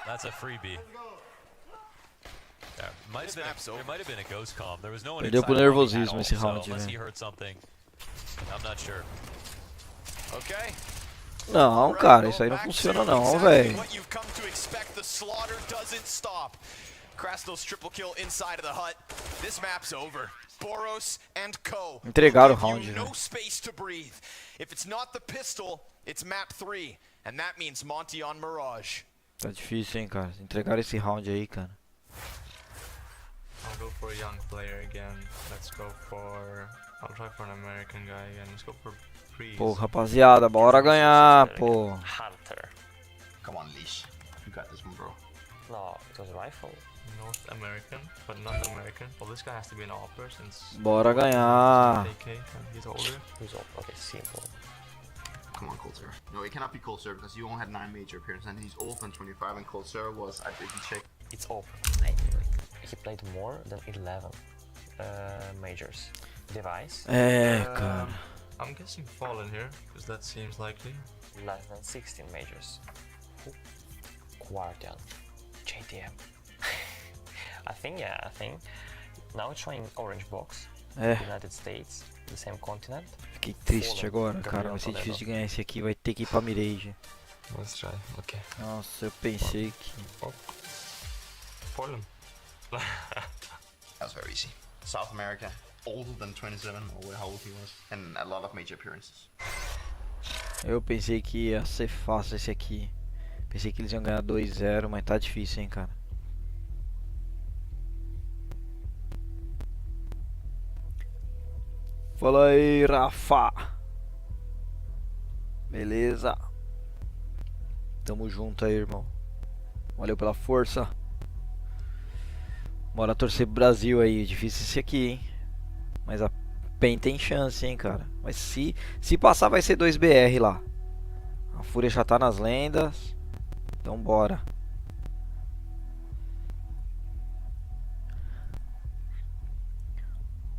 that's a freebie. There might have been a ghost comp. There was no one Perdeu pro inside nervosismo at esse all, so round, unless he velho. heard something, I'm not sure. Okay. Não, cara, isso aí não funciona não, velho. What you've come to expect, the slaughter doesn't stop. Krasnol's triple kill inside of the hut. This map's over. Boros and Co. Entregaram o give round, you velho. no space to breathe. If it's not the pistol, it's map 3, and that means Monte on Mirage. Tá difícil, hein, cara. Entregaram esse round aí, cara. I'll go for a young player again. Let's go for... I'll try for an American guy again. Let's go for Priest. Pô, rapaziada, bora ganhar, pô. Hunter. Come on, Leash. You got this one, bro. No, it was rifle. North American, but not American. Well, this guy has to be an AWPer since... Bora ganhar. AK and he's older. Who's old? Okay, simple. Come on, Cold Sir. No, it cannot be Cold Sir because you only had 9 major appearances and he's old than 25 and Cold Sir was, I didn't check. It's open. He played more than 11 majors. Device. Cara. I'm guessing Fallen here, because that seems likely. Less than 16 majors. Quartel. JTM. I think now it's showing orange box. United States, the same continent. Fiquei triste agora, cara. Vai ser difícil de ganhar esse aqui. Vai ter que ir pra Mirage. Let's try. Okay. Nossa, eu pensei que... Fallen. That was very easy. South America, older than 27 or how old he was, and a lot of major appearances. Eu pensei que ia ser fácil esse aqui. Pensei que eles iam ganhar 2-0, mas tá difícil, hein, cara. Fala aí, Rafa. Beleza. Tamo junto aí, irmão. Valeu pela força. Bora torcer pro Brasil aí. Difícil esse aqui, hein. Mas PEN tem chance, hein, cara. Mas se passar vai ser 2 BR lá. A Fúria já tá nas lendas. Então bora.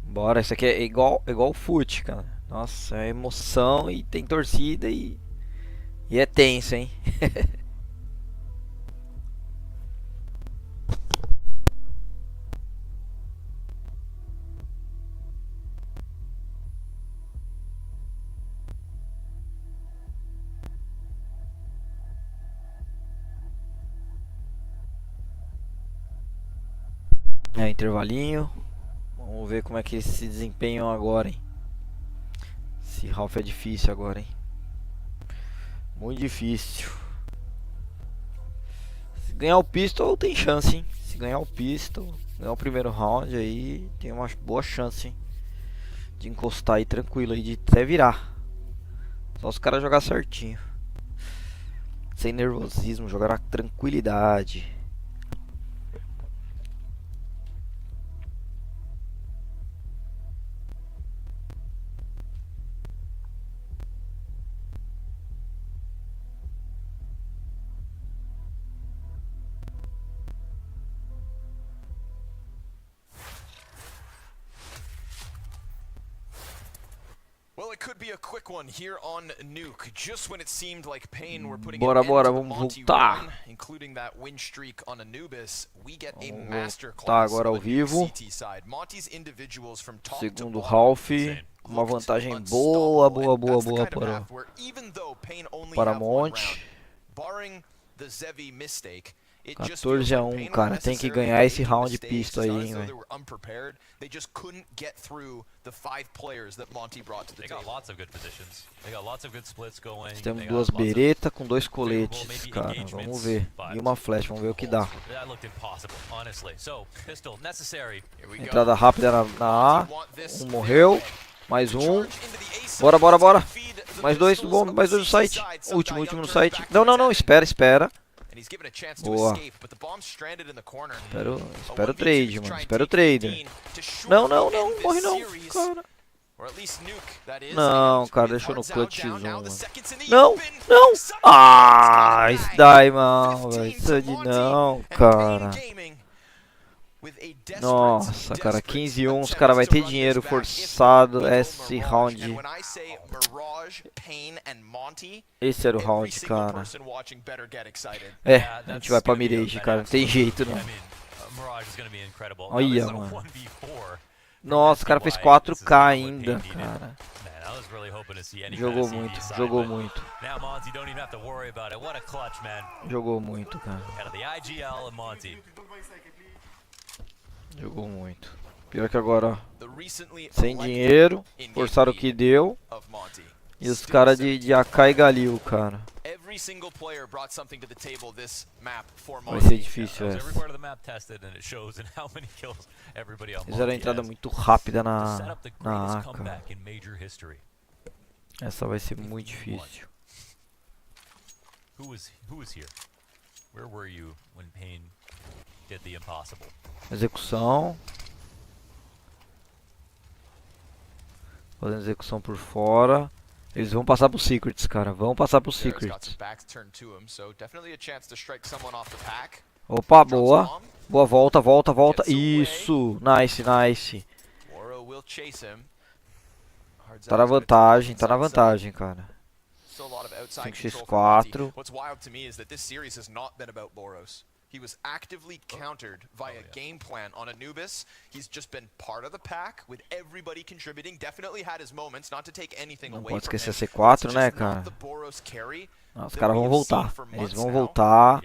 Bora, isso aqui é igual o fute, cara. Nossa, é emoção e tem torcida e é tenso, hein. É, intervalinho. Vamos ver como é que eles se desempenham agora, hein. Esse Ralph é difícil agora, hein. Muito difícil. Se ganhar o pistol tem chance, hein. Se ganhar o pistol, ganhar o primeiro round aí, tem uma boa chance, hein, de encostar aí tranquilo aí, de até virar. Só os caras jogar certinho. Sem nervosismo, jogar na tranquilidade. Well, it could be a quick one here on Nuke. Just when it seemed like Pain were putting Bora, an end bora, to the vamos Monty voltar. run, including that win streak on Anubis, we get a Vamos masterclass voltar agora ao on the vivo. CT side. Monty's individuals from top to Segundo bottom Ralph, com uma vantagem boa para Monte. barring the Zevi mistake. 14-1, cara, tem que ganhar esse round pistol aí, hein, velho. They just couldn't get through the 5 players that Monty brought to the table. Lots of good positions. They got lots of good splits going. Temos 2 beretas com 2 coletes, cara. Vamos ver. E uma flash, vamos ver o que dá. Entrada rápida na A. Um morreu. Mais um. Bora, bora, bora. Mais 2 do bom, mais 2 do site. Último no site. Não, espera. Boa. Espera o trade, mano. Espera o trader. Não, morre não, cara. Não, cara, deixou no clutch X1, mano. Não. Ah, isso daí, mano, velho. Isso de não, cara. Nossa, cara, 15-1, os caras vão ter dinheiro forçado esse round. Esse era o round, cara. É, a gente vai pra Mirage, cara, não tem jeito não. Olha, mano. Nossa, o cara fez 4K ainda, cara. Jogou muito. Jogou muito, cara. Jogou muito. Pior que agora, sem dinheiro, forçaram o que deu. E os caras de AK e Galil, cara. Vai ser difícil essa. Fizeram a entrada muito rápida na A, cara. Essa vai ser muito difícil. Who was here? Where were you when Pain did the impossible? Execução. Fazendo execução por fora. Eles vão passar pro Secrets, cara. Vão passar pro Secrets. Opa, boa. Boa, volta. Isso. Nice. Tá na vantagem, cara. 5x4. What's wild to me is that this series has not been about Boros. He was actively countered via game plan on Anubis. He's just been part of the pack with everybody contributing. Definitely had his moments, not to take anything away from him. Não pode esquecer C4, né, cara? Não, os caras vão voltar. Eles vão voltar.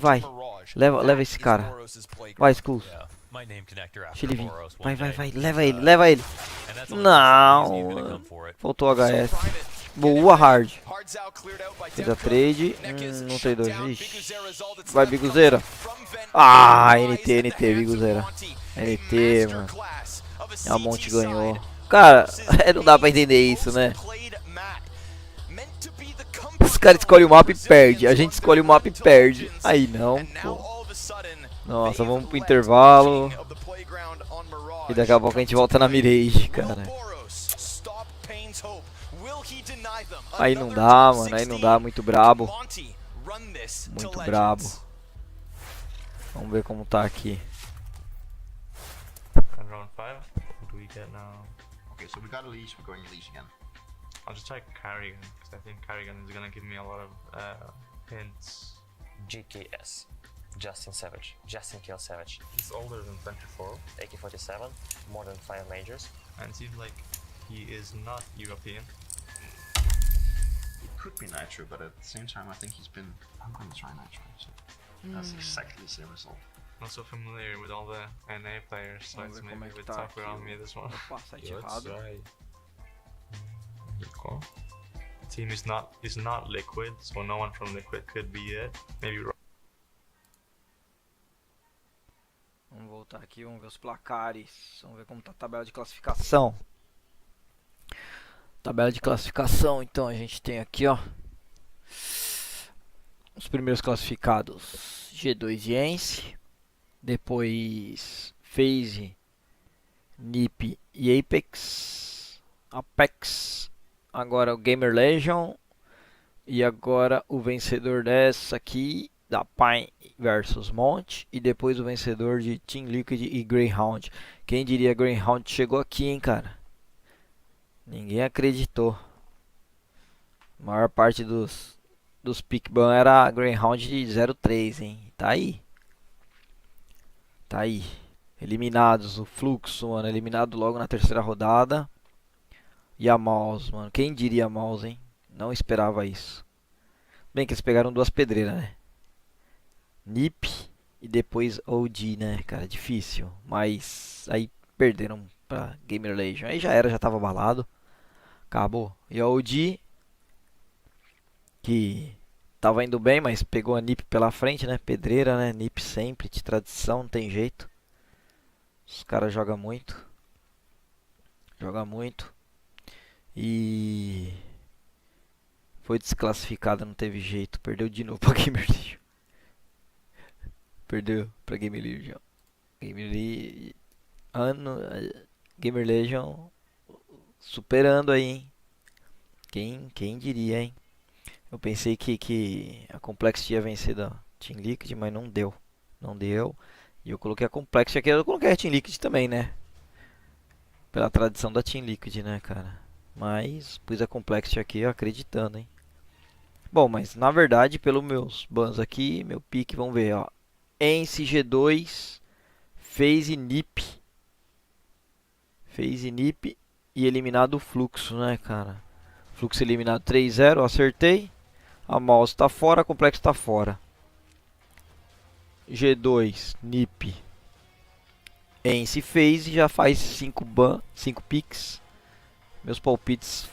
Vai. Leva esse cara. Vai, Skulls. Deixa ele vir. Vai. Leva ele. Não. Faltou HS. Boa, Hard. Fez a trade. Não tem 2. Ixi. Vai, Biguzeira. Ah, NT, Biguzeira. NT, mano. A Monte ganhou. Cara, não dá pra entender isso, né? Os caras escolhem o mapa e perde. A gente escolhe o mapa e perde. Aí não, pô. Nossa, vamos pro intervalo. E daqui a pouco a gente volta na Mirage, cara. Aí não dá, mano. Aí não dá. Muito brabo. Muito brabo. Vamos ver como tá aqui. Round 5. What do we get now? Okay, so we got a leash. We're going leash again. I'll just try Carrigan, because I think Carrigan is gonna give me a lot of hints. GKS. Justin Savage. Justin Kill Savage. He's older than 24. AK-47. More than 5 majors. And seems like he is not European. It could be Nitro, but at the same time, I think he's been. I'm gonna try Nitro. So that's exactly the same result. I'm not so familiar with all the NA players, so it's maybe a bit tougher on me this one. Let's try. Cool. Team is not Liquid, so no one from Liquid could be it. Maybe. Vamos voltar aqui, vamos ver os placares. Vamos ver como tá a tabela de classificação. Tabela de classificação, então a gente tem aqui, ó, os primeiros classificados: G2 e Ence, depois FaZe, NiP e Apex, agora o Gamer Legion e agora o vencedor dessa aqui da Pine versus Monte e depois o vencedor de Team Liquid e Greyhound. Quem diria Greyhound chegou aqui, hein, cara? Ninguém acreditou. A maior parte dos pick ban era Greyhound de 0-3, hein? Tá aí. Tá aí. Eliminados. O Fluxo, mano. Eliminado logo na terceira rodada. E a Mouse, mano. Quem diria a Mouse, hein? Não esperava isso. Bem que eles pegaram duas pedreiras, né? NiP e depois OG, né, cara? Difícil. Mas aí perderam pra Gamer Legion. Aí já era, já tava abalado. Acabou. E a OG, que tava indo bem, mas pegou a NiP pela frente, né? Pedreira, né? NiP sempre, de tradição, não tem jeito. Os caras jogam muito. Joga muito. E foi desclassificada, não teve jeito. Perdeu de novo pra Gamer Legion. Perdeu pra Gamer Legion. Gamer Legion superando aí, hein? Quem diria, hein? Eu pensei que a Complexity ia vencer da Team Liquid, mas não deu. Não deu. E eu coloquei a Complexity aqui, eu coloquei a Team Liquid também, né? Pela tradição da Team Liquid, né, cara? Mas pus a Complexity aqui acreditando, hein? Bom, mas na verdade, pelos meus bans aqui, meu pique, vamos ver, ó. Ence G2, FaZe NiP. FaZe NiP e eliminado o Fluxo, né, cara? Fluxo eliminado 3-0, acertei. A Mouse tá fora, a Complexo tá fora. G2, NiP, Ence FaZe já faz 5 picks. Meus palpites,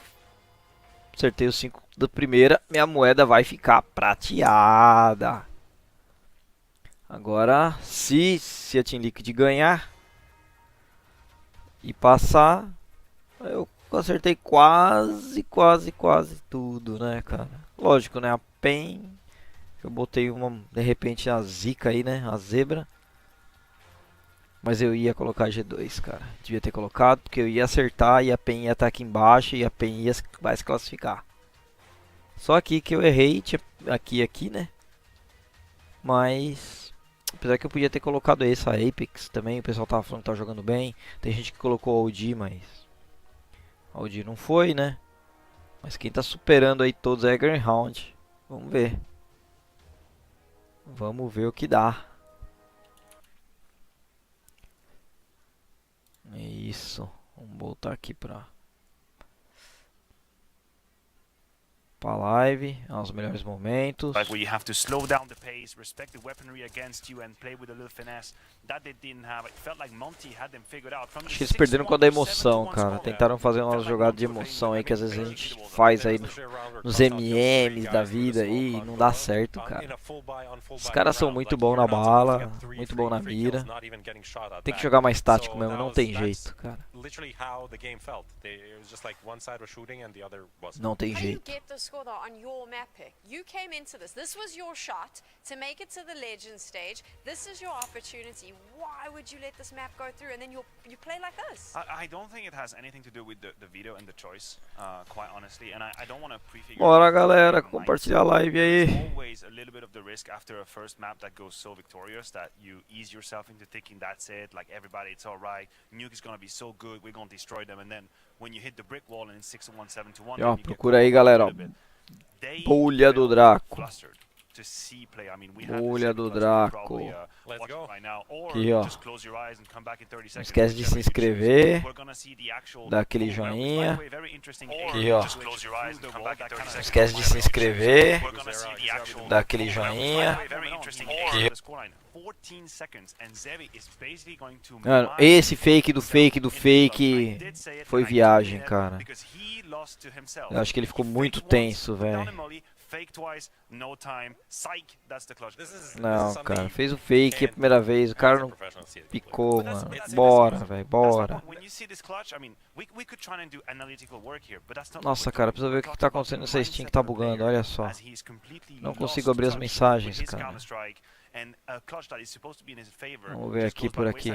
acertei os 5 da primeira. Minha moeda vai ficar prateada. Agora, se a Team Liquid ganhar e passar, eu acertei quase tudo, né, cara? Lógico, né? A PEN, eu botei uma, de repente, a zica aí, né? A zebra. Mas eu ia colocar G2, cara. Devia ter colocado, porque eu ia acertar e a PEN ia estar aqui embaixo e a PEN vai se classificar. Só aqui que eu errei, tinha aqui, né? Mas apesar que eu podia ter colocado essa Apex também, o pessoal tava falando que tava jogando bem. Tem gente que colocou a OG, mas a OG não foi, né? Mas quem tá superando aí todos é a Greyhound. Vamos ver. Vamos ver o que dá. É isso. Vamos voltar aqui pra live, aos melhores momentos. Like where you have to slow down the pace, respect the weaponry against you and play with a little finesse. That they didn't have. It felt like MONTE had them figured out. From Acho que eles perderam com a da emoção, cara. Tentaram fazer umas jogadas de emoção aí que às vezes a gente faz aí nos MMs da vida aí e não dá certo, cara. Os caras são muito bons na bala, muito bons na mira. Tem que jogar mais tático mesmo, não tem jeito, cara. Não tem jeito. score though on your map pick. You came into this. This was your shot to make it to the legend stage. This is your opportunity. Why would you let this map go through and then you play like this? I don't think it has anything to do with the video and the choice, quite honestly. And I don't want to prefigure. Bora, galera, compartilhar a live aí. There's always a little bit of the risk after a first map that goes so victorious that you ease yourself into thinking that's it, like everybody, it's all right. Nuke is gonna be so good, we're gonna destroy them, and then when you hit the brick wall and it's 6-1, 7-1, E ó, procura aí, galera, ó. Bolha do Draco. Bolha do Draco. Aqui, ó. Não esquece de se inscrever. Dá aquele joinha. Aqui, ó. Não esquece de se inscrever. Dá aquele joinha. Aqui. Mano, esse fake do fake do fake foi viagem, cara. Eu acho que ele ficou muito tenso, velho. Não, cara, fez o fake a primeira vez, o cara não picou, mano. Bora, velho, bora. Nossa, cara, precisa ver o que tá acontecendo nessa Steam que tá bugando, olha só. Não consigo abrir as mensagens, cara. Vamos ver aqui por aqui.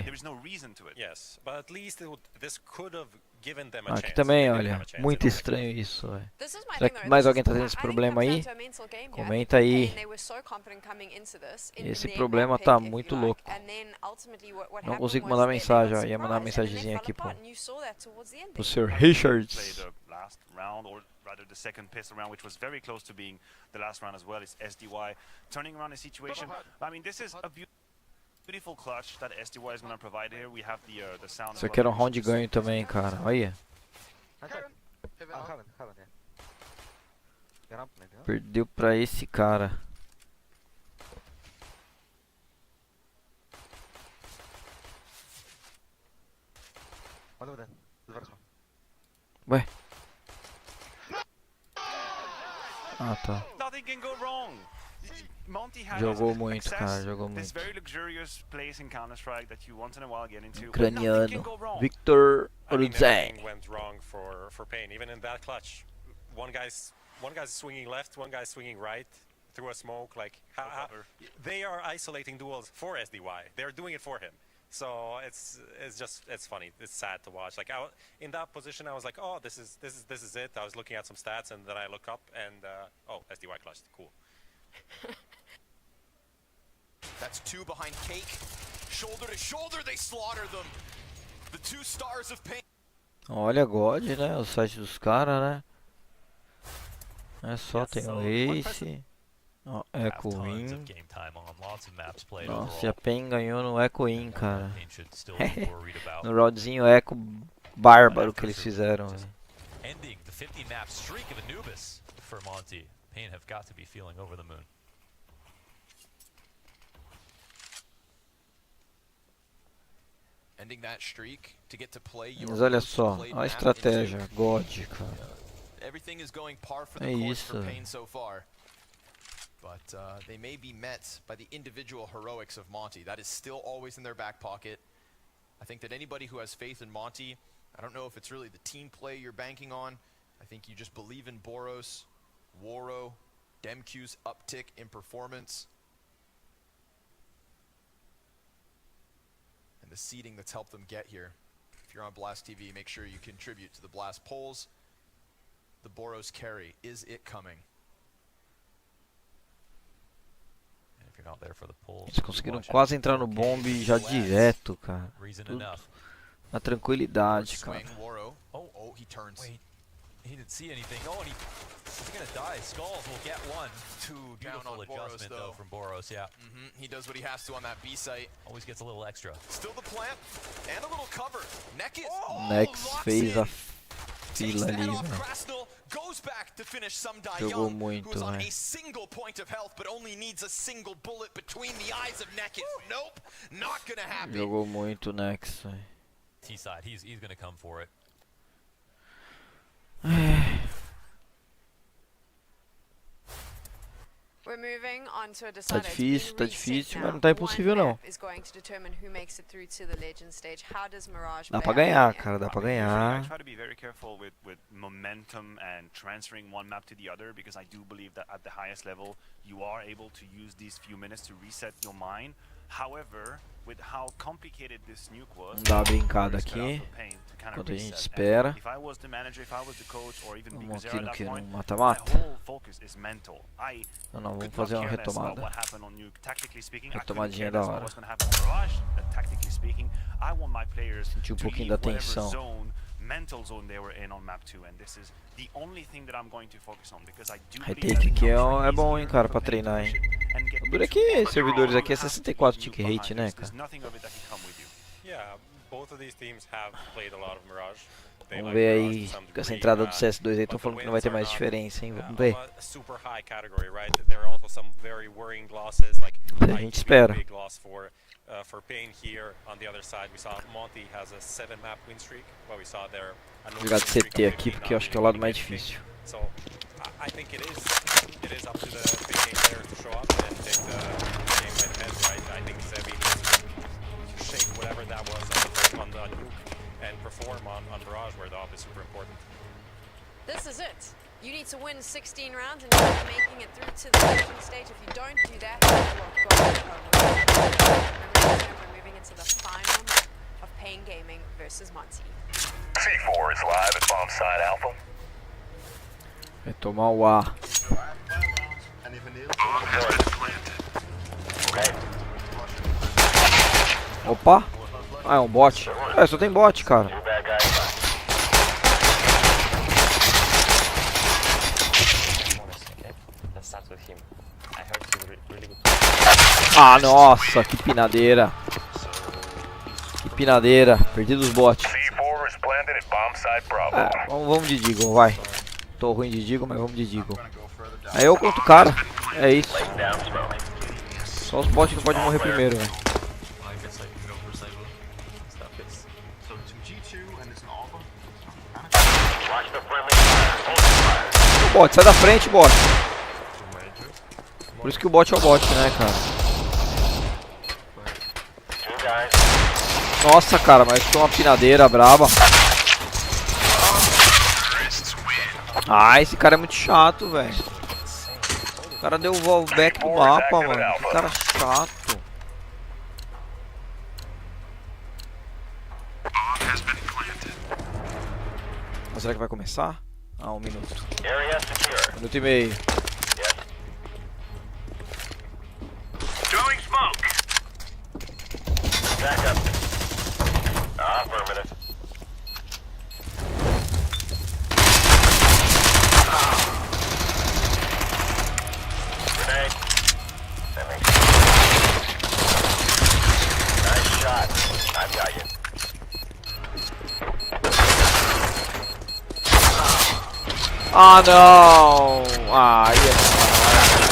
Aqui também, olha, muito estranho isso, velho. Será que mais alguém tá tendo esse problema aí? Comenta aí. Esse problema tá muito louco. Não consigo mandar mensagem, ó. Ia mandar uma mensagenzinha aqui pro Sr. Richards. Rather the second pistol round, which was very close to being the last round as well, is SDY turning around the situation. I mean, this is a beautiful clutch that SDY is going to provide here. We have the sound. Isso aqui era um round de ganho também, cara. Olha. Perdeu pra esse cara. Ué. Ah, tá. Jogou muito, cara, jogou muito. Ucraniano, Victor Rudzen. Went wrong for Pain, even in that clutch. One guy's swinging left, one guy's swinging right through a smoke. Like they are isolating duels for SDY. They're doing it for him. So it's funny. It's sad to watch. Like in that position, I was like, oh, this is it. I was looking at some stats, and then I look up, and oh, SDY clutched. Cool. That's two behind Cake. Shoulder to shoulder, they slaughter them. The two stars of Pain. Olha, God, né? O site dos caras, né? É só, tem o Ace. Ó, Echo Win. Nossa, e a PEN ganhou no Echo Win, cara. No roundzinho Echo bárbaro que eles fizeram. Ending the 50 map streak of Anubis for Monte. Pain have got to be feeling over the moon. Ending that streak to get to play. Mas olha só, a estratégia, God, cara. Everything is going par for the course for Pain so far. But they may be met by the individual heroics of Monte. That is still always in their back pocket. I think that anybody who has faith in Monte, I don't know if it's really the team play you're banking on. I think you just believe in Boros, Waro, Demq's uptick in performance. And the seeding that's helped them get here. If you're on Blast TV, make sure you contribute to the Blast polls. The Boros carry, is it coming? Eles conseguiram quase entrar no bomb já direto, cara. Tudo na tranquilidade, cara. Oh, he turns. Wait, he didn't see anything. Oh, and he's gonna die. Skulls will get one. Two down on adjustment Boros, though from Boros, yeah. He does what he has to on that B site. Always gets a little extra. Still the plant and a little cover. Nex fez a fila ali, velho. Goes back to finish some Jogou muito, who's on velho. a single point of health but only needs a single bullet between the eyes of Nekis. Nope, not gonna happen. Jogou muito Nex, velho. T-side, he's gonna come for it. moving on to a Tá decider. It's been difícil, reset mas now. não tá impossível One não. map is going to determine who makes it through to the legend stage. How does Mirage Dá play pra out ganhar, in the cara, end? dá pra Usually I ganhar. try to be very careful with momentum and transferring one map to the other because I do believe that at the highest level you are able to use these few minutes to reset your mind. However, with how complicated this nuke was, Vamos dar uma brincada players cut out aqui, the pain to kind of enquanto a gente reset. espera. And if I was the manager, if I was the coach, or even Vamos because aqui at no that que? No point, my mata-mata? whole focus is mental. I Não, vamos could fazer not uma care less about retomada. what happened on nuke. Tactically speaking, I couldn't Retomadinha care da less about hora. what's going to happen on Mirage. Tactically speaking, I want my players Sentir to pouquinho leave da whatever tensão. zone, mental zone they were in on map 2, and this is the only thing that I'm going to focus on because I do believe Retake that aqui it é bom, hein, cara, pra treinar, hein. O duro é que servidores aqui é 64 tick rate, né, cara. Yeah, both of these teams have played a lot of Mirage. They Vamos like ver Mirage aí, to some com essa degree, entrada do CS2 aí, but estão the falando que não vai wins ter are mais not, diferença, hein, vamos of ver. a super high category, right? There are also some very worrying losses, like A gente espera. big loss for Pain here. On the other side, we saw Monte has a 7-map win streak, but we saw there Vou jogar de CT aqui porque eu acho que é o lado mais difícil. So I think it is up to the big game players to show up and take the game by the head, right? I think Zebi needs to shake whatever that was on the nuke and perform on Mirage, where the op is super important. This is it. You need to win 16 rounds and you're making it through to the legend stage. If you don't do that, you are going home. Remember, we're moving into the final map of Pain Gaming versus Monty. C4 is live at bomb site Alpha. Vai tomar o A. Opa! Ah, é um bot. É, só tem bot, cara. Let's start with him. I heard he's really good. Ah, nossa, que pinadeira. Que pinadeira. Perdi dos bots. C4 is planted at bomb site Bravo. É, vamos de Deagle, vai. Tô ruim de Deagle, mas vamos de Deagle. É eu contra o cara. É isso. Só os bots que podem morrer primeiro, velho. O bot, sai da frente, bot. Por isso que o bot é o bot, né, cara? Nossa, cara, mas foi uma pinadeira braba. Ah, esse cara é muito chato, velho. O cara deu o rollback do mapa, mano. Que cara chato. Mas será que vai começar? Ah, 1 minuto. 1 minuto e meio. Throwing smoke. Back up. Affirmative. Grenade. That makes sense. Nice shot. I've got you. Ah, não! Ah, aí é sacanagem.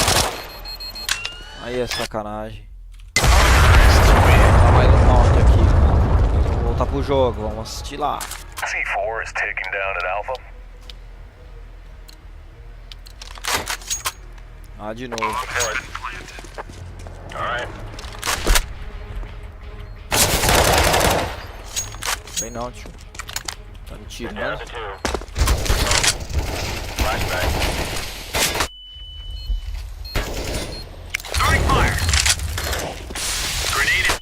Aí é sacanagem. Tá mais um round aqui. Vamos voltar pro jogo, vamos assistir lá. C4 is taken down at Alpha. Ah, de novo. Alright. Vem não, tio. Tá me Down tirando. to 2. Flashbang. Throwing fire. Grenade.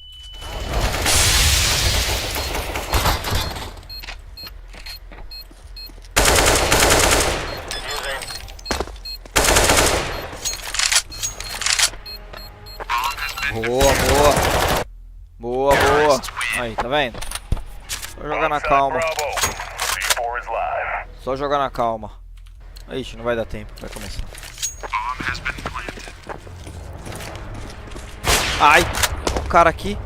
Boa, boa. Boa, boa. Aí, tá vendo? Só jogar na calma. C4 is live. Só jogar na calma. Ixi, não vai dar tempo. Vai começar. Ai! O cara aqui.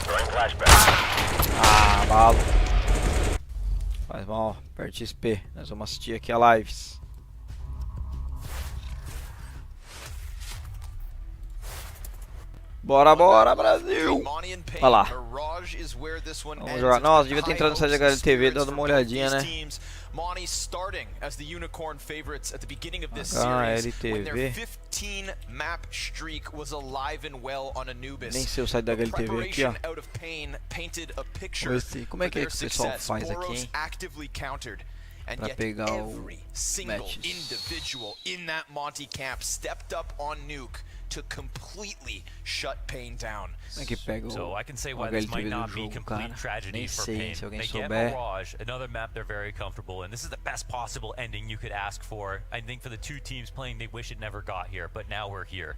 Throwing flashbang. Ah, balo. Faz mal. Perde XP. Nós vamos assistir aqui a lives. Bora, bora, Brasil! Olha lá. Vamos jogar. Nossa, devia ter entrado no site da HLTV dando uma olhadinha, né? Monte starting as the unicorn favorites at the beginning of this HLTV. series when their 15 map streak was alive and well on Anubis. Nem sei o site da HLTV aqui, ó. Out of pain painted a picture Vamos ver como é que o pessoal faz aqui, hein? Actively countered. And Pra yet pegar every o single matches. individual in that Monte camp stepped up on Nuke to completely shut Pain down. Como é que pega So o I can say why this might HLTV do not be jogo, complete cara? tragedy Nem for sei, Pain. se alguém They get souber. Mirage, another map they're very comfortable in. This is the best possible ending you could ask for. I think for the two teams playing, they wish it never got here, but now we're here.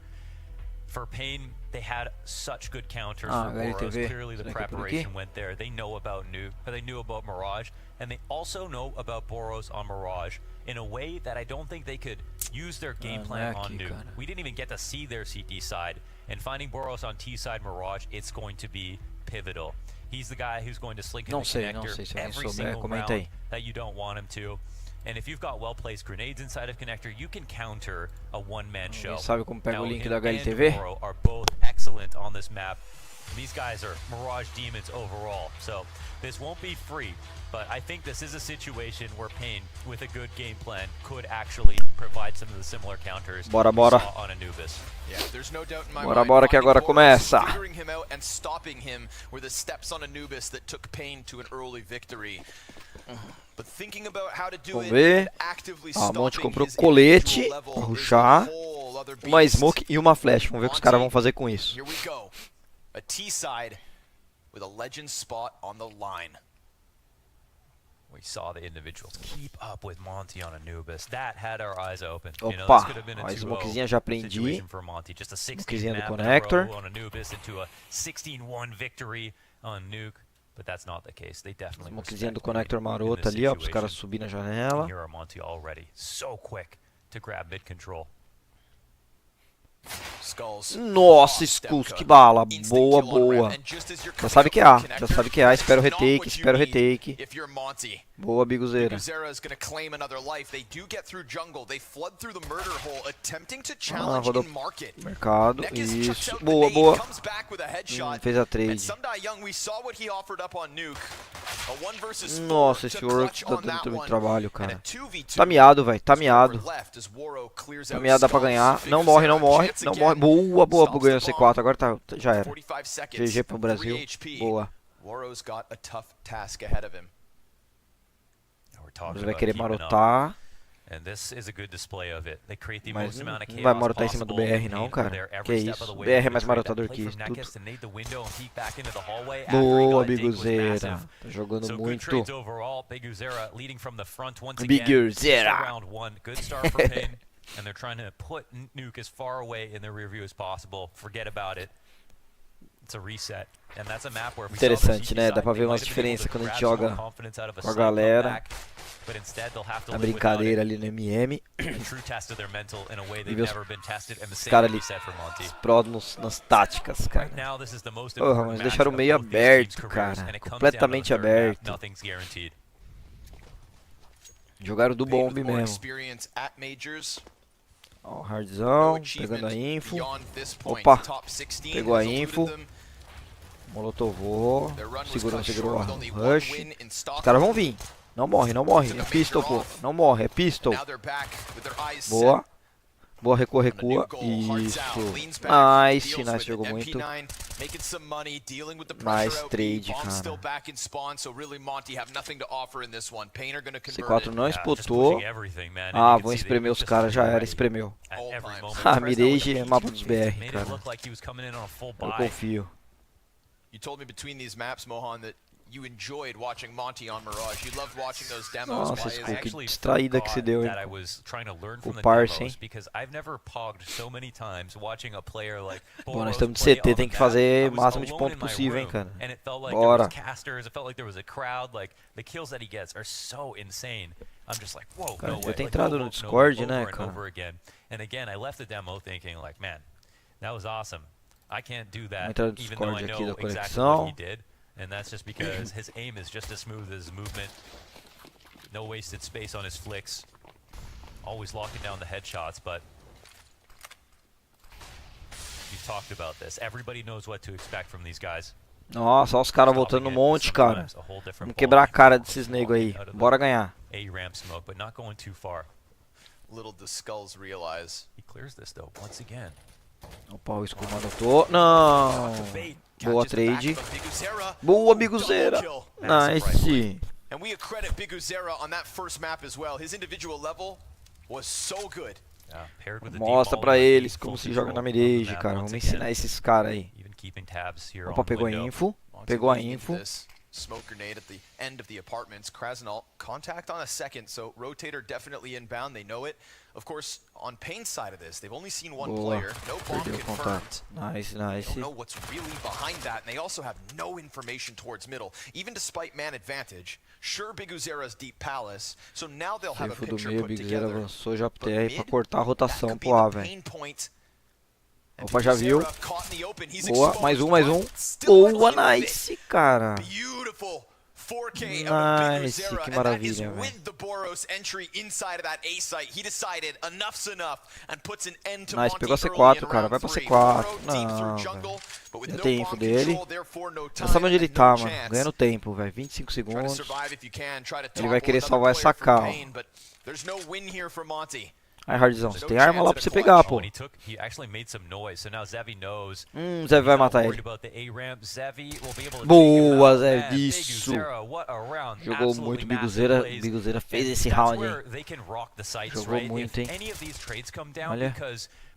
For Pain, they had such good counters for Boros. Clearly the preparation went there. They know about Nuke, but they knew about Mirage, and they also know about Boros on Mirage in a way that I don't think they could use their game plan on Nuke. We didn't even get to see their CT side, and finding Boros on T side Mirage, it's going to be pivotal. He's the guy who's going to slink in the connector every single round that you don't want him to. And if you've got well-placed grenades inside of connector, you can counter a one-man show. Sabe como pega now, o link him da and HLTV? Boro are both excellent on this map. These guys are Mirage demons overall, so this won't be free. But I think this is a situation where Pain, with a good game plan, could actually provide some of the similar counters Bora, we bora. saw on Anubis. Yeah, there's no doubt in my Bora, mind. bora, que agora começa. Figuring him out and stopping him were the steps on Anubis that took Pain to an early victory. But thinking about how to do Vamos it ver. and actively A Monte stopping comprou his colete individual level pra is rushar, a whole other uma beast. smoke e uma flash. Vamos ver o que os caras vão fazer com isso. Here we go. A T side with a legend spot on the line. We saw the individuals keep up with Monte on Anubis. That had our eyes open. Opa, You know, this could have been a a 2-0 smokezinha já aprendi. situation for Monte. Just a 16 Smokezinha do map in a connector. row on Anubis into a 16-1 victory on Nuke. But that's not the case. They definitely Smokezinha do respect Pain connector in marota this ali, ó, pros caras situation. subir na janela. Here are Monte already so quick to grab mid control. Nossa, Skulls, que bala. Boa, boa. Já sabe que é A. Já sabe que é A. Espera o retake, espera o retake. Boa, Biguzeira. Rodou mercado. Isso. Boa, boa. Fez a trade. Nossa, esse Work tá dando muito trabalho, cara. Tá miado, velho. Tá miado. Tá miado, dá pra ganhar. Não morre, não morre. Não morre. Boa, boa. Ganhou C4. Agora tá, já era. GG pro Brasil. Boa. Ele vai querer marotar. Mas não vai marotar em cima do BR não, cara. Que isso. BR é mais marotador que isso. Tudo. Boa, Biguzeira. Tá jogando muito. Biguzeira. And they're trying to put Nuke as far away in the rear view as possible. Forget about it. It's a reset. And that's a map where interessante, né? Dá pra ver umas diferenças quando a gente joga com a galera. A brincadeira ali no MM. E ver os caras ali prós nas táticas, cara. Porra, mas deixaram meio aberto, cara. Completamente aberto. Jogaram do bombe mesmo. Ó, o hardzão, pegando a info. Opa, pegou a info. Molotovou. Segurou a rush. Os caras vão vir. Não morre, não morre. É pistol, pô. Não morre, é pistol. Boa. Boa, recua, recua. Isso. Nice, nice, jogou muito. Nice trade, cara. C4 não espotou. Ah, vão espremer os caras, já era, espremeu. Ah, Mirage é mapa dos BR, cara. Eu confio. You told me between these maps, Mohan, that you enjoyed watching Monte on Mirage. You loved watching those demos. Nossa, Skull, que distraída que se deu, hein? O parse, hein? Bom, nós estamos de CT, tem que fazer o máximo de ponto possível, hein, cara? Bora. Cara, devia ter entrado no Discord, né, cara? And again, I left the demo thinking like, man, that was awesome. I can't do that, Entrar no even though I Discord aqui know da exactly what he conexão. did. And that's just because his aim is just as smooth as his movement. No wasted space on his flicks. Always locking down the headshots, but You talked about this. Everybody knows what to expect from these guys. Nossa, olha os caras voltando no monte, cara. Vamos quebrar a cara desses negros aí. Bora ganhar. A ramp smoke, but not going too far. Little do skulls realize. He clears this though once again. Opa, o Skull anotou. Não. Boa trade. Boa, Biguzeira. Nice. And we accredit Biguzera on that first map as well. His individual level was so good. Mostra pra eles como se joga na mirage, cara. Vamos ensinar esses caras aí. Opa, pegou a info. Pegou a info. Smoke grenade at the end of the apartments. Krasnal contact on a second, so Rotator definitely inbound. They know it. Of course, on Pain's side of this, they've only seen one player. No bomb confirmed. Nice, They nice. don't know what's really behind that, and they also have no information towards middle. Even despite man advantage, sure Biguzera's deep palace, so now they'll have a Safe do picture meio, put Biguzeira together. avançou já pro TR pra cortar a rotação pro A, velho. Pain point. Opa, já viu. Boa, mais um, mais um. Boa, nice, cara. Nice, que maravilha, velho. Nice, pegou a C4, cara. Vai pra C4. Não, velho. Já tem info dele. Não sabe onde ele tá, mano. Ganhando tempo, velho. 25 segundos. Ele vai querer salvar essa cal. Aí, Hardzão, você tem arma lá pra você pegar, pô. Zev vai matar ele. Boa, Zev, isso. Jogou muito, Biguzeira. Biguzeira fez esse round, hein. Jogou muito, hein. Olha.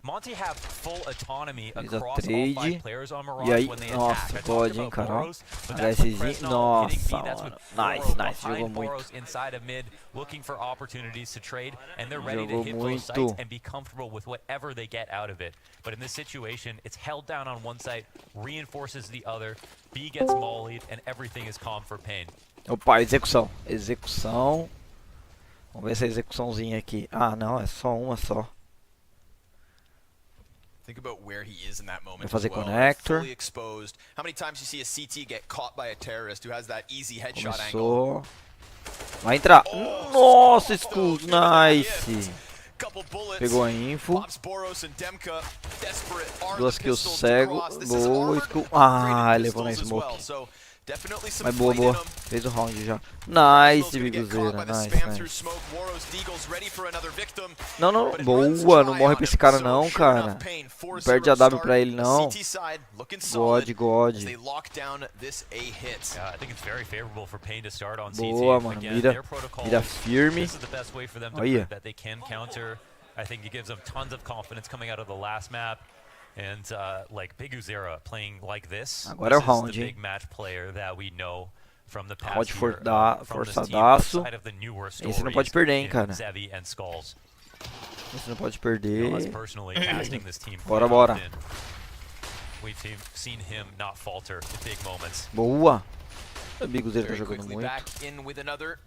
MONTE have full autonomy Fez a across trade. all 5 players on Mirage E aí, when they nossa, attack. God, hein, cara, ó. HSzinho, nossa, mano. Nice, nice, jogou muito. Inside of mid, looking for opportunities to trade, and they're ready to Jogou hit those sites muito. and be comfortable with whatever they get out of it. But in this situation, it's held down on one site, reinforces the other, B gets mollied, and everything is calm for Pain. Opa, execução. Execução. Vamos ver essa execuçãozinha aqui. Ah, não, é só uma só. Think about where he is in that moment. Vai fazer as well. connector. Fully exposed. How many times you see a CT get caught by a terrorist who has that easy headshot angle? Começou. Vai entrar. Nossa, Skull, nice. Pegou a info. Duas kills cego. Boa, Skull. Ah, levou na smoke. Mas boa, boa. Fez o round já. Nice, Biguzeira. Nice, nice. Não, não, boa. Não morre pra esse cara não, cara. Não perde a W pra ele não. God, God. Boa, mano. Mira firme. Olha. I think it gives them tons of confidence coming out of the last map. And like Biguzera playing like this, Agora é o round, is the hein? big match player that we know from the past Round year, from this team forçadaço. outside of the newer Esse não pode perder, hein, stories cara. in Zevi and Skulls. Esse não pode perder. Us personally casting this team Bora, quite bora. often, we've seen him not falter in big moments. Boa. O Biguzeira tá Very jogando quickly muito. back in with another.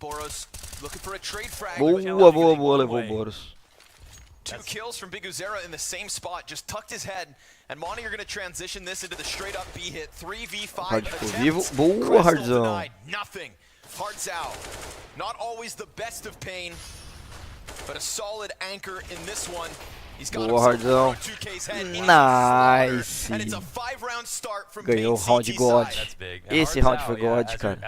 Boros looking for a trade frag. Boa, boa, boa. Levou o Boros. 2 kills from Biguzera in the same spot, just tucked his head. And MONTE are going to transition this into the straight up B hit. 3v5 Hard ficou attempts. vivo. Boa, Hardzão. Denied. Nothing. Hardzão. Not always the best of Pain, but a solid anchor in this one. He's got Boa, Hardzão. Nice. Ganhou o round God. Esse round foi God, cara.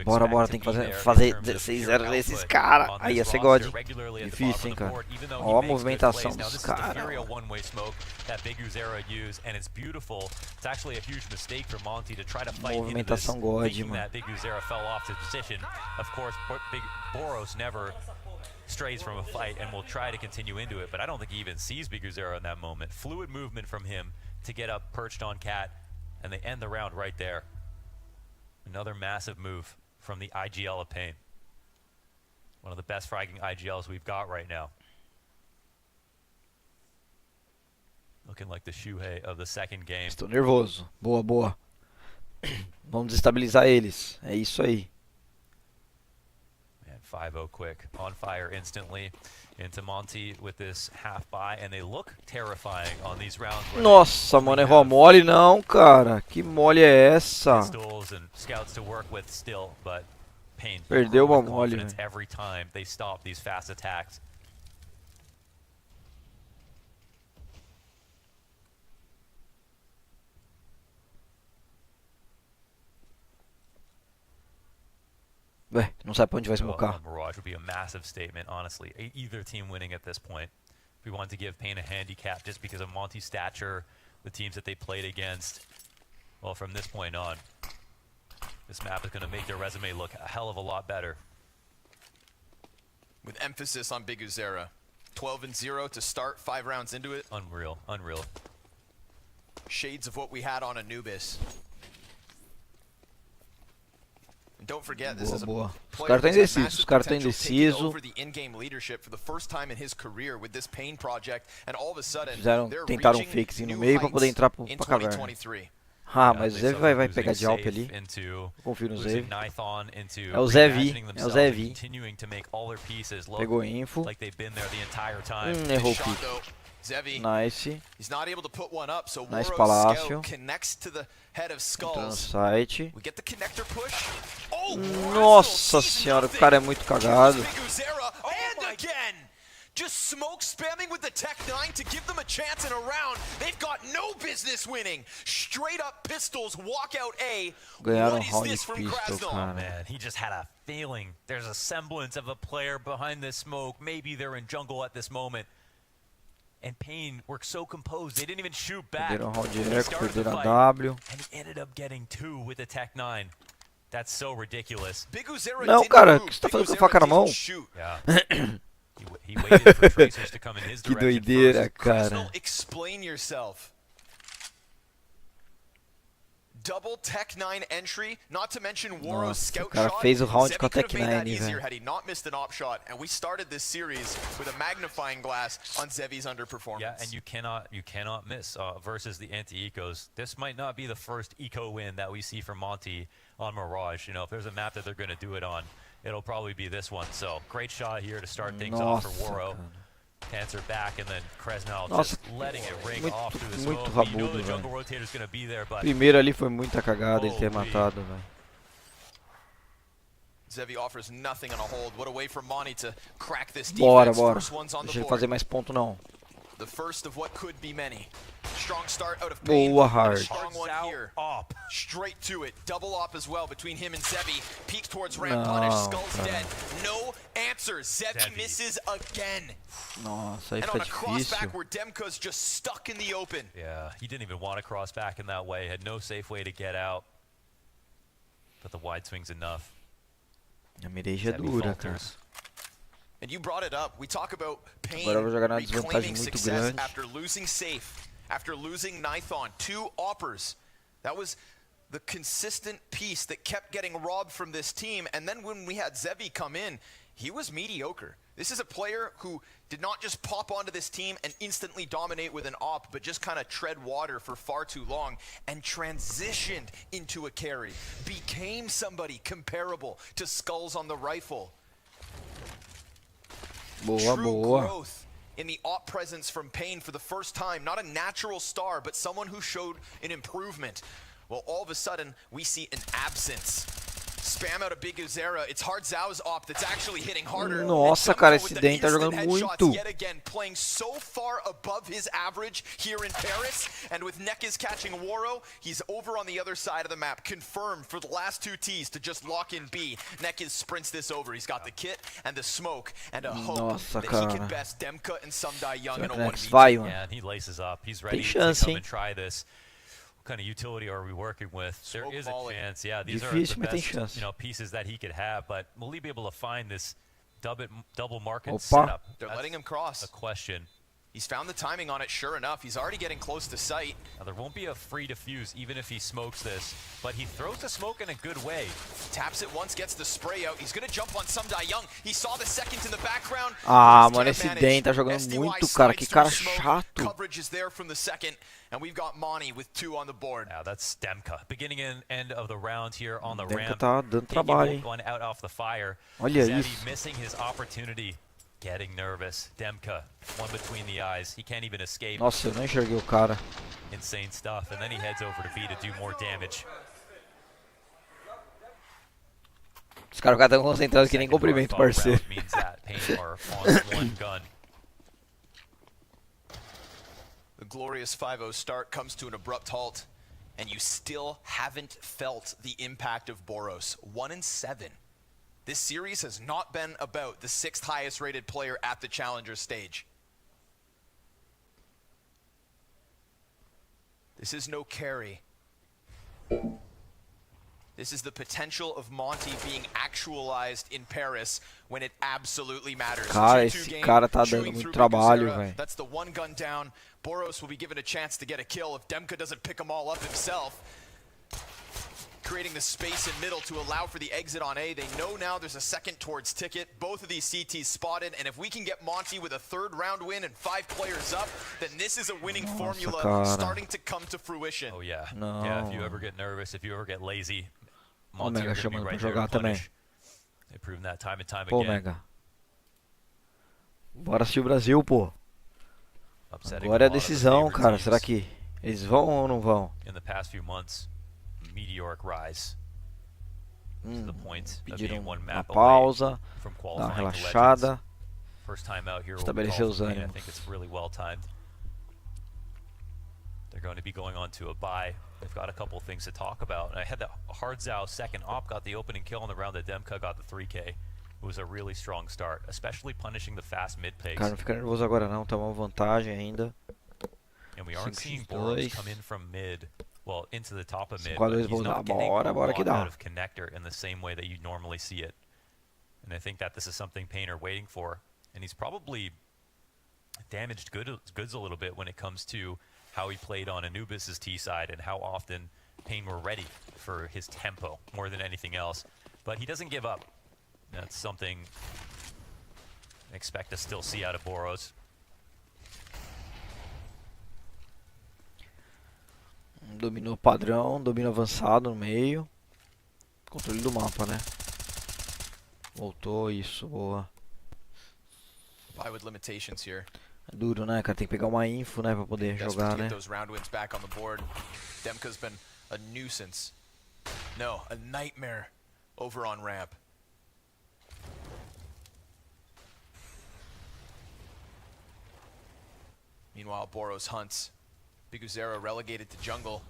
Bora, bora, tem que fazer 16-0 nesses caras. Aí ia ser God. Difícil, hein, cara. Ó a movimentação dos caras. Movimentação God, mano. Boros never strays from a fight and will try to continue into it, but I don't think he even sees Biguzera in that moment. Fluid movement from him to get up perched on Cat, and they end the round right there. Another massive move from the IGL of Pain. One of the best fragging IGLs we've got right now. Looking like the Shuhei of the second game. Estou nervoso. Boa, boa. Vamos desestabilizar eles. É isso aí. 5-0 quick, on fire instantly into MONTE with this half buy, and they look terrifying on these rounds. Nossa, mano, errou a mole não, cara. Que mole é essa? Pistols and scouts to work with still, but Pain Perdeu uma mole, velho. every time they stop these fast attacks. Ué, não sabe pra onde vai So, smocar. Mirage would be a massive statement, honestly. Either team winning at this point. If we want to give Pain a handicap just because of Monte's stature, the teams that they played against, well, from this point on, this map is going to make their resume look a hell of a lot better. With emphasis on Big Uzera. 12-0 to start, 5 rounds into it. Unreal, unreal. Shades of what we had on Anubis. And don't forget, this is a Boa. Os player caras estão who's got indecisos, massive os caras estão potential, taking indecisos. over the in-game leadership for the first time in his career with this Pain project, and all of a sudden, they're Tentaram um reaching fakezinho no new meio pra poder heights entrar pra in caverna. 2023. Ah, mas o Zev vai pegar de Alp ali. Into Eu confio no Zev. Nython, into É o Zev, reimagining é o themselves Zev. and continuing to make all their pieces look Pegou info. like they've been there the entire time. Errou o Shot, pique. though. Zevi, Nice. he's not able to put one up, so Nice Woro's palácio. scout connects to the head of Entrou no Skulls. site. We get the connector push. Oh, Nossa senhora, o cara é muito cagado. Big Uzera, and again! Just smoke spamming with the Tech 9 to give them a chance in a round. They've got no business winning. Straight up pistols, walkout A. Ganharam What is round this from pistol, Krasnov? cara. Man, he just had a feeling. There's a semblance of a player behind this smoke. Maybe they're in jungle at this moment. And Pain worked so composed. They didn't even shoot back. Perderam round He eco, started the perderam a fight, W. and he ended up getting 2 with the Tech 9. That's so ridiculous. Big Uzera Não, didn't cara, o move. que você tá Big fazendo com a Uzera faca na mão? didn't shoot. Yeah. He waited for tracers to come in his Que direction doideira, first. cara. Krasnov, explain yourself. Double Tech 9 entry, not to mention Woro's Nossa, scout o cara shot. fez o round Zevi com a could Tech have made that 9, easier velho. had he not missed an op shot, and we started this series with a magnifying glass on Zevi's underperformance. Yeah, and you cannot miss versus the anti-ecos. This might not be the first eco win that we see from Monte on Mirage. You know, if there's a map that they're going to do it on, it'll probably be this one. So great shot here to start things off for Woro. Cancer back, and then Krasnov Nossa, just letting it ring muito, off through the muito smoke. You know rabudo, the jungle velho. rotator's going to be there, but Primeiro ali foi muita cagada ele ter Holy. matado, velho. Zevi offers nothing on a hold. What a way for Monty to crack this Bora, defense. bora. First one's on the Deixa ele board. fazer mais ponto não. The first of what could be many. Strong start out of Pain. Boa, and a Hard. strong one here. Op. Straight to it. Double op as well between him and Zevi. Peeks towards ramp punish. Skull's dead. No answer. Zevi misses again. Nossa, aí And fica on a crossback difícil. where Demka's just stuck in the open. yeah, he didn't even want to cross back in that way. Had no safe way to get out. But the wide swing's enough. A miragem é Zevi dura, cara. falters. And you brought it up. We talk about Pain Agora eu vou jogar numa reclaiming desvantagem muito success grande. after losing Safe, after losing Nython, 2 oppers. That was the consistent piece that kept getting robbed from this team. And then when we had Zevi come in, he was mediocre. This is a player who did not just pop onto this team and instantly dominate with an op, but just kind of tread water for far too long and transitioned into a carry, became somebody comparable to Skulls on the rifle. Boa, True boa. growth in the op presence from Pain for the first time. Not a natural star, but someone who showed an improvement. Well, all of a sudden, we see an absence. Spam out a Big Uzera. It's Hard Zhao's op that's actually hitting harder. Nossa, And cara, Demka esse with the Den tá instant jogando headshots muito. Yet again, playing so far above his average here in Paris. And with Nekis catching Woro, he's over on the other side of the map. Confirmed for the last 2 Ts to just lock in B. Nekis sprints this over. He's got the kit and the smoke and a hope Nossa, that he cara. can best Demka and Sumdai Young Será in a que o Nex 1v2. vai, mano? Yeah, and he laces up. He's ready Tem to chance, come hein? and try this. What kind of utility are we working with? There Smoke is a volley. chance. Yeah, these Difícil, are mas the tem best, chance. you know, pieces that he could have. But will he be able to find this double market Opa. setup? They're That's letting him cross. a question. He's found the timing on it, sure enough. He's already getting close to sight. Now, there won't be a free defuse even if he smokes this, but he throws the smoke in a good way. Taps it once, gets the spray out. He's gonna jump on Sumdai Young. He saw the second in the background. Ah, But mano, he's esse can't Den tá manage. jogando SDY muito, cara. Que slides cara through smoke. chato. Coverage is there from the second, and we've got Monty with 2 on the board. Now that's Demka. Beginning and end of the round here on the Demka ramp. tá dando Taking trabalho, hein? one out off the fire. Olha Zevi isso. missing his opportunity. Getting nervous. Demka, one between the eyes. He can't even escape. Nossa, eu não enxerguei o cara. Insane stuff. And then he heads over to B to do more damage. Os caras ficam tão concentrados que nem cumprimento o parceiro. Round means that Pain are on one gun. The glorious 5-0 start comes to an abrupt halt, and you still haven't felt the impact of Boros. 1-7. This series has not been about the 6th highest rated player at the challenger stage. This is no carry. This is the potential of Monte being actualized in Paris when it absolutely matters. Cara, esse cara tá dando muito trabalho, velho. That's the one gun down. Boros will be given a chance to get a kill if Demka doesn't pick them all up himself. Creating the space in middle to allow for the exit on A. They know now there's a second towards Ticket. Both of these CTs spotted, and if we can get Monte with a 3rd round win and 5 players up, then this is a winning formula starting to come to fruition. Oh yeah. No. Yeah, if you ever get nervous, if you ever get lazy, Monte Mega are gonna be chamando pra right there jogar to também. punish. They've proven that time and time Pô, again. Mega. Bora assistir o Brasil, pô. Upsetting Agora é a a lot of the decisão, favorite cara. teams. Será que eles vão ou não vão? In the past few months, meteoric rise to the point of being Pediram one uma map pausa, away from dar uma qualifying to relaxada, Legends. First time out here, estabelecer os I ânimos. think it's really well timed. They're going to be going on to a bye. They've got a couple of things to talk about. And I had the Hardzao second op got the opening kill on the round that Demka got the 3K. It was a really strong start, especially punishing the fast mid pace. Cara, não fica nervoso agora não, tá uma vantagem ainda. And we aren't seeing 5x2. Boros come in from mid, well, into the top of mid, 5x2 but he's vou dar. not getting Bora, a bora que lot dá. out of connector in the same way that you normally see it. And I think that this is something Payne are waiting for. And he's probably damaged goods a little bit when it comes to how he played on Anubis' T side and how often Payne were ready for his tempo more than anything else. But he doesn't give up. That's something I expect to still see out of Boros. Domínio padrão, domínio avançado no meio. Controle do mapa, né? Voltou, isso, boa. Bye with limitations here. É duro, né, cara? Tem que pegar uma info, né, pra poder jogar, né? Those round wins back on the board. Demka's been a nuisance. No, a nightmare over on ramp. Meanwhile, Boros hunts. Biguzera relegated to jungle.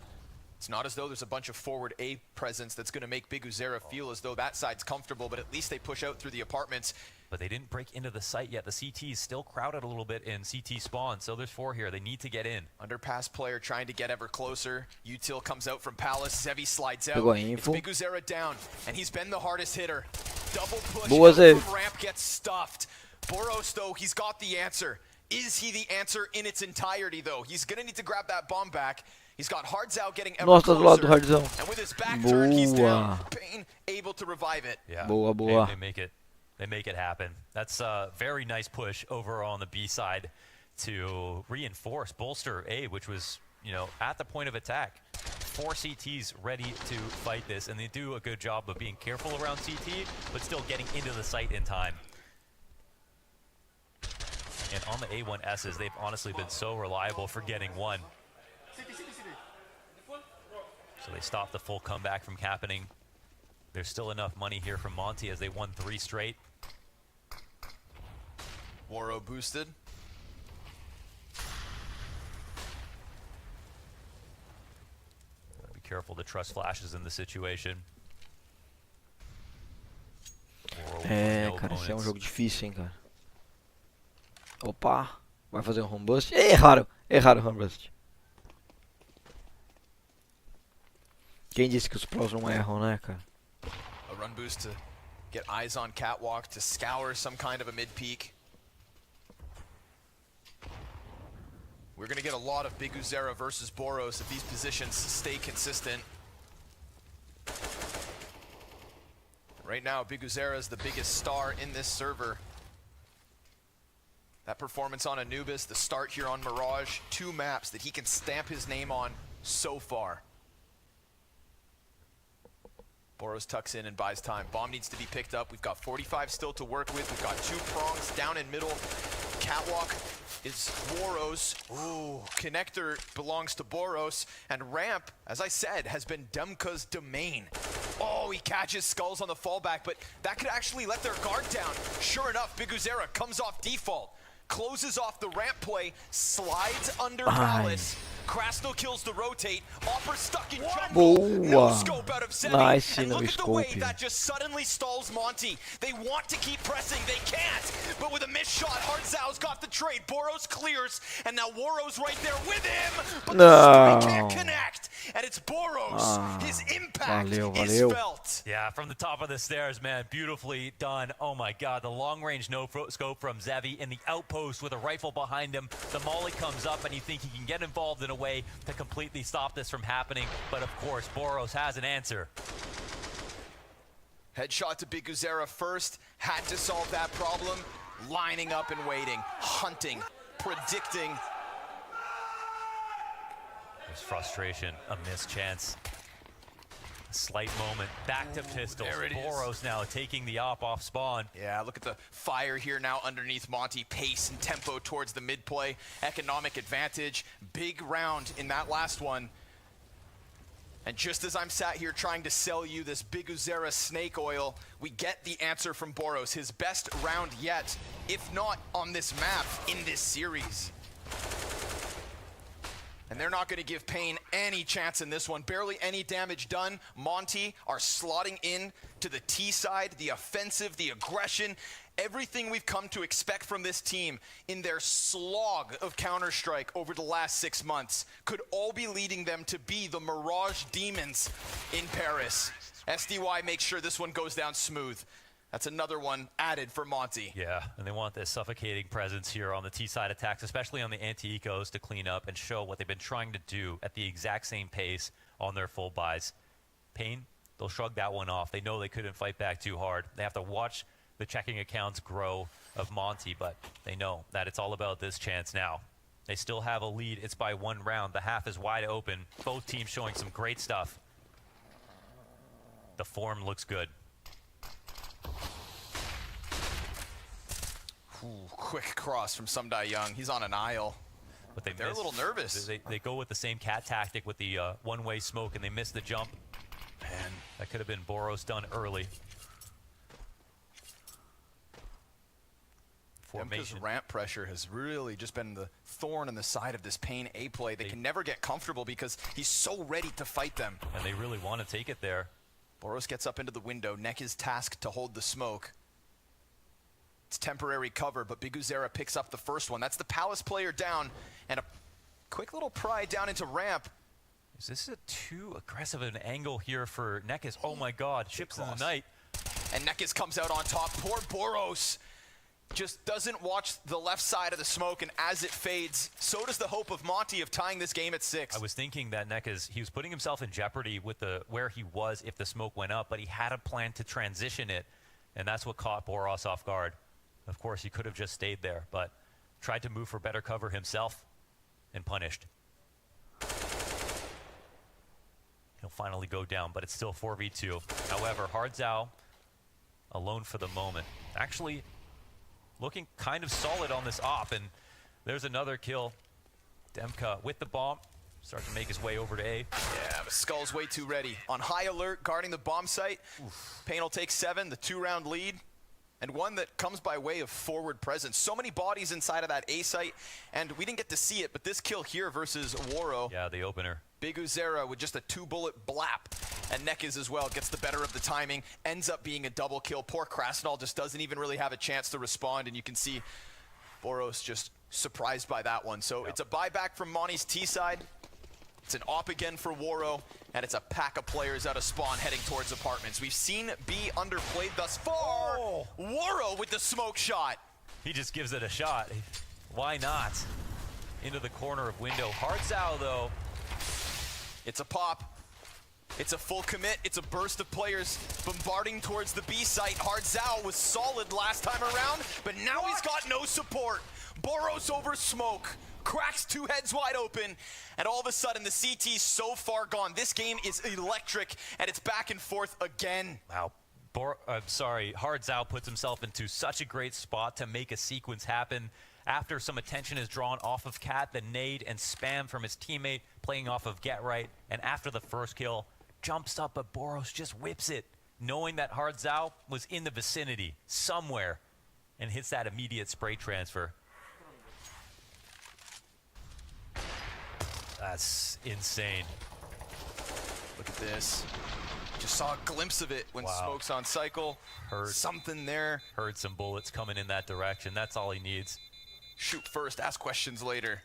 It's not as though there's a bunch of forward A presence that's going to make Biguzera feel as though that side's comfortable, but at least they push out through the apartments. But they didn't break into the site yet. The CT is still crowded a little bit in CT spawn, so there's 4 here. They need to get in. Underpass player trying to get ever closer. Util comes out from Palace. Zevi slides out. Pegou a It's info. Biguzera down, and he's been the hardest hitter. Double push Boa, out Zev. from ramp gets stuffed. Boros, though, he's got the answer. Is he the answer in its entirety, though? He's going to need to grab that bomb back. He's got Hardzao getting ever Nossa, tá do lado do closer. Hardzão. And with his back turned, he's down. Boa. Payne able to revive it. Yeah. Boa, boa. They make it happen. That's a very nice push over on the B side to reinforce, bolster A, which was, you know, at the point of attack. 4 CTs ready to fight this, and they do a good job of being careful around CT, but still getting into the site in time. And on the A1Ss, they've honestly been so reliable for getting one. So they stopped the full comeback from happening. There's still enough money here from Monte as they won 3 straight. Waro boosted. Be careful to trust flashes in the situation. É, cara, esse é um jogo difícil, hein, cara. Opa, vai fazer um home bust. Erraram o home bust. Quem disse que os pros não erram, né, cara? A run boost to get eyes on catwalk to scour some kind of a mid peak. We're going to get a lot of Biguzera versus Boros if these positions stay consistent. Right now, Biguzera is the biggest star in this server. That performance on Anubis, the start here on Mirage, 2 maps that he can stamp his name on so far. Boros tucks in and buys time. Bomb needs to be picked up. We've got 45 still to work with. We've got 2 prongs down in middle. Catwalk is Boros. Ooh, connector belongs to Boros. And ramp, as I said, has been Demka's domain. Oh, he catches skulls on the fallback, but that could actually let their guard down. Sure enough, Biguzera comes off default. closes off the ramp play, slides under Palace. Krasnal kills the rotate, Opera stuck in jungle, no scope out of Zevi, Nice, and no look at the way scope. that just suddenly stalls Monte. They want to keep pressing, they can't, but with a missed shot, Hardzau's got the trade, Boros clears, and now Woro's right there with him, but the streak can't connect, and it's Boros, his impact is felt. Yeah, from the top of the stairs, man, beautifully done. Oh my God, the long-range no-scope from Zevi in the outpost with a rifle behind him. The molly comes up, and you think he can get involved in a way to completely stop this from happening, but of course, Boros has an answer. Headshot to Biguzera first, had to solve that problem, lining up and waiting, hunting, predicting. There's frustration, a missed chance. A slight moment, back to pistols. There it is. Boros now taking the op off spawn. Yeah, look at the fire here now underneath Monte. Pace and tempo towards the mid play. Economic advantage. Big round in that last one. And just as I'm sat here trying to sell you this Biguzera snake oil, we get the answer from Boros. His best round yet, if not on this map, in this series. And they're not going to give Pain any chance in this one. Barely any damage done. Monte are slotting in to the T side, the offensive, the aggression, everything we've come to expect from this team in their slog of Counter-Strike over the last 6 months could all be leading them to be the Mirage Demons in Paris. SDY makes sure this one goes down smooth. That's another one added for Monte. Yeah, and they want this suffocating presence here on the T-side attacks, especially on the anti-ecos, to clean up and show what they've been trying to do at the exact same pace on their full buys. Pain, they'll shrug that one off. They know they couldn't fight back too hard. They have to watch the checking accounts grow of Monte, but they know that it's all about this chance now. They still have a lead. It's by 1 round. The half is wide open. Both teams showing some great stuff. The form looks good. Ooh, quick cross from Sumdai Young. He's on an aisle. But they're a little nervous. They go with the same cat tactic with the one-way smoke, and they miss the jump. Man, that could have been Boros done early. Demka's ramp pressure has really just been the thorn in the side of this Pain A play. They can never get comfortable because he's so ready to fight them. And they really want to take it there. Boros gets up into the window. Neck is tasked to hold the smoke. It's temporary cover, but Biguzera picks up the first one. That's the Palace player down, and a quick little pry down into ramp. Is this a too aggressive an angle here for Nekis? Oh my God, ships in the night. And Nekis comes out on top. Poor Boros just doesn't watch the left side of the smoke, and as it fades, so does the hope of Monte of tying this game at 6. I was thinking that Nekis, he was putting himself in jeopardy with where he was if the smoke went up, but he had a plan to transition it, and that's what caught Boros off guard. Of course, he could have just stayed there, but tried to move for better cover himself and punished. He'll finally go down, but it's still 4v2. However, Hardzau alone for the moment. Actually, looking kind of solid on this op, and there's another kill. Demka with the bomb, starting to make his way over to A. Yeah, but Skull's way too ready. On high alert, guarding the bomb site. Pain will take 7, the 2-round lead. And one that comes by way of forward presence. So many bodies inside of that A site, and we didn't get to see it, but this kill here versus Woro. Yeah, the opener. Biguzera with just a 2-bullet blap, and Nekis as well gets the better of the timing, ends up being a double kill. Poor Krasnal just doesn't even really have a chance to respond, and you can see Boros just surprised by that one. So it's a buyback from Monte's T side. It's an op again for Woro, and it's a pack of players out of spawn heading towards apartments. We've seen B underplayed thus far. Woro with the smoke shot. He just gives it a shot. Why not? Into the corner of window. Hardzau, though. It's a pop. It's a full commit. It's a burst of players bombarding towards the B site. Hardzau was solid last time around, but now he's got no support. Boros over smoke. Cracks 2 heads wide open, and all of a sudden the CT's so far gone. This game is electric, and it's back and forth again. Wow. Hardzau puts himself into such a great spot to make a sequence happen. After some attention is drawn off of Cat, the nade and spam from his teammate playing off of Get Right, and after the first kill, jumps up, but Boros just whips it, knowing that Hardzau was in the vicinity somewhere, and hits that immediate spray transfer. That's insane. Look at this. Just saw a glimpse of it when Smoke's on cycle. Heard something there. Heard some bullets coming in that direction. That's all he needs. Shoot first, ask questions later.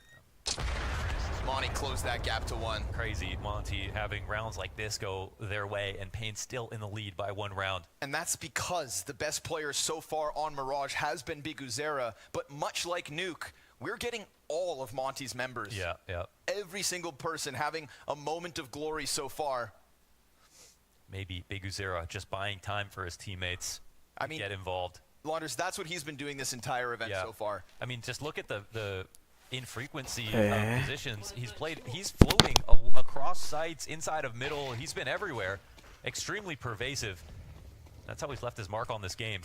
Monty closed that gap to 1. Crazy, Monty having rounds like this go their way and Payne still in the lead by 1 round. And that's because the best player so far on Mirage has been Biguzera, but much like Nuke, we're getting all of Monty's members. Yeah. Every single person having a moment of glory so far. Maybe Biguzera just buying time for his teammates to get involved. Launders, that's what he's been doing this entire event so far. I mean, just look at the infrequency of positions. He's floating across sites, inside of middle. He's been everywhere. Extremely pervasive. That's how he's left his mark on this game.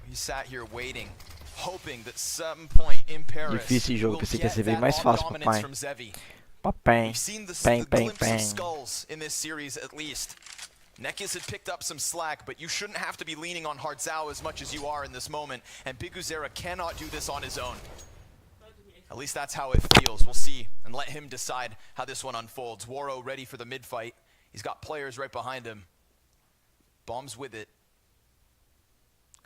He sat here waiting, hoping that some point in Paris Difícil jogo, pensei que ia ser bem mais fácil, papai. Papai. We've seen the Bang, bang, glimpse of bang. skulls in this series at least. Nekiz had picked up some slack, but you shouldn't have to be leaning on Hardzao as much as you are in this moment, and Biguzera cannot do this on his own. At least that's how it feels. We'll see, and let him decide how this one unfolds. Waro ready for the mid-fight. He's got players right behind him. Bombs with it.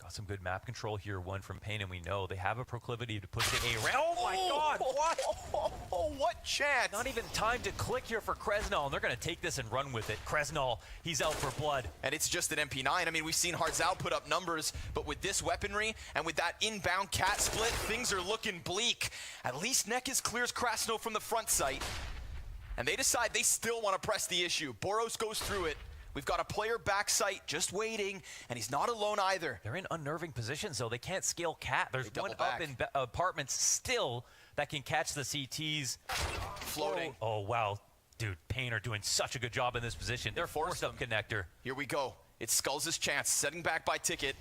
Got some good map control here, 1 from Payne, and we know they have a proclivity to push the A round. Oh my god, what? What chance? Not even time to click here for Kresnal, and they're going to take this and run with it. Kresnal, he's out for blood. And it's just an MP9. I mean, we've seen Hardzao put up numbers, but with this weaponry and with that inbound cat split, things are looking bleak. At least Nekiz clears Krasno from the front site, and they decide they still want to press the issue. Boros goes through it. We've got a player backside just waiting, and he's not alone either. They're in unnerving positions, though. They can't scale cat. There's one up in apartments still that can catch the CTs. Floating. Oh, wow. Dude, Payne are doing such a good job in this position. They're forced up connector. Here we go. It's Skulls' chance, setting back by Ticket.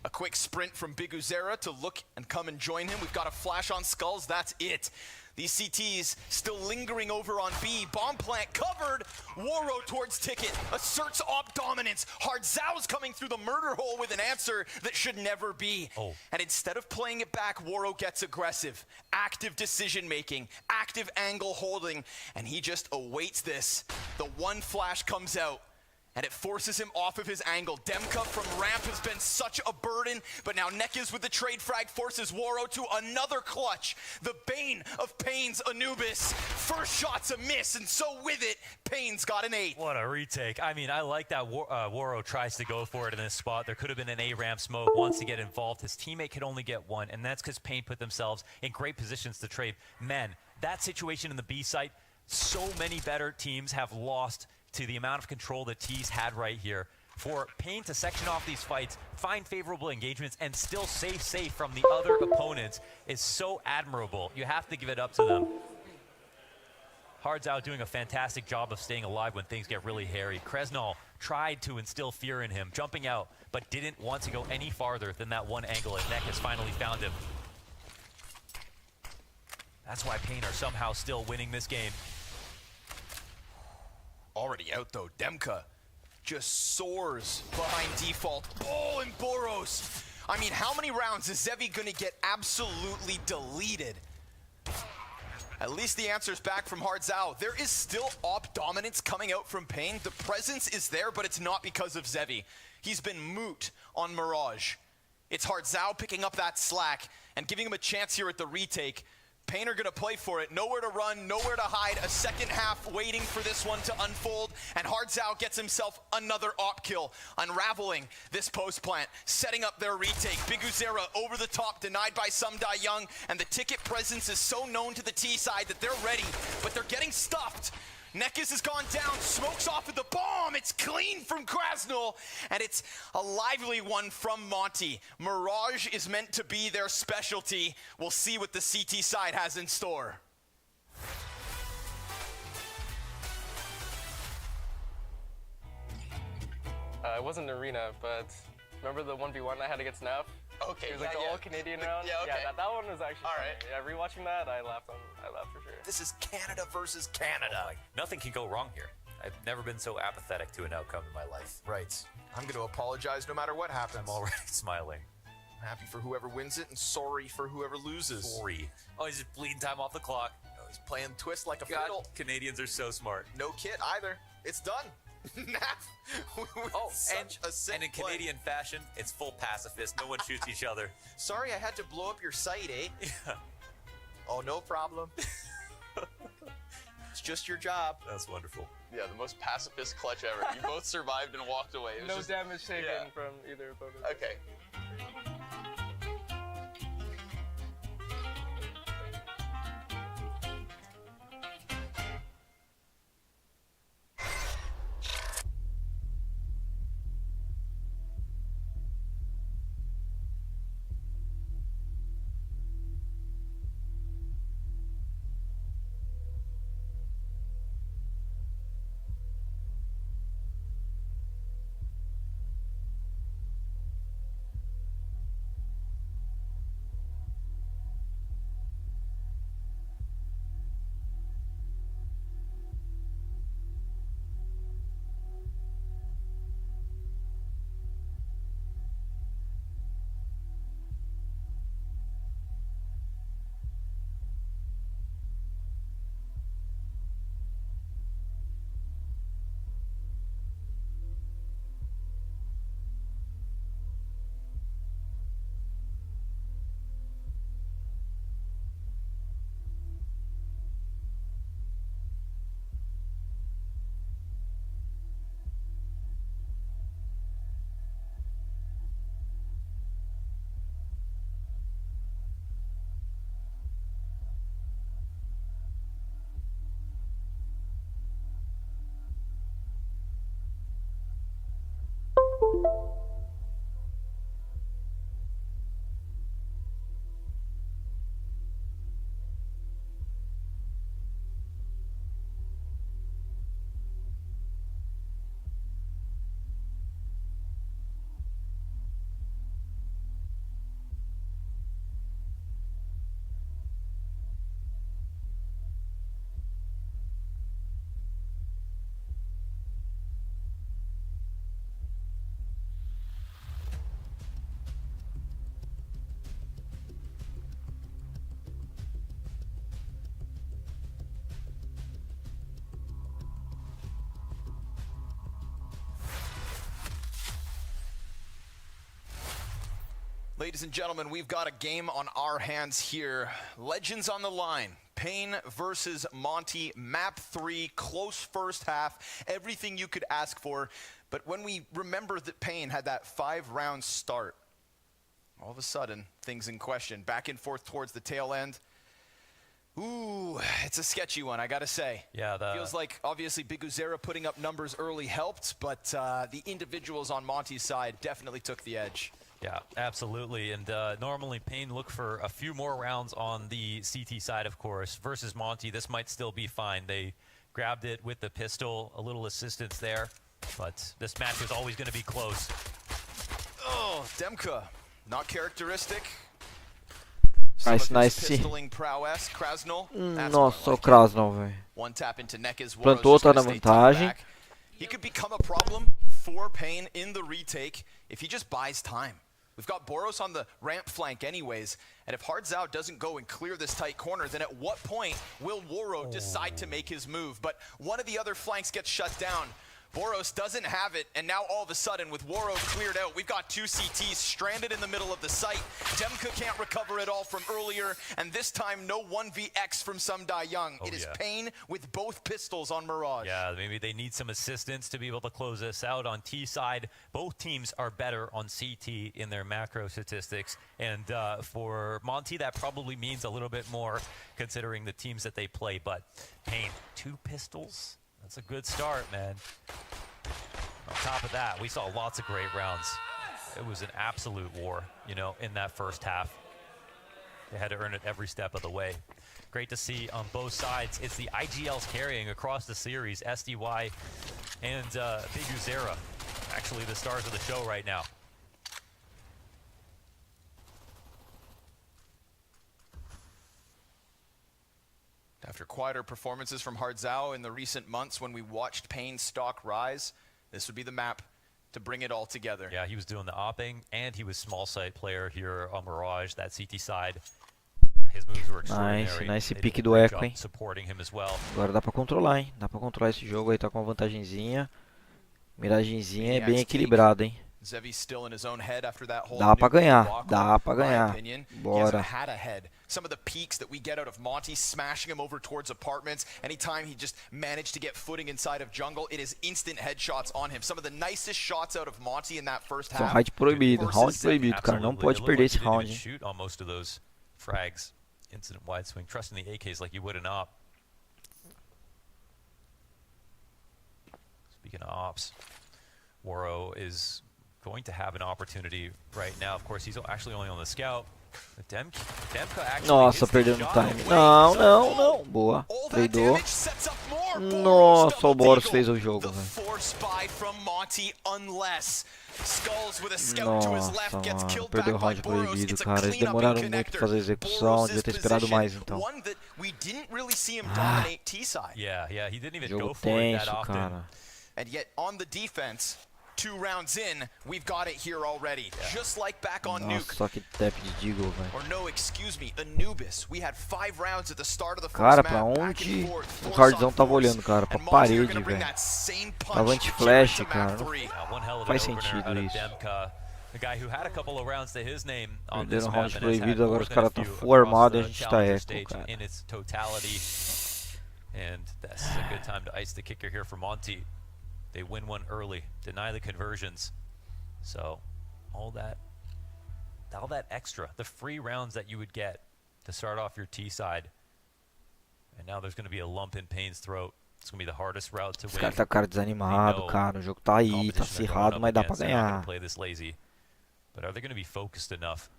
A quick sprint from Biguzera to look and come and join him. We've got a flash on Skulls. That's it. These CTs still lingering over on B. Bomb plant covered. Waro towards Ticket. Asserts op dominance. Hardzao's coming through the murder hole with an answer that should never be. And instead of playing it back, Waro gets aggressive. Active decision making. Active angle holding. And he just awaits this. The one flash comes out, and it forces him off of his angle. Demka from ramp has been such a burden, but now Nekiz with the trade frag forces Waro to another clutch. The bane of Payne's Anubis. First shot's a miss, and so with it, Payne's got an 8. What a retake. I mean, I like that Waro tries to go for it in this spot. There could have been an A-ramp smoke, wants to get involved. His teammate could only get 1, and that's because Payne put themselves in great positions to trade. Man, that situation in the B site, so many better teams have lost to the amount of control that T's had right here. For Payne to section off these fights, find favorable engagements, and still stay safe from the other opponents is so admirable. You have to give it up to them. Hardzao doing a fantastic job of staying alive when things get really hairy. Kresnal tried to instill fear in him, jumping out, but didn't want to go any farther than that one angle, and Nekiz finally found him. That's why Payne are somehow still winning this game. Already out though, Demka just soars behind default. Oh, and Boros. I mean, how many rounds is Zevi gonna get absolutely deleted? At least the answer's back from Hardzao. There is still op dominance coming out from Payne. The presence is there, but it's not because of Zevi. He's been moot on Mirage. It's Hardzao picking up that slack and giving him a chance here at the retake. Payne are gonna play for it. Nowhere to run, nowhere to hide. A second half waiting for this one to unfold. And Hardzao gets himself another op kill, unraveling this post plant, setting up their retake. Biguzera over the top, denied by some Die Young. And the Ticket presence is so known to the T side that they're ready, but they're getting stuffed. Nekiz has gone down, smokes off of the bomb. It's clean from Krasnal, and it's a lively one from Monte. Mirage is meant to be their specialty. We'll see what the CT side has in store. It wasn't an arena, but remember the 1v1 I had against Nav? Okay, it was like the all-Canadian round. Yeah, okay. Yeah, that one was actually funny. Yeah, rewatching that, I laughed for sure. This is Canada versus Canada. Nothing can go wrong here. I've never been so apathetic to an outcome in my life. Right. I'm going to apologize no matter what happens. I'm already smiling. I'm happy for whoever wins it and sorry for whoever loses. Sorry. Oh, he's just bleeding time off the clock. he's playing twist like a God, fiddle. Canadians are so smart. No kit either. It's done. Oh, and in Canadian fashion, it's full pacifist. No one shoots each other. Sorry, I had to blow up your site, eh? Yeah. Oh, no problem. It's just your job. That's wonderful. Yeah, the most pacifist clutch ever. You both survived and walked away. It was No just, damage taken yeah. from either opponent. Okay. Ladies and gentlemen, we've got a game on our hands here. Legends on the line. Pain versus Monte. Map 3, close first half. Everything you could ask for. But when we remember that Pain had that 5-round start, all of a sudden, things in question. Back and forth towards the tail end. Ooh, it's a sketchy one, I gotta say. Yeah, feels like obviously Big Uzera putting up numbers early helped, but the individuals on Monte's side definitely took the edge. Yeah, absolutely. And normally Pain look for a few more rounds on the CT side, of course. Versus Monte, this might still be fine. They grabbed it with the pistol, a little assistance there. But this match was always going to be close. Oh, Demka, not characteristic. Nice. Pistoling prowess. Krasnol. Nossa, o Krasnol, velho. One tap into Neck's Plantou, tá na vantagem. He could become a problem for Pain in the retake if he just buys time. We've got Boros on the ramp flank anyways, and if Hardzao doesn't go and clear this tight corner, then at what point will Woro decide to make his move? But one of the other flanks gets shut down. Boros doesn't have it, and now all of a sudden, with Woro cleared out, we've got two CTs stranded in the middle of the site. Demka can't recover it all from earlier, and this time, no 1vX from Sumdai Young. It is Pain with both pistols on Mirage. Yeah, maybe they need some assistance to be able to close this out on T side. Both teams are better on CT in their macro statistics, and for Monte, that probably means a little bit more considering the teams that they play, but Pain, 2 pistols? That's a good start, man. On top of that, we saw lots of great rounds. It was an absolute war, you know, in that first half. They had to earn it every step of the way. Great to see on both sides. It's the IGLs carrying across the series, SDY and Big Uzera. Actually, the stars of the show right now. After quieter performances from Hardzao in the recent months when we watched Pain's stock rise, this would be the map to bring it all together. Yeah, he was doing the opping, and he was small site player here on Mirage, that CT side. His moves were extraordinary. Nice They pique did a do great Echo, job hein. supporting him as well. Agora dá pra controlar, hein. Dá pra controlar esse jogo aí, tá com uma vantagenzinha. Miragenzinha é bem equilibrado, hein. Zevi's still in his own head after that whole Dá pra nuke ganhar, debacle. dá pra In my ganhar. opinion, he Bora. hasn't had a head. Some of the peaks that we get out of Monty, smashing him over towards apartments, anytime he just managed to get footing inside of jungle, it is instant headshots on him. Some of the nicest shots out of Monty in that first Só half. round proibido, versus round Zevi. proibido, cara. Não pode perder esse round, hein. Shoot on most of those frags. Incident wide swing, trusting the AKs like you would an op. Speaking of ops, Waro is going to have an opportunity right now. Of course, he's actually only on the scout. Demka actually Nossa, perdeu no time. Não, não, não. Boa. Tradou. Nossa, o Boros fez o jogo, velho. Nossa, mano. Perdeu o round proibido, cara. Eles demoraram muito pra fazer a execução. Devia ter esperado mais, então. Yeah, he didn't even Jogo go for it that tenso, often. cara. And yet on the defense, 2 rounds in, we've got it here already. Just like back on Nossa, Nuke. só que tap de Deagle, velho. Or no, excuse me, Anubis. We had 5 rounds at the start of the first Cara, map. pra back onde and forth, o force Hardzão on tava force. olhando, cara? Pra And Monty are parede, gonna bring velho. that same punch Tava here anti-flash, into cara. map 3. One hell of Faz an opener sentido out of isso. Demka. A guy who had a couple of rounds to his name on this Perderam o map round and has had proibido, agora more os than caras a tá few full across armado e a the gente tá challenger eco, stage cara. in its totality. And this is a good time to ice the kicker here for Monty. They win one early, deny the conversions. So all that extra, the free rounds that you would get to start off your T side. And now there's going to be a lump in Payne's throat. It's going to be the hardest route to Os win. caras tá com cara desanimado, cara. O jogo tá aí, tá acirrado, mas dá pra They're not going ganhar. to play this lazy. But are they going to be focused enough?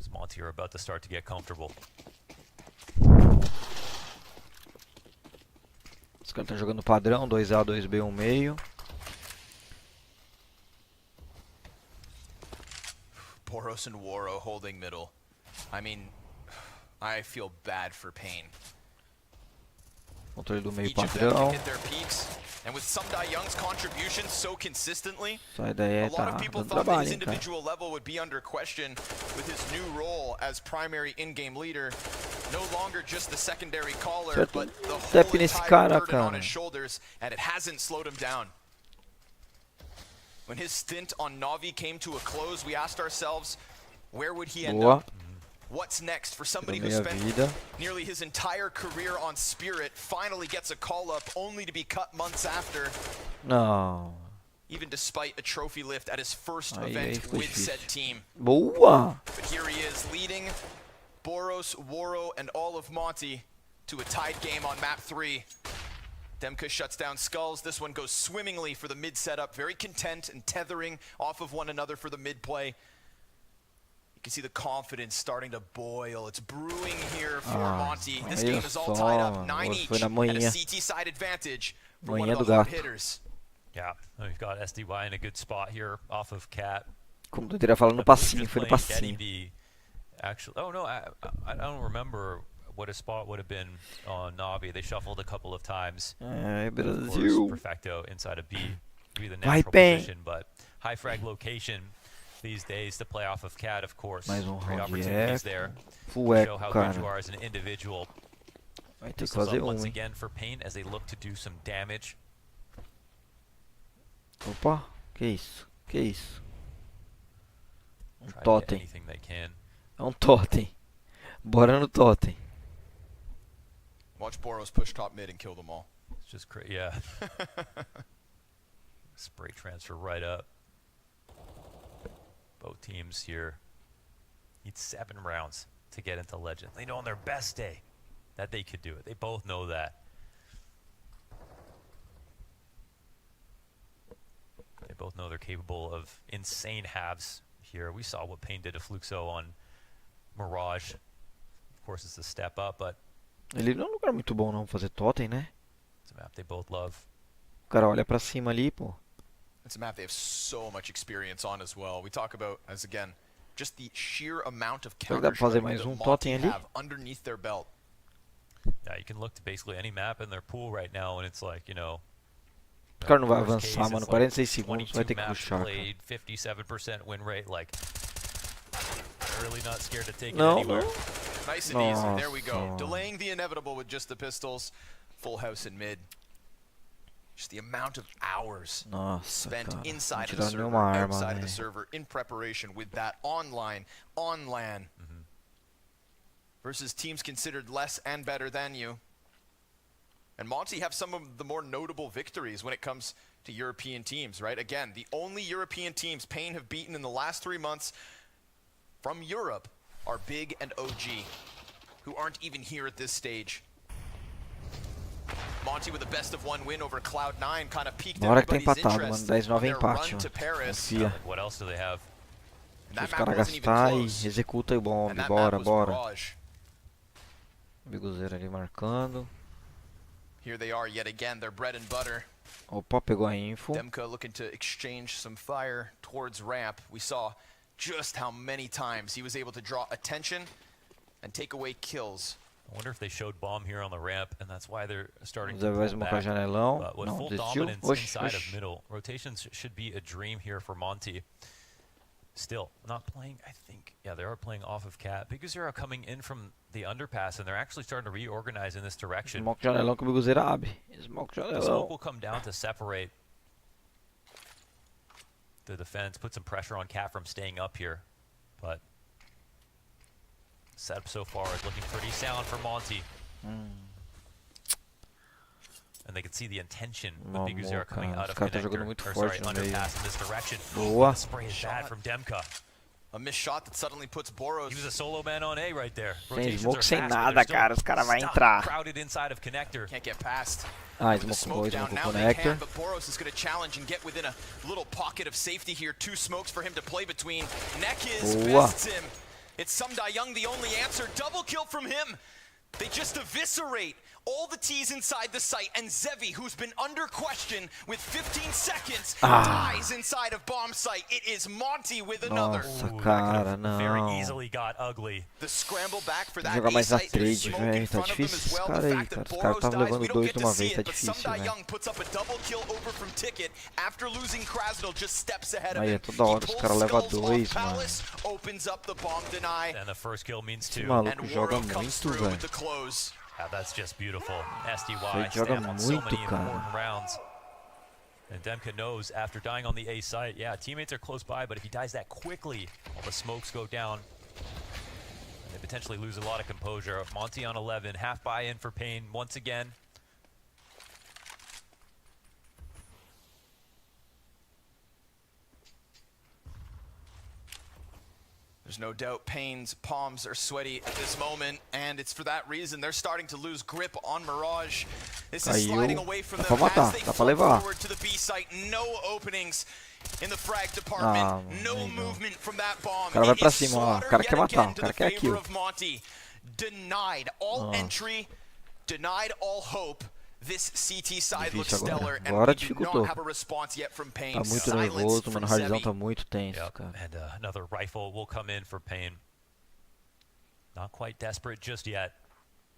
As Monty are about to start to get comfortable. Os caras estão jogando padrão, 2A, 2B, 1 meio. Boros and Waro holding middle. I mean, I feel bad for Payne. Controle do meio Each of them padrão. can hit their peaks, and with Sumdai Young's contribution so consistently, Sai daí, a lot tá of people dando thought that his trabalho, hein, cara. individual level would be under question with his new role as primary in-game leader. No longer just the secondary caller, Certo. but the Tap whole nesse entire cara, burden on cara. his shoulders, and it hasn't slowed him down. When his stint on Navi came to a close, we asked ourselves, where would he end Boa. up? What's next for somebody who Meia spent vida. nearly his entire career on Spirit, finally gets a call-up only to be cut months after, Não. even despite a trophy lift at his first Aí event ficou with difícil. said team. Boa! But here he is, leading Boros, Waro, and all of Monty to a tied game on map 3. Demka shuts down Skulls. This one goes swimmingly for the mid setup, very content and tethering off of one another for the mid play. You can see the confidence starting to boil. It's brewing here for Monty. This game is all tied up, 9 each, foi na and a manhã. CT side advantage for one Manhã of do the hard gato. hitters. Yeah, we've got SDY in a good spot here off of Cat. Como tu teria falado no passinho, foi no passinho. Actually, oh no, I don't remember what his spot would have been on Navi. They shuffled a couple of times. Of Brasil. course, Perfecto inside of B, be the Vai, natural Pen. position, but high frag location these days to play off of Cat, of course. Mais Great round opportunities de there. Full To show eco, how good you cara. are as an individual. Vai ter que Pistols fazer up once hein. again for Payne as they look to do some damage. Opa, que isso? Que isso? Try to get Totem. anything they can. É totem. Bora no totem. Watch Boros push top mid and kill them all. It's just crazy, yeah. Spray transfer right up. Both teams here need 7 rounds to get into Legend. They know on their best day that they could do it. They both know that. They both know they're capable of insane halves here. We saw what Payne did to Fluxo on Mirage. Of course, it's a step up, but Ele não é um lugar muito bom não fazer totem, né? it's a map they both love. O cara olha pra cima ali, pô. It's a map they have so much experience on as well. We talk about, as again, just the sheer amount of Será que dá pra fazer counter-strike mais that um Monty totem ali? have underneath their belt. Yeah, you can look to basically any map in their pool right now, and it's like, you know. O cara não vai worst avançar, case, mano. it's like 46 segundos, vai ter que 22 maps puxar, cara. played, 57% win rate, like Really not scared to take it No, anywhere. Nice and easy. There we go. Nossa. Delaying the inevitable with just the pistols. Full house in mid. Just the amount of hours Nossa, spent cara. inside Não of the tiraram server, nenhuma arma, outside of the velho. server, in preparation with that online, on LAN. Versus teams considered less and better than you. And Monte have some of the more notable victories when it comes to European teams, right? Again, the only European teams Pain have beaten in the last 3 months from Europe are Big and OG, who aren't even here at this stage. Monte with a best of 1 win over Cloud9 kind of piqued Bora que tá everybody's empatado, interest mano. 10-9 on their empate, run to mano. Paris. Confia. What else do they have? And Se os that map caras wasn't even gastar e close. executa aí o bomb. And that Bora, map was bora. Mirage. Biguzeiro ali marcando. Here they are yet again, their bread and butter. Opa, pegou a info. Demka looking to exchange some fire towards ramp. We saw just how many times he was able to draw attention and take away kills. I wonder if they showed bomb here on the ramp, and that's why they're starting Zé to vai pull esmocar back. janelão. But with Não, full desistiu. dominance Oxi, inside of oxi. middle, rotations should be a dream here for Monte. Still, not playing, I think, yeah, they are playing off of Cat. Because they're coming in from the underpass, and they're actually starting to reorganize in this direction. Smoke janelão que o Biguzeiro abre. Smoke The smoke janelão. will come down to separate the defense, put some pressure on Cat from staying up here. But setup so far is looking pretty sound for Monte. And they can see the intention with Big Zero coming out of connector, or sorry, underpass in this direction. Boa. The spray is bad from Demka. A missed shot that suddenly puts Boros. He was a solo man on A right there. Sem Rotations smoke, are sem fast, but nada, they're still cara. Os caras vão stuck, entrar. crowded inside of connector. Can't get past. Ah, The smocou, smoke down smocou now o they can, connector. but Boros is going to challenge and get within a little pocket of safety here. 2 smokes for him to play between. Nekiz Boa. bests him. It's Sumda Young the only answer. Double kill from him. They just eviscerate all the T's inside the site, and Zevi, who's been under question with 15 seconds, dies inside of bomb site. It is Monte with another. Nossa, Ooh, that cara, could have very não. easily got ugly. The scramble back for Tem that que jogar mais na A-site. There's trade, smoke in velho. Tá front of them difícil as esses well. caras The aí, fact cara. that Os caras Boros estavam dies, we levando don't 2 get de to uma see vez, it, tá but difícil, Sumda velho. Young puts up a double kill over from Ticket after losing Krasnodar, just steps ahead of Aí him. é toda hora os caras levam Skulls 2, off mano. Palace, opens up the bomb deny, And the first kill means Esse 2. maluco and joga Woro comes muito, through with velho. the close. Yeah, that's just beautiful. SDY Ele joga stamp on so muito, many cara. important rounds. And Demka knows after dying on the A site, yeah, teammates are close by, but if he dies that quickly, all the smokes go down. And they potentially lose a lot of composure. Monte on 11, half buy-in for Pain once again. There's no doubt Pain's palms are sweaty at this moment, and it's for that reason they're starting to lose grip on Mirage. This is Caiu. sliding away from Dá them pra matar, as they dá pra flip levar. forward to the B site. No openings in the frag department. Ah, no aí não. movement from that bomb. O cara vai It pra is cima, ó. O slaughter cara yet quer matar, again o to cara the quer favor kill. of Monte. Denied all Ah. entry, denied all hope. This CT side looks Difícil stellar, agora. and Agora we do dificultou. not have a response yet from Pain. Tá muito Silence nervoso, from mano. O Hardzão Zevi. tá muito tenso, Yep. cara. And another rifle will come in for Pain. Not quite desperate just yet.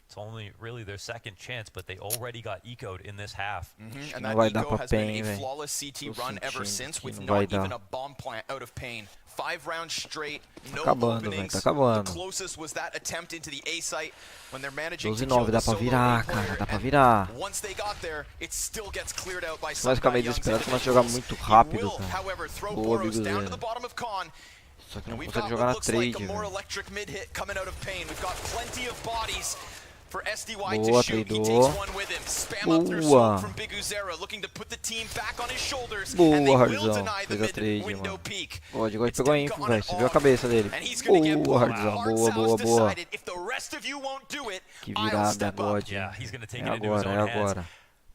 It's only really their second chance, but they already got eco'd in this half. And Não that vai dar eco pra has been Pain, a velho. flawless CT Tô run ever sentindo since, que with não vai not even dar. a bomb plant out of Pain. 5 rounds straight, no acabando, velho, openings. tá acabando. The closest was that attempt into the A site when they're managing to 12-9, kill the dá pra solo virar, A player, cara. Dá pra and virar. Once they got there, it still gets cleared out by Você vai ficar meio Young's desesperado, começa a jogar individuals. muito He rápido, will, cara. however, throw Boa, Boros down to Biguzeiro. the bottom of Con. Só que não And we've consegue got jogar what na looks like trade, a more velho. electric mid hit coming out of Pain. We've got plenty of bodies for SDY Boa, to shoot. He tradeou. takes one with him. Spam up through Boa. smoke from Big Uzera, looking to put the team back on his shoulders. Boa, and they will Hardzão. deny the Fez a trade, mid window mano. peak. Boa, de pegou a info, on velho. and Você viu a off. cabeça dele. And he's gonna get Boa, blown Hardzão. out. Boa, Hard boa, Sal's boa. decided, if the rest of you won't do it, Que I'll virada, step up. God. Yeah, he's going to take É it into his agora, own é hands. agora.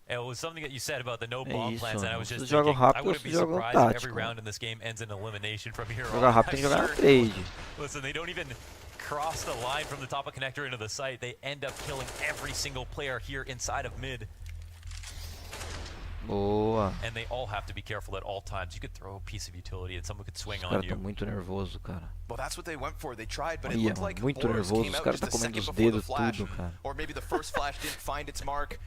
It was something that you said about the no É bomb isso, plants, and I was se just jogam thinking, I rápido, wouldn't se be jogam surprised if every tático. round in this game ends in elimination from here Jogar on. rápido tem que jogar na Sure. trade. Listen, they don't even cross the line from the top of connector into the site. They end up killing every single player here inside of mid. Boa. And they all have to be careful at all times. You could throw a piece of utility and someone could swing Os on caras you. tão muito nervoso, cara. Well, that's what they went for. They tried, but it Olha, looked mano, like muito Boros nervoso. came Os out caras just tá a comendo second os before the dedos flash. tudo, cara. Or maybe the first flash didn't find its mark.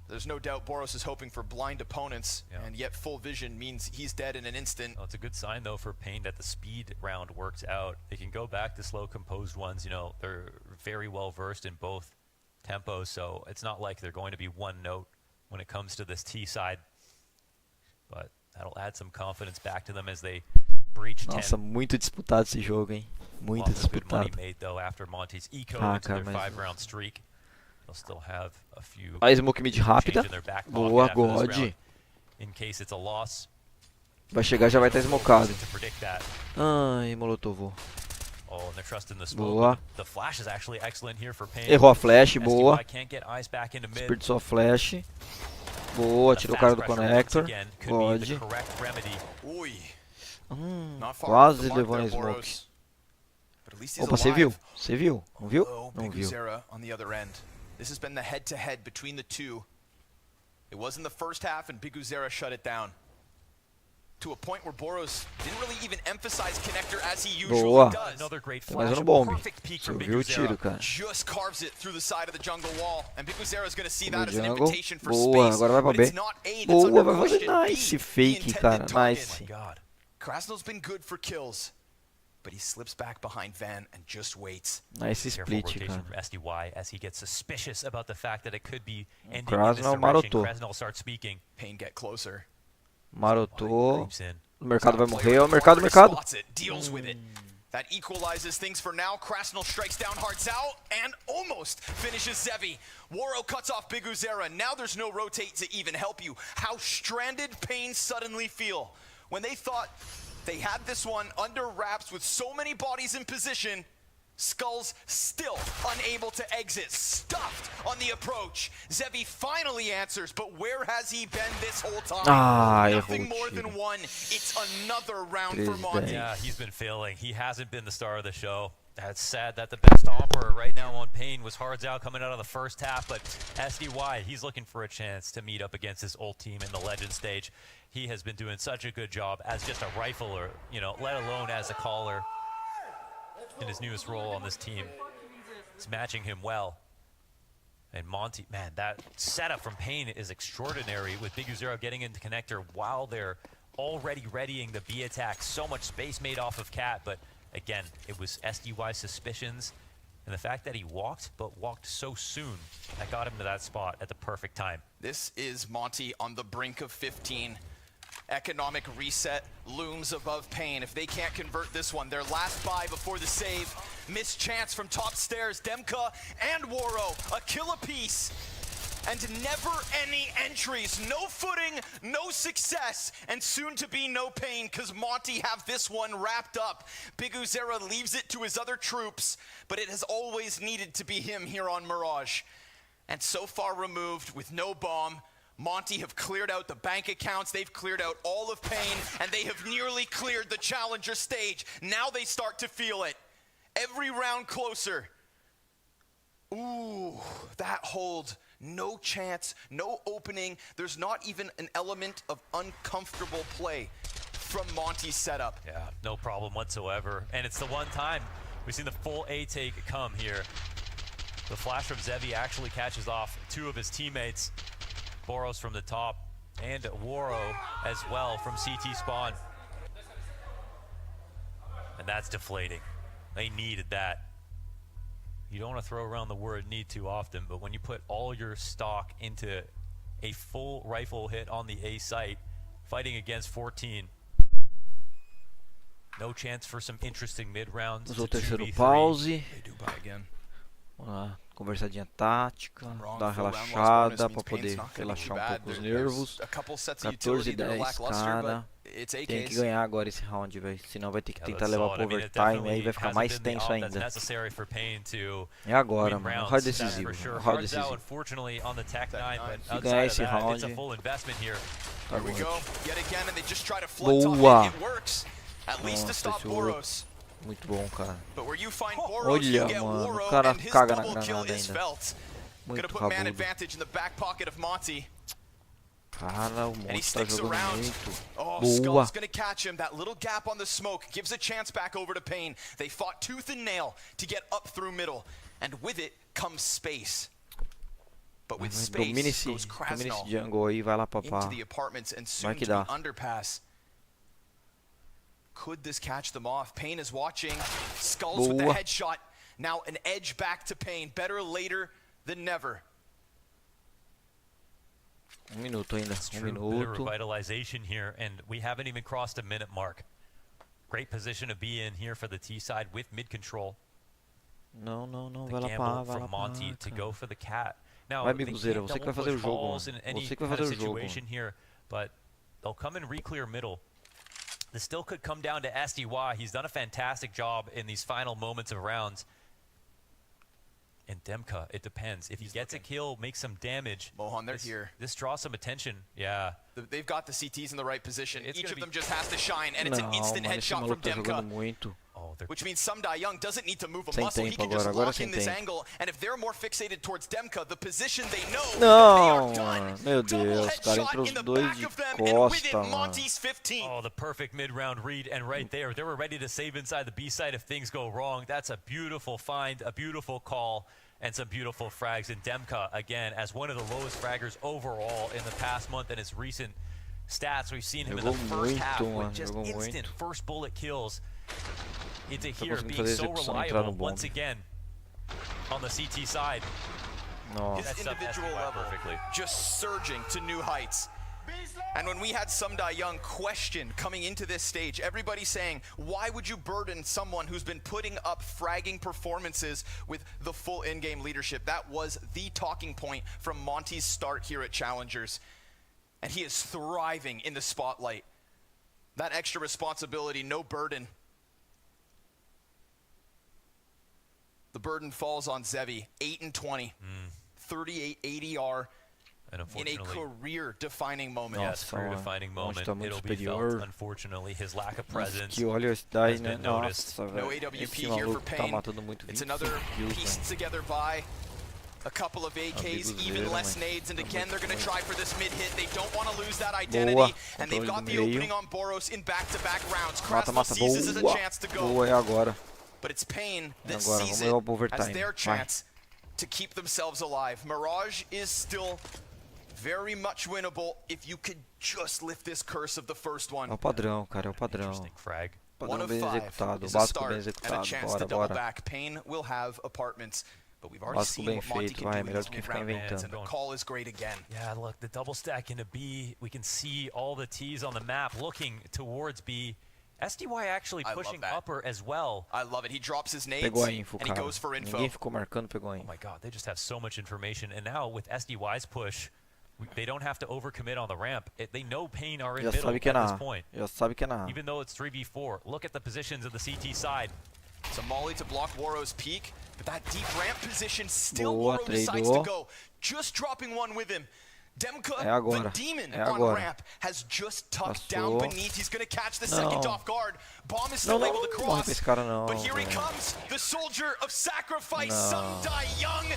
There's no doubt Boros is hoping for blind opponents, and yet full vision means he's dead in an instant. Well, it's a good sign, though, for Pain that the speed round worked out. They can go back to slow, composed ones. You know, they're very well versed in both tempos, so it's not like they're going to be one note when it comes to this T side. But that'll add some confidence back to them as they breach 10. Nossa, muito disputado esse jogo, hein? Muito Lots of good money disputado. made, though, after Monte's eco into Cara, their mas 5-round streak. They'll still have a few a smoke mid rápida. change in their back pocket Boa, after this God. round, in case it's a loss. Vai chegar, já vai estar smocado. To predict that. Ai, Molotovou. Oh, and they're trusting the smoke. Boa. The flash is actually excellent here for Pain. Errou a flash, boa. SDY can't get eyes back into mid. Desperdiçou a flash. Boa, tirou o cara do connector. God. Quase levou na smoke. Opa, você viu? Você viu? Não viu? Não viu. On the other end. This has been the head-to-head between the two. It was in the first half, and Biguzera shut it down. To a point where Boros didn't really even emphasize connector as he usually Boa. does. Another great Tem mais flash. um bombe. Perfect peek Você from viu o tiro, Biguzera. cara. Just carves it through the side of the jungle wall, and Biguzera is going to see that as an Jungle. invitation for Boa, space. agora vai pra But B. it's not A that's Boa, under vai fazer question. nice B, fake, the cara. intended target. Nice. God. Krasnol's been good for kills, but he slips back behind Van and just waits. Nice Careful split, rotation cara. from SDY as he gets suspicious about the fact that it could be ending in this Krasnol direction. marotou. Krasnol starts speaking. Pain get closer. Marotou. Creeps in. O mercado vai morrer. Ó, o mercado, mercado. Spots it, deals with it. That equalizes things for now. Krasnol strikes down, hearts out, and almost finishes Zevi. Waro cuts off Biguzera. Now there's no rotate to even help you. How stranded Pain suddenly feel. When they thought they had this one under wraps with so many bodies in position, Skulls still unable to exit, stuffed on the approach. Zevi finally answers, but where has he been this whole time? Nothing more than one. It's another round for Monte. Yeah, he's been failing. He hasn't been the star of the show. That's sad that the best offer right now on Pain was Hards Out coming out of the first half, but SDY, he's looking for a chance to meet up against his old team in the Legend stage. He has been doing such a good job as just a rifler, you know, let alone as a caller in his newest role on this team. It's matching him well. And Monte, man, that setup from Pain is extraordinary with Biguzera getting into connector while they're already readying the B attack. So much space made off of Cat, but again, it was SDY's suspicions and the fact that he walked, but walked so soon, that got him to that spot at the perfect time. This is Monte on the brink of 15. Economic reset looms above Pain. If they can't convert this one, their last buy before the save. Missed chance from top stairs. Demka and Waro, a kill apiece. And never any entries. No footing, no success, and soon to be no Pain, because Monte have this one wrapped up. Biguzera leaves it to his other troops, but it has always needed to be him here on Mirage. And so far removed with no bomb, Monte have cleared out the bank accounts, they've cleared out all of Pain, and they have nearly cleared the challenger stage. Now they start to feel it. Every round closer. Ooh, that hold. No chance, no opening. There's not even an element of uncomfortable play from Monte's setup. Yeah, no problem whatsoever. And it's the one time we've seen the full A take come here. The flash from Zevi actually catches off two of his teammates. Boros from the top, and Waro as well from CT spawn. And that's deflating. They needed that. You don't want to throw around the word need too often, but when you put all your stock into a full rifle hit on the A site, fighting against 14, no chance for some interesting mid-rounds. Usou o terceiro pause. They do buy again. Vamos lá, conversadinha tática, dar uma relaxada para poder relaxar um pouco os nervos. 14-10, cara. Tem que ganhar agora esse round, velho. Senão vai ter que tentar levar pro overtime e aí vai ficar mais tenso ainda. É agora, mano. Hard decisivo. Hard decisivo. Se ganhar esse round, tá bom. Boa! Nossa, esse ouro. Muito bom, cara. Olha, mano, o cara caga na granada ainda. Muito rabudo. Cara, o monstro tá jogando muito. Boa. Gonna catch him. That little gap on the smoke gives a chance back over to Pain. They fought tooth and nail to get up through middle, and with it comes space. But with Domine space goes esse Krasnal jungle aí, vai lá papar. into the apartments and Vai soon que to the dá. underpass. Could this catch them off? Payne is watching. Skulls with the Boa. headshot. Now an edge back to Payne. Better later than never. Minuto ainda. It's true. Bit of Minuto. revitalization here, and we haven't even crossed a minute mark. Great position to be in here for the T side with mid control. Não, The vai lá gamble pra A, vai lá from pra Monte A, to cara. go for the cat. Now, Vai, they Biguzeira, can't você que vai double fazer o push jogo, balls mano. in any Você que vai kind of fazer o jogo, situation here, but they'll come and re-clear middle. This still could come down to SDY. He's done a fantastic job in these final moments of rounds. And Demka, it depends. If he gets a kill, makes some damage. Mohan, they're here. This draws some attention. Yeah. They've got the CTs in the right position. It's Each gonna of be- them just has to shine, and it's an Não, instant mano, esse headshot from maluco tá jogando Demka. muito. Which means Sumdai Young doesn't need to move a Sem muscle. He tempo can just agora lock sem in this tempo. angle, and if they're more fixated towards Demka, the position they know, Não, mano. Meu Deus, cara, entrou os dois de costa, mano. Oh, the perfect mid-round read, and right there, they were ready to save inside the B side if things go wrong. That's a beautiful find, a beautiful call, and some beautiful frags. And Demka, again, as one of the lowest fraggers overall in the past month and his recent stats, we've seen him in the Jogou first half muito, with mano, just jogou instant muito. first bullet kills. Into Tá here conseguindo being fazer so execução, entrar reliable no once bombe. again on the CT side. Nossa. His individual level just surging to new heights. And when we had Sumdai Young question coming into this stage, everybody saying, why would you burden someone who's been putting up fragging performances with the full in-game leadership? That was the talking point from Monte's start here at Challengers. And he is thriving in the spotlight. That extra responsibility, no burden. The burden falls on Zevi, 8 and 20, 38 ADR. And In a career-defining moment. Yes, career-defining moment. tá muito It'll be superior. felt, unfortunately, his lack of Nossa, presence que olha esse daí, has né? been noticed. Nossa, No velho. AWP Esse here for maluco tá Payne. matando muito. It's 25 another kills, pieced velho. together by a couple of AKs, even Biguzeira, less mas nades, and tá again they're muito going to ruim. try for this mid-hit. They don't want to lose that identity, Boa. and they've Controle got do the meio. opening on Boros in back-to-back rounds. Mata, Krasnal mata. sees this as a Boa. chance to go, Boa, é agora. but it's Payne that Agora, sees vamos it ao overtime. as their Vai. chance to keep themselves alive. Mirage is still very much winnable if you could just lift this curse of the first one. É o padrão, cara, é o padrão. Frag. One Padrão of bem 5 executado, is a básico start bem and a executado. chance Bora, to double bora. back. Payne will have apartments, but we've already Básico seen bem what Monte feito, can vai, do in melhor these do que ficar mid-round rounds, inventando. and the call is great again. Yeah, look, the double stack into B. We can see all the T's on the map looking towards B. SDY actually I love pushing that. upper as well. I love it. He drops his nades Pegou a info, and he cara. goes for info. Ninguém ficou marcando, pegou a Oh info. my god, they just have so much information. And now with SDY's push, they don't have to overcommit on the ramp. They know Payne are in Já middle sabe que é at this na A. point. Já sabe que é na A. Even though it's 3v4, look at the positions of the CT side. It's a molly to block Waro's peak, but that deep ramp position still Boa, Waro decides to tradeou. go. Just dropping one with him. Demka, É agora. the demon É on agora. ramp, has just tucked down Passou. beneath. He's going to catch the Não. second off guard. Bomb is Não, still não, able to não morre pra cross. esse cara não, But here he velho. comes, the soldier of sacrifice, Não. Sumdai Young,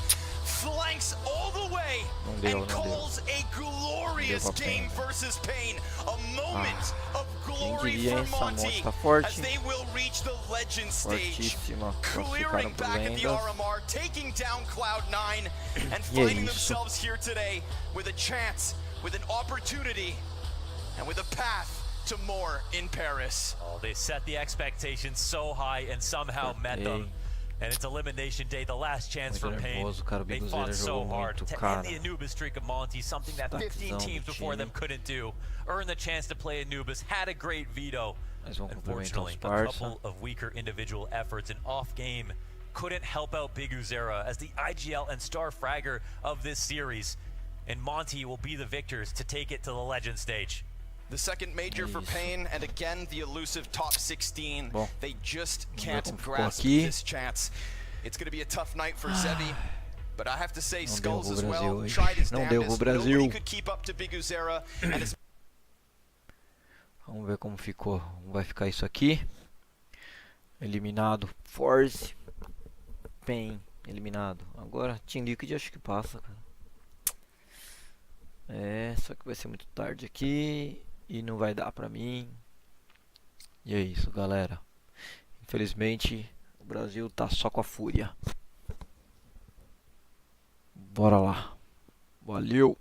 flanks all the way Não deu, and não deu. calls a glorious Deu pra game Payne. versus Payne. A moment of Quem glory diria, for hein? Essa Monte monte tá as forte. they will reach the legend stage. Fortíssima. Clearing Classificaram por back at the lendas. RMR, taking down Cloud9, and E é finding isso. themselves here today with a chance, with an opportunity, and with a path to more in Paris. Oh, they set the expectations so high and somehow met them. And it's elimination day, the last chance for Muito Payne. nervoso, cara. O They Biguzeira fought so jogou hard muito, to cara. end the Anubis streak of Monte, something that 15 Destaquezão teams do before them time. couldn't do. Earned the chance to play Anubis, had a great veto. Mas vamos cumprimentar Unfortunately, os a parça. couple of weaker individual efforts and off game couldn't help out Biguzera as the IGL and star fragger of this series. And Monte will be the victors to take it to the legend stage. The second major for Payne, and again the elusive top 16. Bom, They just vamos ver can't como ficou grasp aqui. this chance. It's going to be a tough night for Zevi. But I have to say, Não Skulls deu as pro well Brasil hoje. tried his Não deu pro damnedest. Brasil. Nobody could keep up to Biguzera. And his Vamos ver como ficou. Como vai ficar isso aqui. Eliminado. Force. Payne. Eliminado. Agora, Team Liquid acho que passa, cara. É, só que vai ser muito tarde aqui. E não vai dar pra mim. E é isso, galera. Infelizmente, o Brasil tá só com a fúria. Bora lá. Valeu!